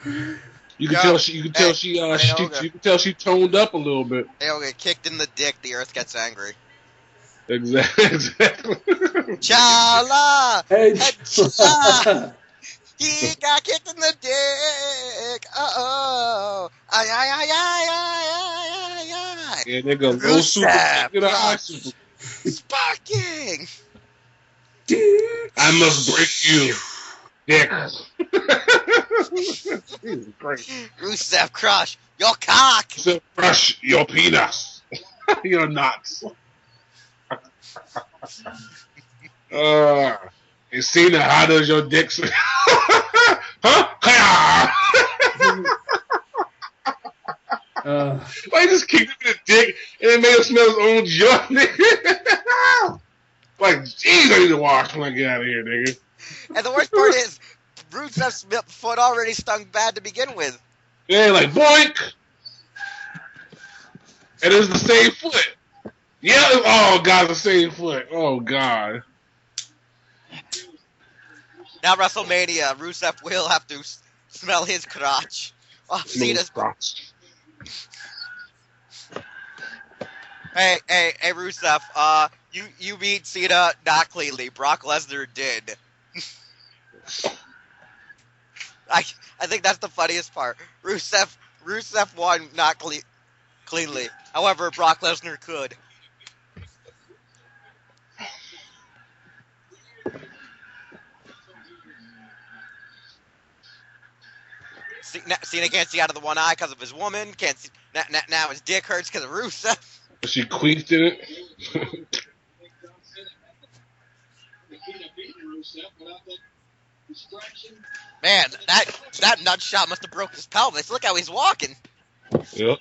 You can Yo, tell she. You can tell hey, she. hey, You can tell she toned up a little bit. They'll get kicked in the dick. The Earth gets angry. Exactly. Chala! Hey, Cha! He got kicked in the dick. Uh-oh. Ay, ay, ay, ay, ay, ay, ay. Yeah, nigga, low super Rusev, kick and a high yeah. super. Sparking! I must break you, dick. Jesus Christ. Rusev, crush your cock! So crush your penis. You're nuts. Hey, Cena, how does your dick smell? Huh? Why he just kicked him in the dick and it made him smell his own junk, nigga? Like, jeez, I need to wash when I get out of here, nigga. And the worst part is, Rusev's foot already stung bad to begin with. Yeah, like, boink! And it's the same foot. Yeah, oh, God, the same foot. Oh, God. Now WrestleMania, Rusev will have to smell his crotch. Off Cena's. Hey, Rusev, you beat Cena not cleanly. Brock Lesnar did. I think that's the funniest part. Rusev won not cleanly. However, Brock Lesnar could. Cena can't see out of the one eye because of his woman. Can't see now his dick hurts because of Rusev. She queefed in it. Man, that nut shot must have broke his pelvis. Look how he's walking. Yep.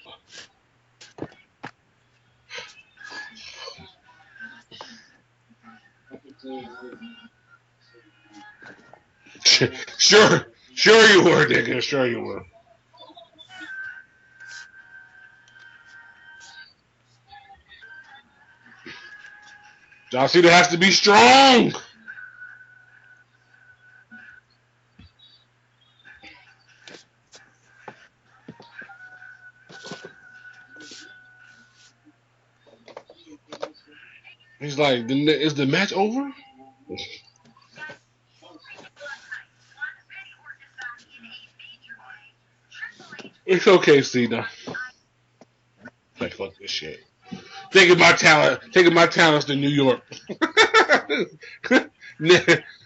Sure you were, nigga. Sure you were. John Cena has to be strong. He's like, is the match over? It's okay, Cena. Like, fuck this shit. Taking my talents to New York.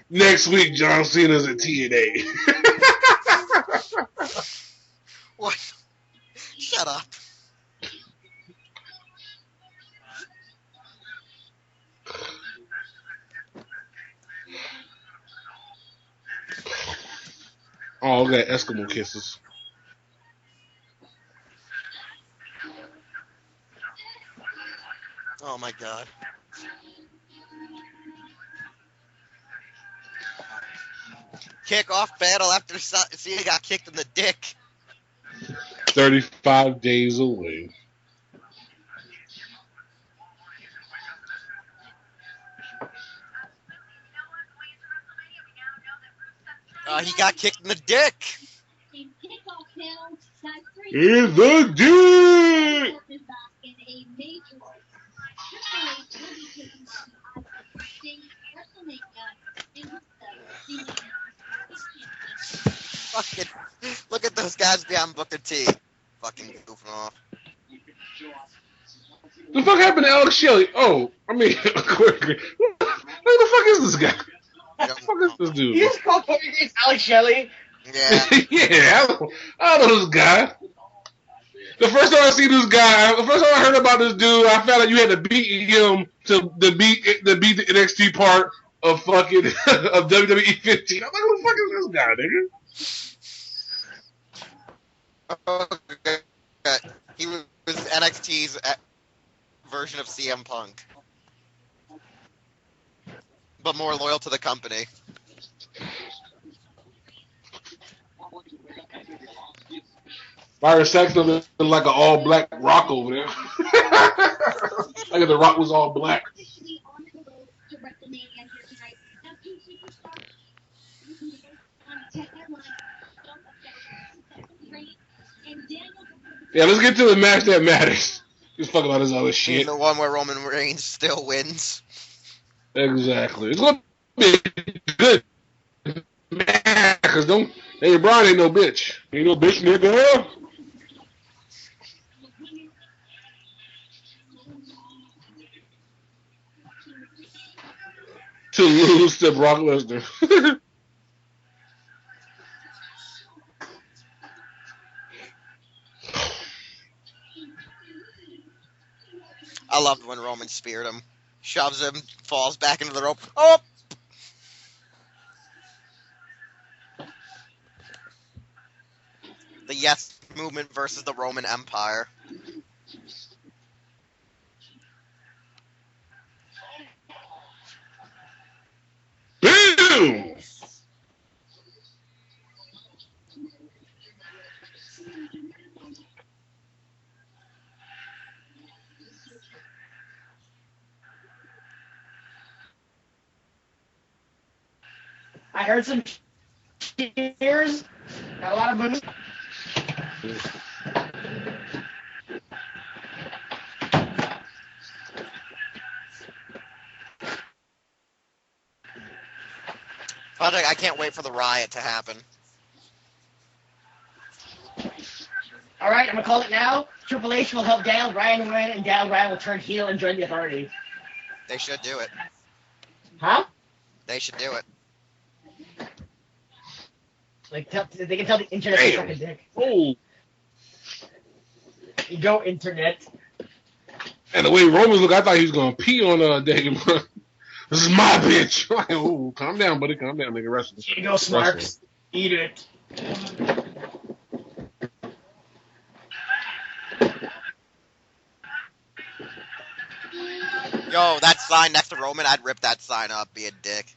Next week, John Cena's at TNA. What? Shut up. Oh, okay, Eskimo kisses. Oh my god. Kick-off battle after Cena got kicked in the dick. 35 days away. He got kicked in the dick. In the dick! Fucking look at those guys behind Booker T. Fucking goofing off. The fuck happened to Alex Shelley? Oh, I mean, quickly. Who the fuck is this guy? Who the fuck is this dude? You just called Alex Shelley? Yeah. Yeah, I don't know this guy. The first time I see this guy, the first time I heard about this dude, I found out you had to beat him to beat the NXT part of fucking of WWE 15. I'm like, who the fuck is this guy, nigga? Okay. He was NXT's version of CM Punk, but more loyal to the company. Byron Saxton looked like an all-black Rock over there. Like if the Rock was all black. Yeah, let's get to the match that matters. Just fuck about this other shit. The one where Roman Reigns still wins. Exactly. It's gonna be good match, cause Brian ain't no bitch. Ain't no bitch, nigga. To lose to Brock Lesnar. I loved when Roman speared him. Shoves him, falls back into the rope. Oh! The Yes Movement versus the Roman Empire. Boom! I heard some cheers. Got a lot of boos. Project, I can't wait for the riot to happen. All right, I'm gonna call it now. Triple H will help Daniel Bryan win, and Daniel Bryan will turn heel and join the Authority. They should do it. Huh? They should do it. Like they can tell the internet to suck a dick. Oh, You go internet. and the way Roman looked, I thought he was gonna pee on Daniel Bryan. This is my bitch. Like, oh, calm down, buddy. Calm down, nigga. Wrestling. Here you go, Smarks. Eat it. Yo, that sign next to Roman, I'd rip that sign up, be a dick.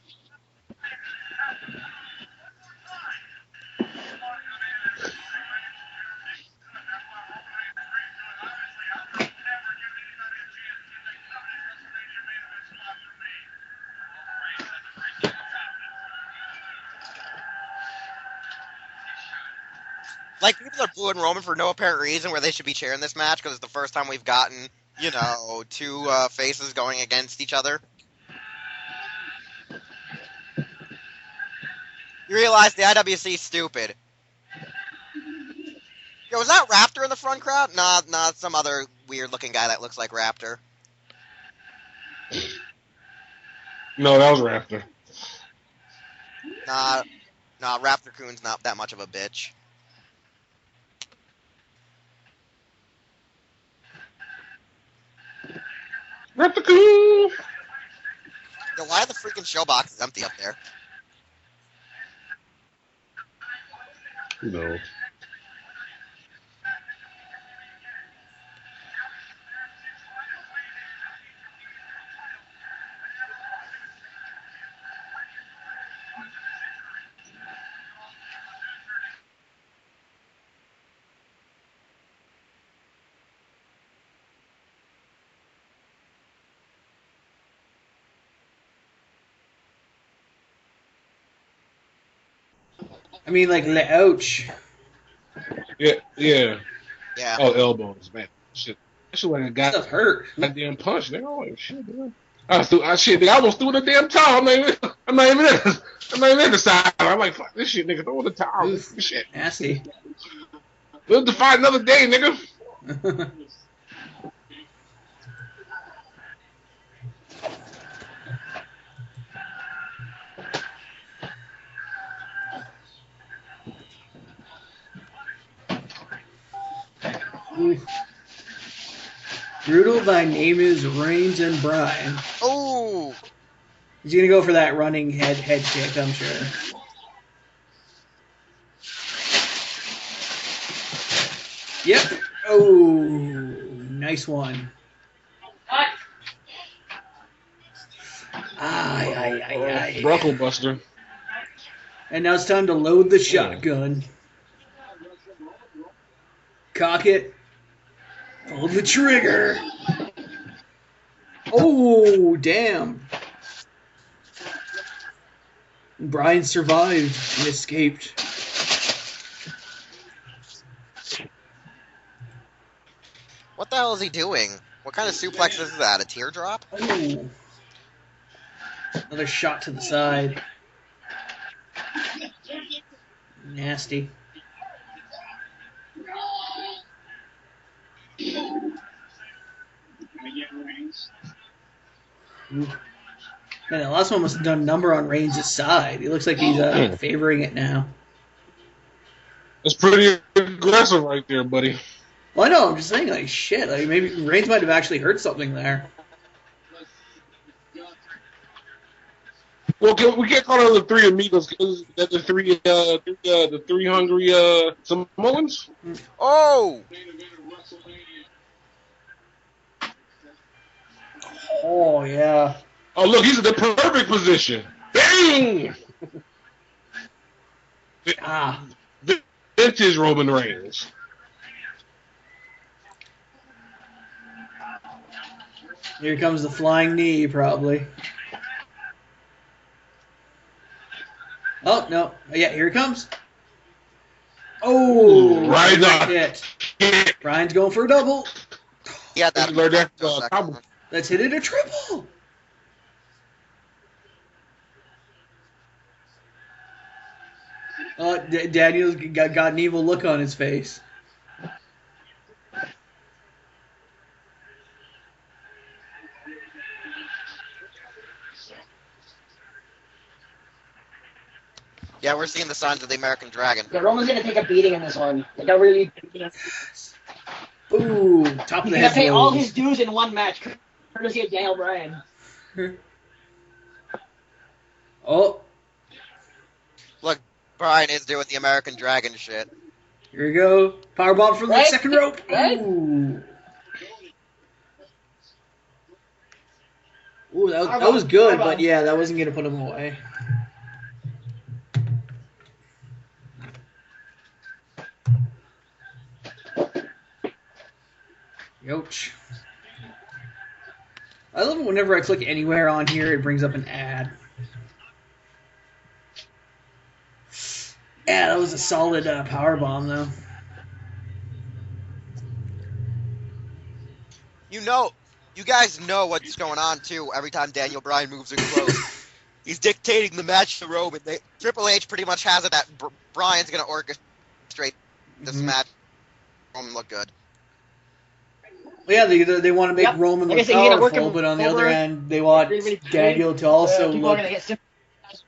Like, people are booing Roman for no apparent reason where they should be cheering this match because it's the first time we've gotten, you know, two faces going against each other. You realize the IWC's stupid. Yo, is that Raptor in the front crowd? Nah, some other weird-looking guy that looks like Raptor. No, that was Raptor. Nah, Raptor Coon's not that much of a bitch. Raptor Coon. Yo, why are the freaking show boxes empty up there? Who knows? I mean, like, ouch. Yeah. Yeah. Oh, elbows, man. Shit. That shit like a Stuff hurt. goddamn punch, nigga. Oh, shit, man. Shit, nigga, I almost threw the damn towel. I'm not even in the side. I'm like, fuck this shit, nigga. Throw the towel. Oof. Shit. Nasty. Live to fight another day, nigga. Brutal, thy name is Reigns and Bryan. Oh! He's gonna go for that running head kick, I'm sure. Yep. Oh, nice one. Aye. Bronco Buster. And now it's time to load the shotgun. Cock it. Pull the trigger. Oh, damn. Bryan survived and escaped. What the hell is he doing? What kind of suplex is that? A teardrop? Oh. Another shot to the side. Nasty. Ooh. Man, the last one must have done a number on Reigns' side. He looks like he's favoring it now. That's pretty aggressive right there, buddy. Well, I know, I'm just saying, like, shit. Like, maybe Reigns might have actually hurt something there. Well, we can't call it the three amigos because the three hungry Samoans. Oh! Oh, yeah. Oh, look, he's in the perfect position. Bang! Ah. Vintage Roman Reigns. Here comes the flying knee, probably. Oh, no. Yeah, here it comes. Oh, right on. Hit. Bryan's going for a double. Yeah, that. Let's hit it a triple. Daniel's got an evil look on his face. Yeah, we're seeing the signs of the American Dragon. Yeah, Roman's gonna take a beating in this one. Like, I really. Ooh, top of He's the gonna head pay all blows. his dues in one match, courtesy of Daniel Bryan. Oh, Look, Bryan is doing the American Dragon shit. here we go. Powerbomb from the Right? second rope. Right? Ooh. Ooh, that was good, but yeah, that wasn't gonna put him away. Ouch. I love it whenever I click anywhere on here, it brings up an ad. Yeah, that was a solid power bomb, though. You guys know what's going on too. Every time Daniel Bryan moves in close, he's dictating the match to Roman. Triple H pretty much has it that Bryan's gonna orchestrate this match. Roman look good. Well, yeah, they want to make Roman Like I look said, he's gonna work powerful, him but on the over. other hand, they want Daniel to also People are look gonna get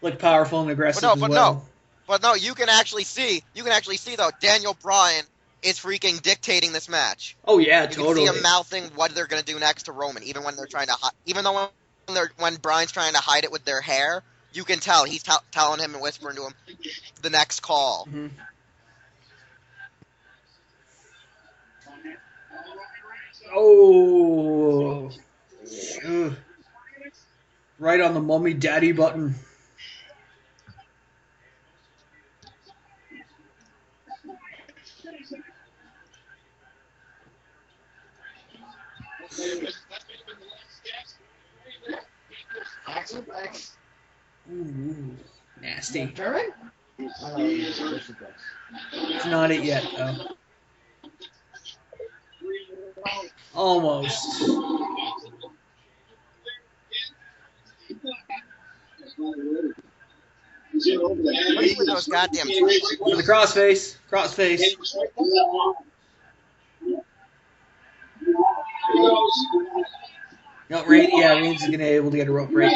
like powerful and aggressive But as no, well. But no, you can actually see though Daniel Bryan is freaking dictating this match. Oh yeah, You totally. can see him mouthing what they're gonna do next to Roman, even when they're trying to when Bryan's trying to hide it with their hair. You can tell he's telling him and whispering to him the next call. Mm-hmm. Oh, ugh. Right on the mummy daddy button. Ooh, nasty. It's not it yet, though. Almost. What is with those goddamn For the crossface. Crossface. No, Reigns is gonna be able to get a rope break.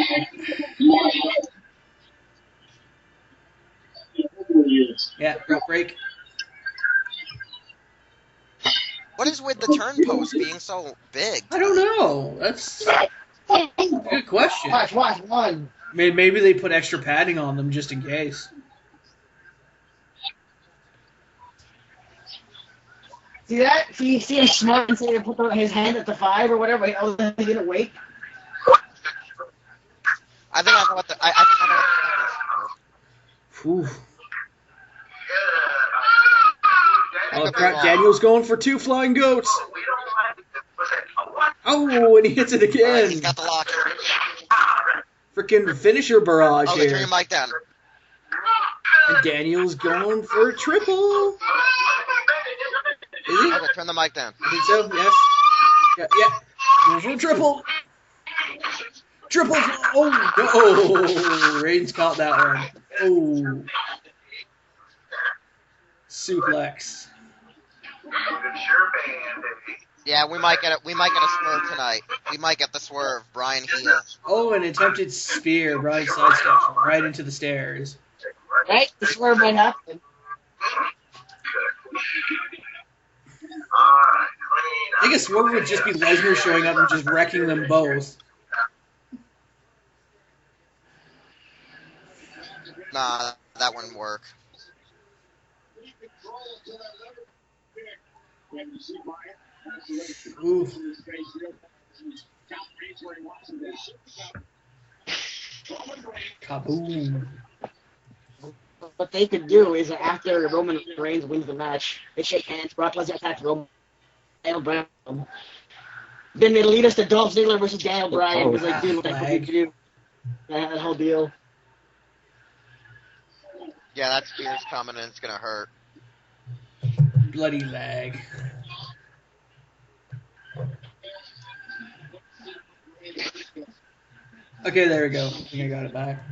Yeah, rope break. What is with the turn post being so big? I don't know. That's a good question. Watch one. Maybe they put extra padding on them just in case. See that? See a schmuck say to put his hand at the 5 or whatever. Oh, he didn't wait. I think I know what the. I think I know what the Whew. Oh crap! Daniel's going for 2 flying goats. Oh, and he hits it again. He's got the lock. Freaking finisher barrage Okay, here. turn your mic down. And Daniel's going for a triple. Is he? Okay, turn the mic down. I think so, yes. Yeah. Going for a triple. Triple. Oh, no. Reigns caught that one. Oh. Suplex. Yeah, we might get a swerve tonight. We might get the swerve. Bryan heel. Oh, an attempted spear. Bryan sidesteps him right into the stairs. Right? The swerve might happen. I think a swerve would just be Lesnar showing up and just wrecking them both. Nah, that wouldn't work. Ooh. Kaboom. What they could do is after Roman Reigns wins the match, they shake hands. Brock Lesnar attacks Roman. Daniel Bryan. Then it'll lead us to Dolph Ziggler versus Daniel Bryan. Because like, dude, what the heck did you do? That whole deal. Yeah, that spear's coming and it's gonna hurt. Bloody lag. Okay, there we go. I think I got it back.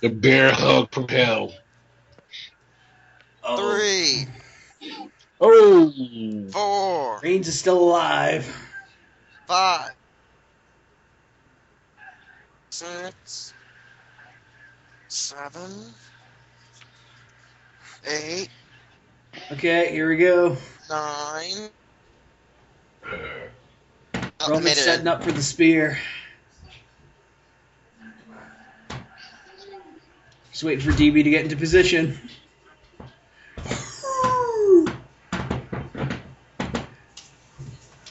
The bear hug from hell. Oh. 3, Oh. 4, Reigns is still alive. 5, 6, 7, 8, Okay, here we go. 9. Oh, Roman's committed setting it. up for the spear. Just waiting for DB to get into position.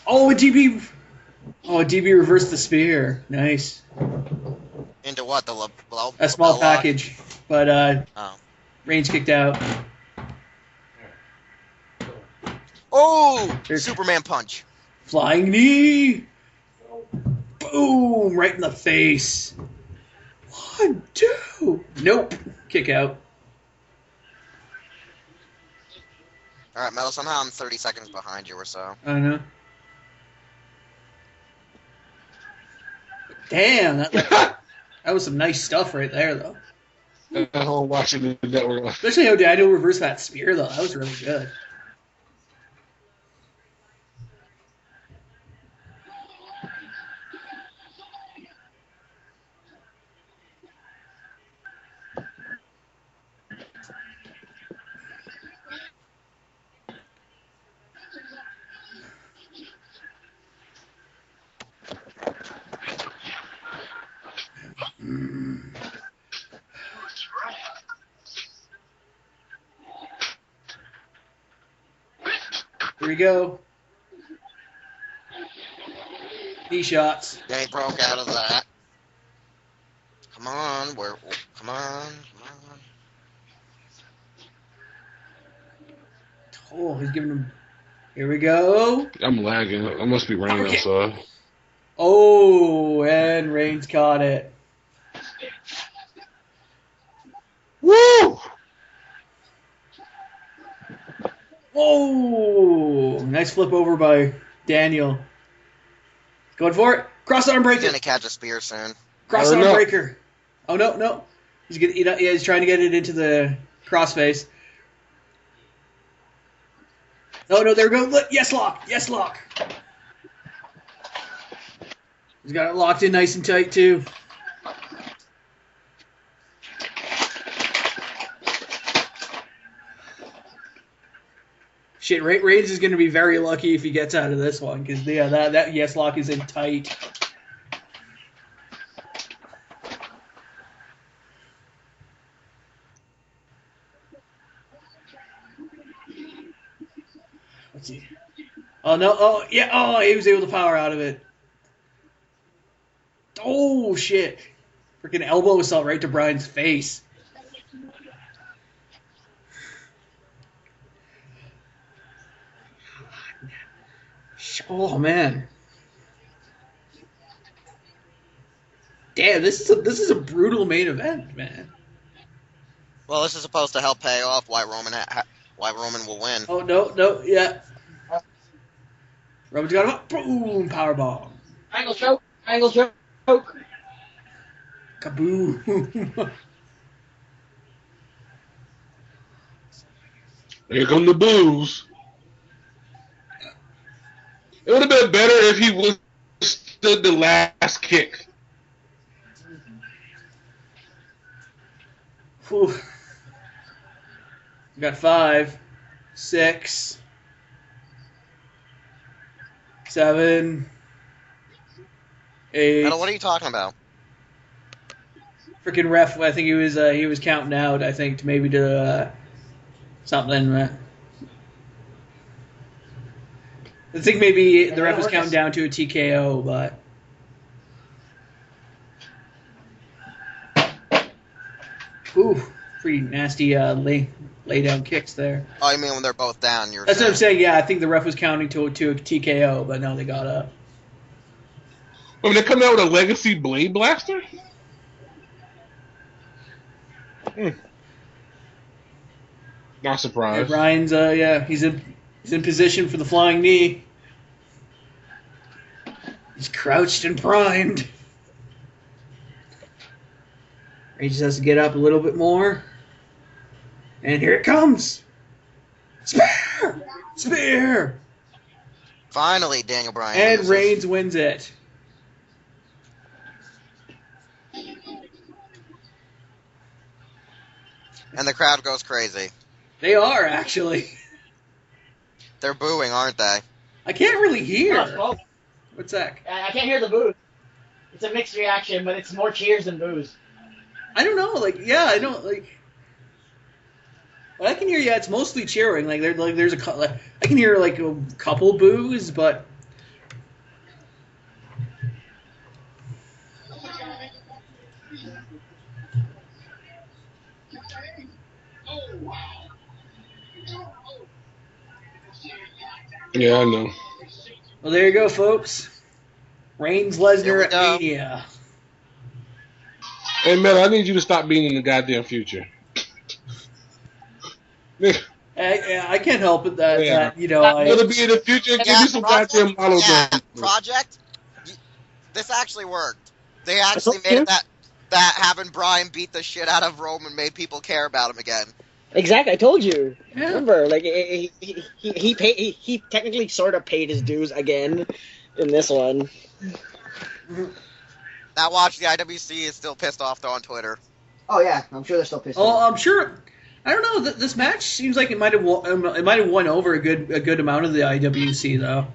Oh, DB! Oh, DB reversed the spear. Nice. Into what? The A small lock? package, but Oh. Reigns kicked out. Oh! There's- Superman punch. Flying knee! Boom! Right in the face. 1, 2. Nope. Kick out. Alright, Metal, somehow I'm 30 seconds behind you or so. I know. Damn, that was some nice stuff right there, though. I'm watching the network. Especially how Daniel reversed that spear, though. That was really good. Here we go. Knee shots. They broke out of that. Come on, come on. Oh, he's giving him. Here we go. I'm lagging. I must be raining Okay. outside. Oh, and Reigns caught it. Woo! Whoa! Nice flip over by Daniel. Going for it. Cross arm He's breaker. gonna catch a spear soon. Cross Or arm no. breaker. Oh no, no. He's trying to get it into the crossface. Oh no, there we go. Look, yes lock. Yes lock. He's got it locked in nice and tight too. Shit, Reigns is going to be very lucky if he gets out of this one, because that yes lock is in tight. Let's see. Oh no! Oh yeah! Oh, he was able to power out of it. Oh shit! Freaking elbow assault right to Bryan's face. Oh man! Damn, this is a brutal main event, man. Well, this is supposed to help pay off why Roman will win. Oh no, yeah. Roman's got him up. Boom! Powerbomb. Angle choke. Angle choke. Kaboom! Here come the boos. It would have been better if he withstood the last kick. Whew. We got 5, 6, 7, 8. Metal, what are you talking about? Freaking ref! I think he was counting out. I think to maybe do something. I think maybe the ref was counting down to a TKO, but. Ooh, pretty nasty lay down kicks there. Oh, you mean when they're both down? That's what I'm saying. Yeah, I think the ref was counting to a TKO, but no, they got up. I mean, they come out with a legacy blade blaster? Not surprised. Bryan's he's in position for the flying knee. He's crouched and primed. He just has to get up a little bit more. And here it comes. Spear! Spear! Finally, Daniel Bryan. And loses. Reigns wins it. And the crowd goes crazy. They are, actually. They're booing, aren't they? I can't really hear. Oh, What's that? I can't hear the boos. It's a mixed reaction, but it's more cheers than boos. I don't know. Like, yeah, I don't like. What I can hear, yeah, it's mostly cheering. Like, there's I can hear like a couple boos, but. Yeah, I know. Well, there you go, folks. Reigns Here Lesnar we at go. Mania. Hey, man, I need you to stop being in the goddamn future. I can't help it that, Yeah. that you know I'm I. gonna be in the future. Give me some goddamn models. Yeah, Project. This actually worked. They actually made it that having Bryan beat the shit out of Roman made people care about him again. Exactly, I told you. Yeah. Remember, like he technically sort of paid his dues again in this one. That watch, the IWC is still pissed off though on Twitter. Oh yeah, I'm sure they're still pissed. Oh, I'm sure. I don't know. This match seems like it might have won over a good amount of the IWC though.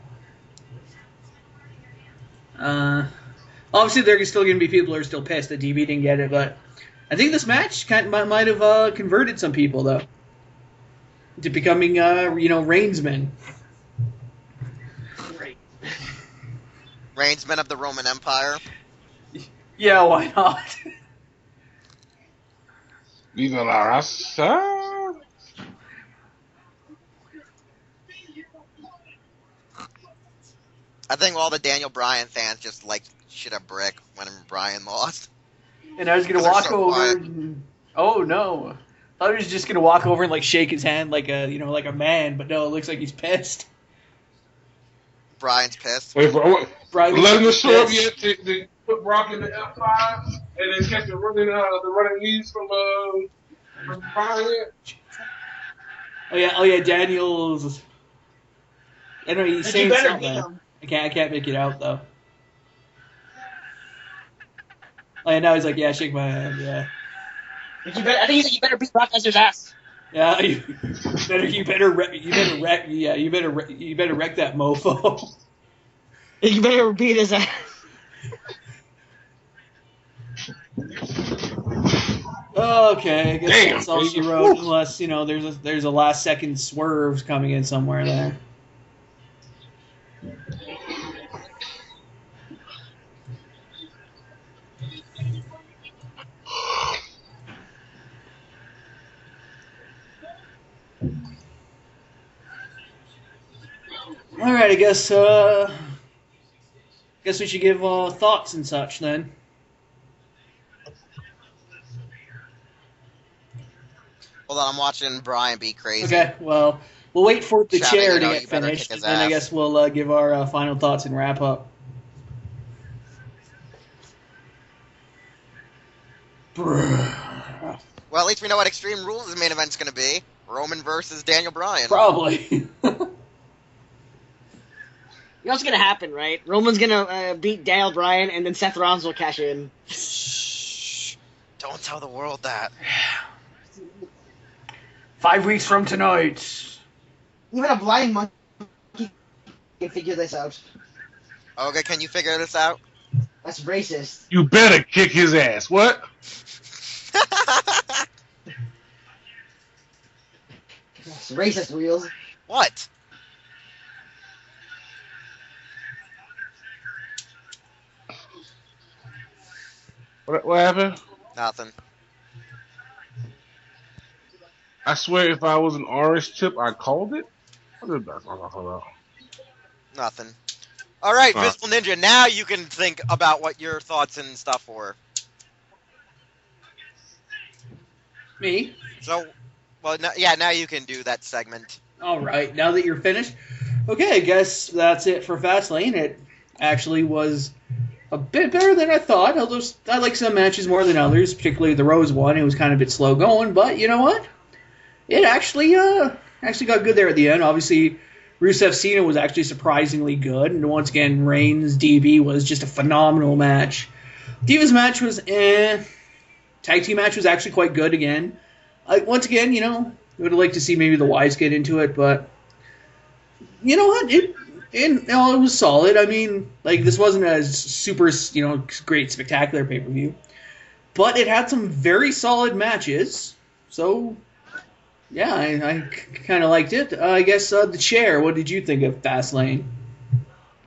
Obviously, there's still going to be people who are still pissed that DB didn't get it, but I think this match might have converted some people though to becoming Reignsmen. Reignsmen of the Roman Empire. Yeah, why not? Viva la raza. I think all the Daniel Bryan fans just like shit a brick when Bryan lost. And I was gonna They're walk so over. quiet. And, oh no! I thought he was just gonna walk over and like shake his hand like a man, but no, it looks like he's pissed. Bryan's pissed. Wait for Brian let him looks show up pissed. yet. They put Brock in the F5 and then catch the running knees from Bryan. Oh yeah, Daniels. I know he's saying something. I can't make it out though. Oh yeah, now he's like, yeah, shake my hand, yeah. I think he said you better beat Brock Lesnar's ass. Yeah, you better wreck that mofo. You better beat his ass. Okay, I guess Damn, that's all she baby. wrote. Woo. Unless there's a last second swerve coming in somewhere there. All right, I guess we should give thoughts and such then. Hold on, I'm watching Bryan be crazy. Okay, well, we'll wait for the Shouting, chair you know, to you get better finished, kick his and I ass. guess we'll give our final thoughts and wrap up. Well, at least we know what Extreme Rules' main event's going to be. Roman versus Daniel Bryan. Probably. You know what's gonna happen, right? Roman's gonna beat Daniel Bryan, and then Seth Rollins will cash in. Shh. Don't tell the world that. 5 weeks from tonight. Even a blind monkey can figure this out. Okay, can you figure this out? That's racist. You better kick his ass. What? That's racist, Wheels. What? What happened? Nothing. I swear, if I was an orange tip, I called it. What did I talk about? Nothing. All right, Alright. Visible Ninja, now you can think about what your thoughts and stuff were. Me? So, well, now you can do that segment. All right, now that you're finished. Okay, I guess that's it for Fastlane. It actually was a bit better than I thought, although I like some matches more than others, particularly the Rose one. It was kind of a bit slow going, but you know what? It actually actually got good there at the end. Obviously, Rusev Cena was actually surprisingly good, and once again, Reigns DB was just a phenomenal match. Divas match was Tag team match was actually quite good again. Once again, I would have liked to see maybe the Wives get into it, but you know what? It was solid. I mean, this wasn't a super, great, spectacular pay-per-view, but it had some very solid matches. So, yeah, I kind of liked it. I guess the chair. What did you think of Fastlane?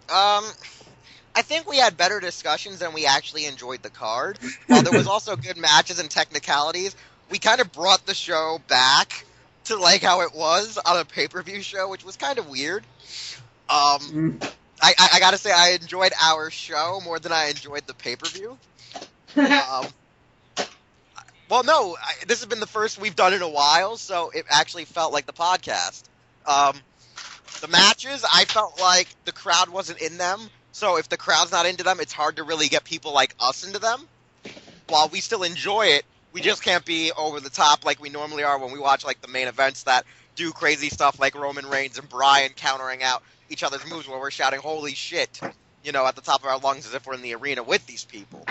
I think we had better discussions than we actually enjoyed the card. While there was also good matches and technicalities, we kind of brought the show back to how it was on a pay-per-view show, which was kind of weird. I gotta say, I enjoyed our show more than I enjoyed the pay-per-view. Well, no, this has been the first we've done in a while, so it actually felt like the podcast. The matches, I felt like the crowd wasn't in them, so if the crowd's not into them, it's hard to really get people like us into them. While we still enjoy it, we just can't be over the top like we normally are when we watch the main events that do crazy stuff like Roman Reigns and Bryan countering out each other's moves where we're shouting "Holy shit!" at the top of our lungs as if we're in the arena with these people.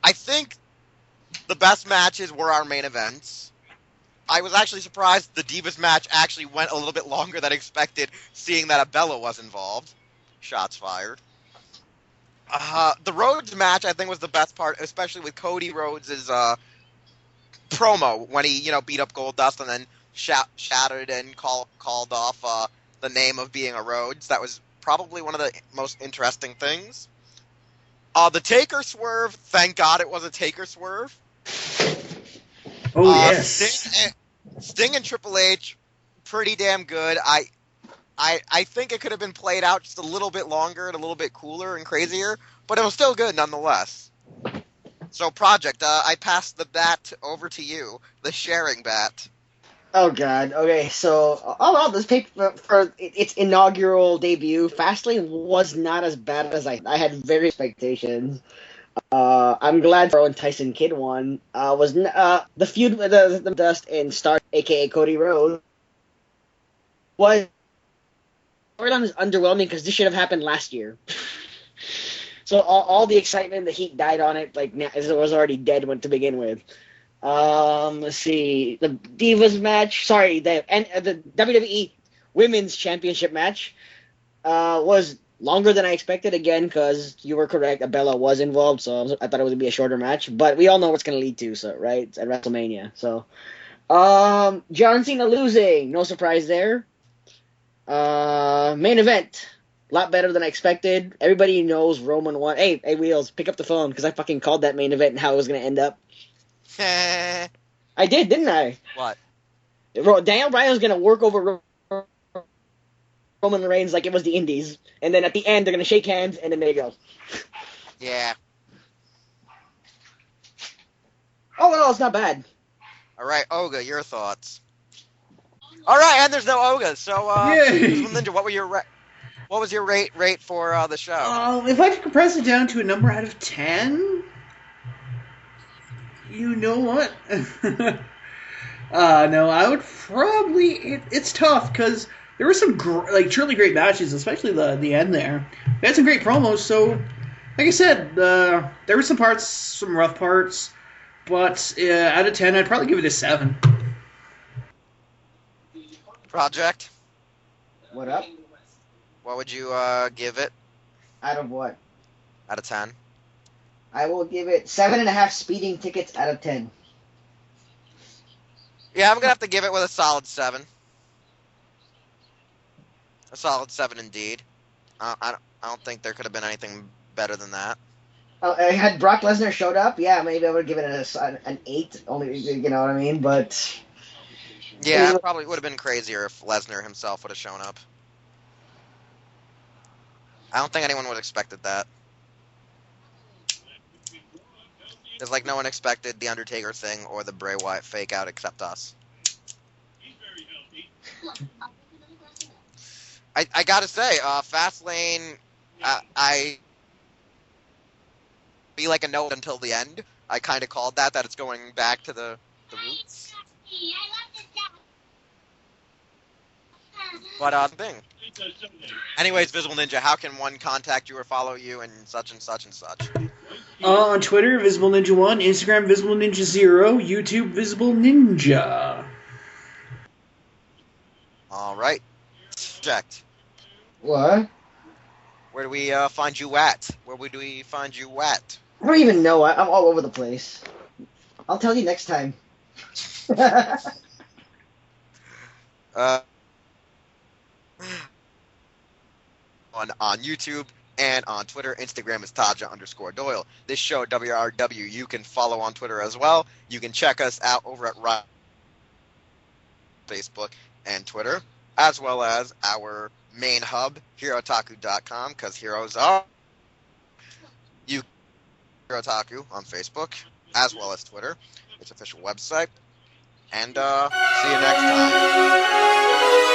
I think the best matches were our main events. I was actually surprised the Divas match actually went a little bit longer than expected, seeing that Abella was involved. Shots fired. The Rhodes match, I think, was the best part, especially with Cody Rhodes' promo when he, beat up Goldust and then shouted and called off the name of being a Rhodes. That was probably one of the most interesting things. The Taker swerve, thank God it was a Taker swerve. Oh, yes. Sting and Triple H, pretty damn good. I think it could have been played out just a little bit longer and a little bit cooler and crazier, but it was still good nonetheless. So, Project, I pass the bat over to you, the sharing bat. Oh God. Okay, so all this paper for its inaugural debut, Fastlane was not as bad as I had very expectations. I'm glad Burrow and Tyson Kidd won. The feud with the Dust and Star, aka Cody Rhodes, was underwhelming because this should have happened last year. So all the excitement, the heat died on it, as it was already dead to begin with. Let's see, the Divas match. Sorry, the WWE Women's Championship match was longer than I expected, again, because you were correct, Abella was involved, so I thought it would be a shorter match, but we all know what's going to lead to, so right, at WrestleMania. So, John Cena losing, no surprise there. Main event, a lot better than I expected. Everybody knows Roman won. Hey, Wheels, pick up the phone, because I fucking called that main event and how it was going to end up. I did, didn't I? What? Daniel Bryan was going to work over Roman Reigns like it was the Indies, and then at the end they're gonna shake hands, and then there you go. Yeah. Oh well, it's not bad. All right, Olga, your thoughts. All right, and there's no Olga, so Ninja, what was your rate for the show? If I could compress it down to a number out of 10, you know what? No, I would probably. It's tough because there were some truly great matches, especially the end there. We had some great promos, so like I said, there were some rough parts, but out of 10, I'd probably give it a 7. Project? What up? What would you give it? Out of what? Out of 10. I will give it 7.5 speeding tickets out of 10. Yeah, I'm gonna have to give it with a solid 7. A solid 7 indeed. I don't think there could have been anything better than that. Had Brock Lesnar showed up, yeah, maybe I would give it an 8. Only, you know what I mean? But yeah, it probably would have been crazier if Lesnar himself would have shown up. I don't think anyone would have expected that. It's no one expected the Undertaker thing or the Bray Wyatt fake out except us. I gotta say, Fastlane, I be like a note until the end. I kind of called that it's going back to the roots. But thing. Anyways, Visible Ninja, how can one contact you or follow you and such and such and such? On Twitter, Visible Ninja 1, Instagram, Visible Ninja 0, YouTube, Visible Ninja. All right. Project. What? Where do we find you at? Where would we find you at? I don't even know. I'm all over the place. I'll tell you next time. On YouTube and on Twitter. Instagram is Taja_Doyle. This show, WRW, you can follow on Twitter as well. You can check us out over at Facebook and Twitter, as well as our main hub, HeroTaku.com, because heroes are you HeroTaku on Facebook, as well as Twitter, its official website. And see you next time.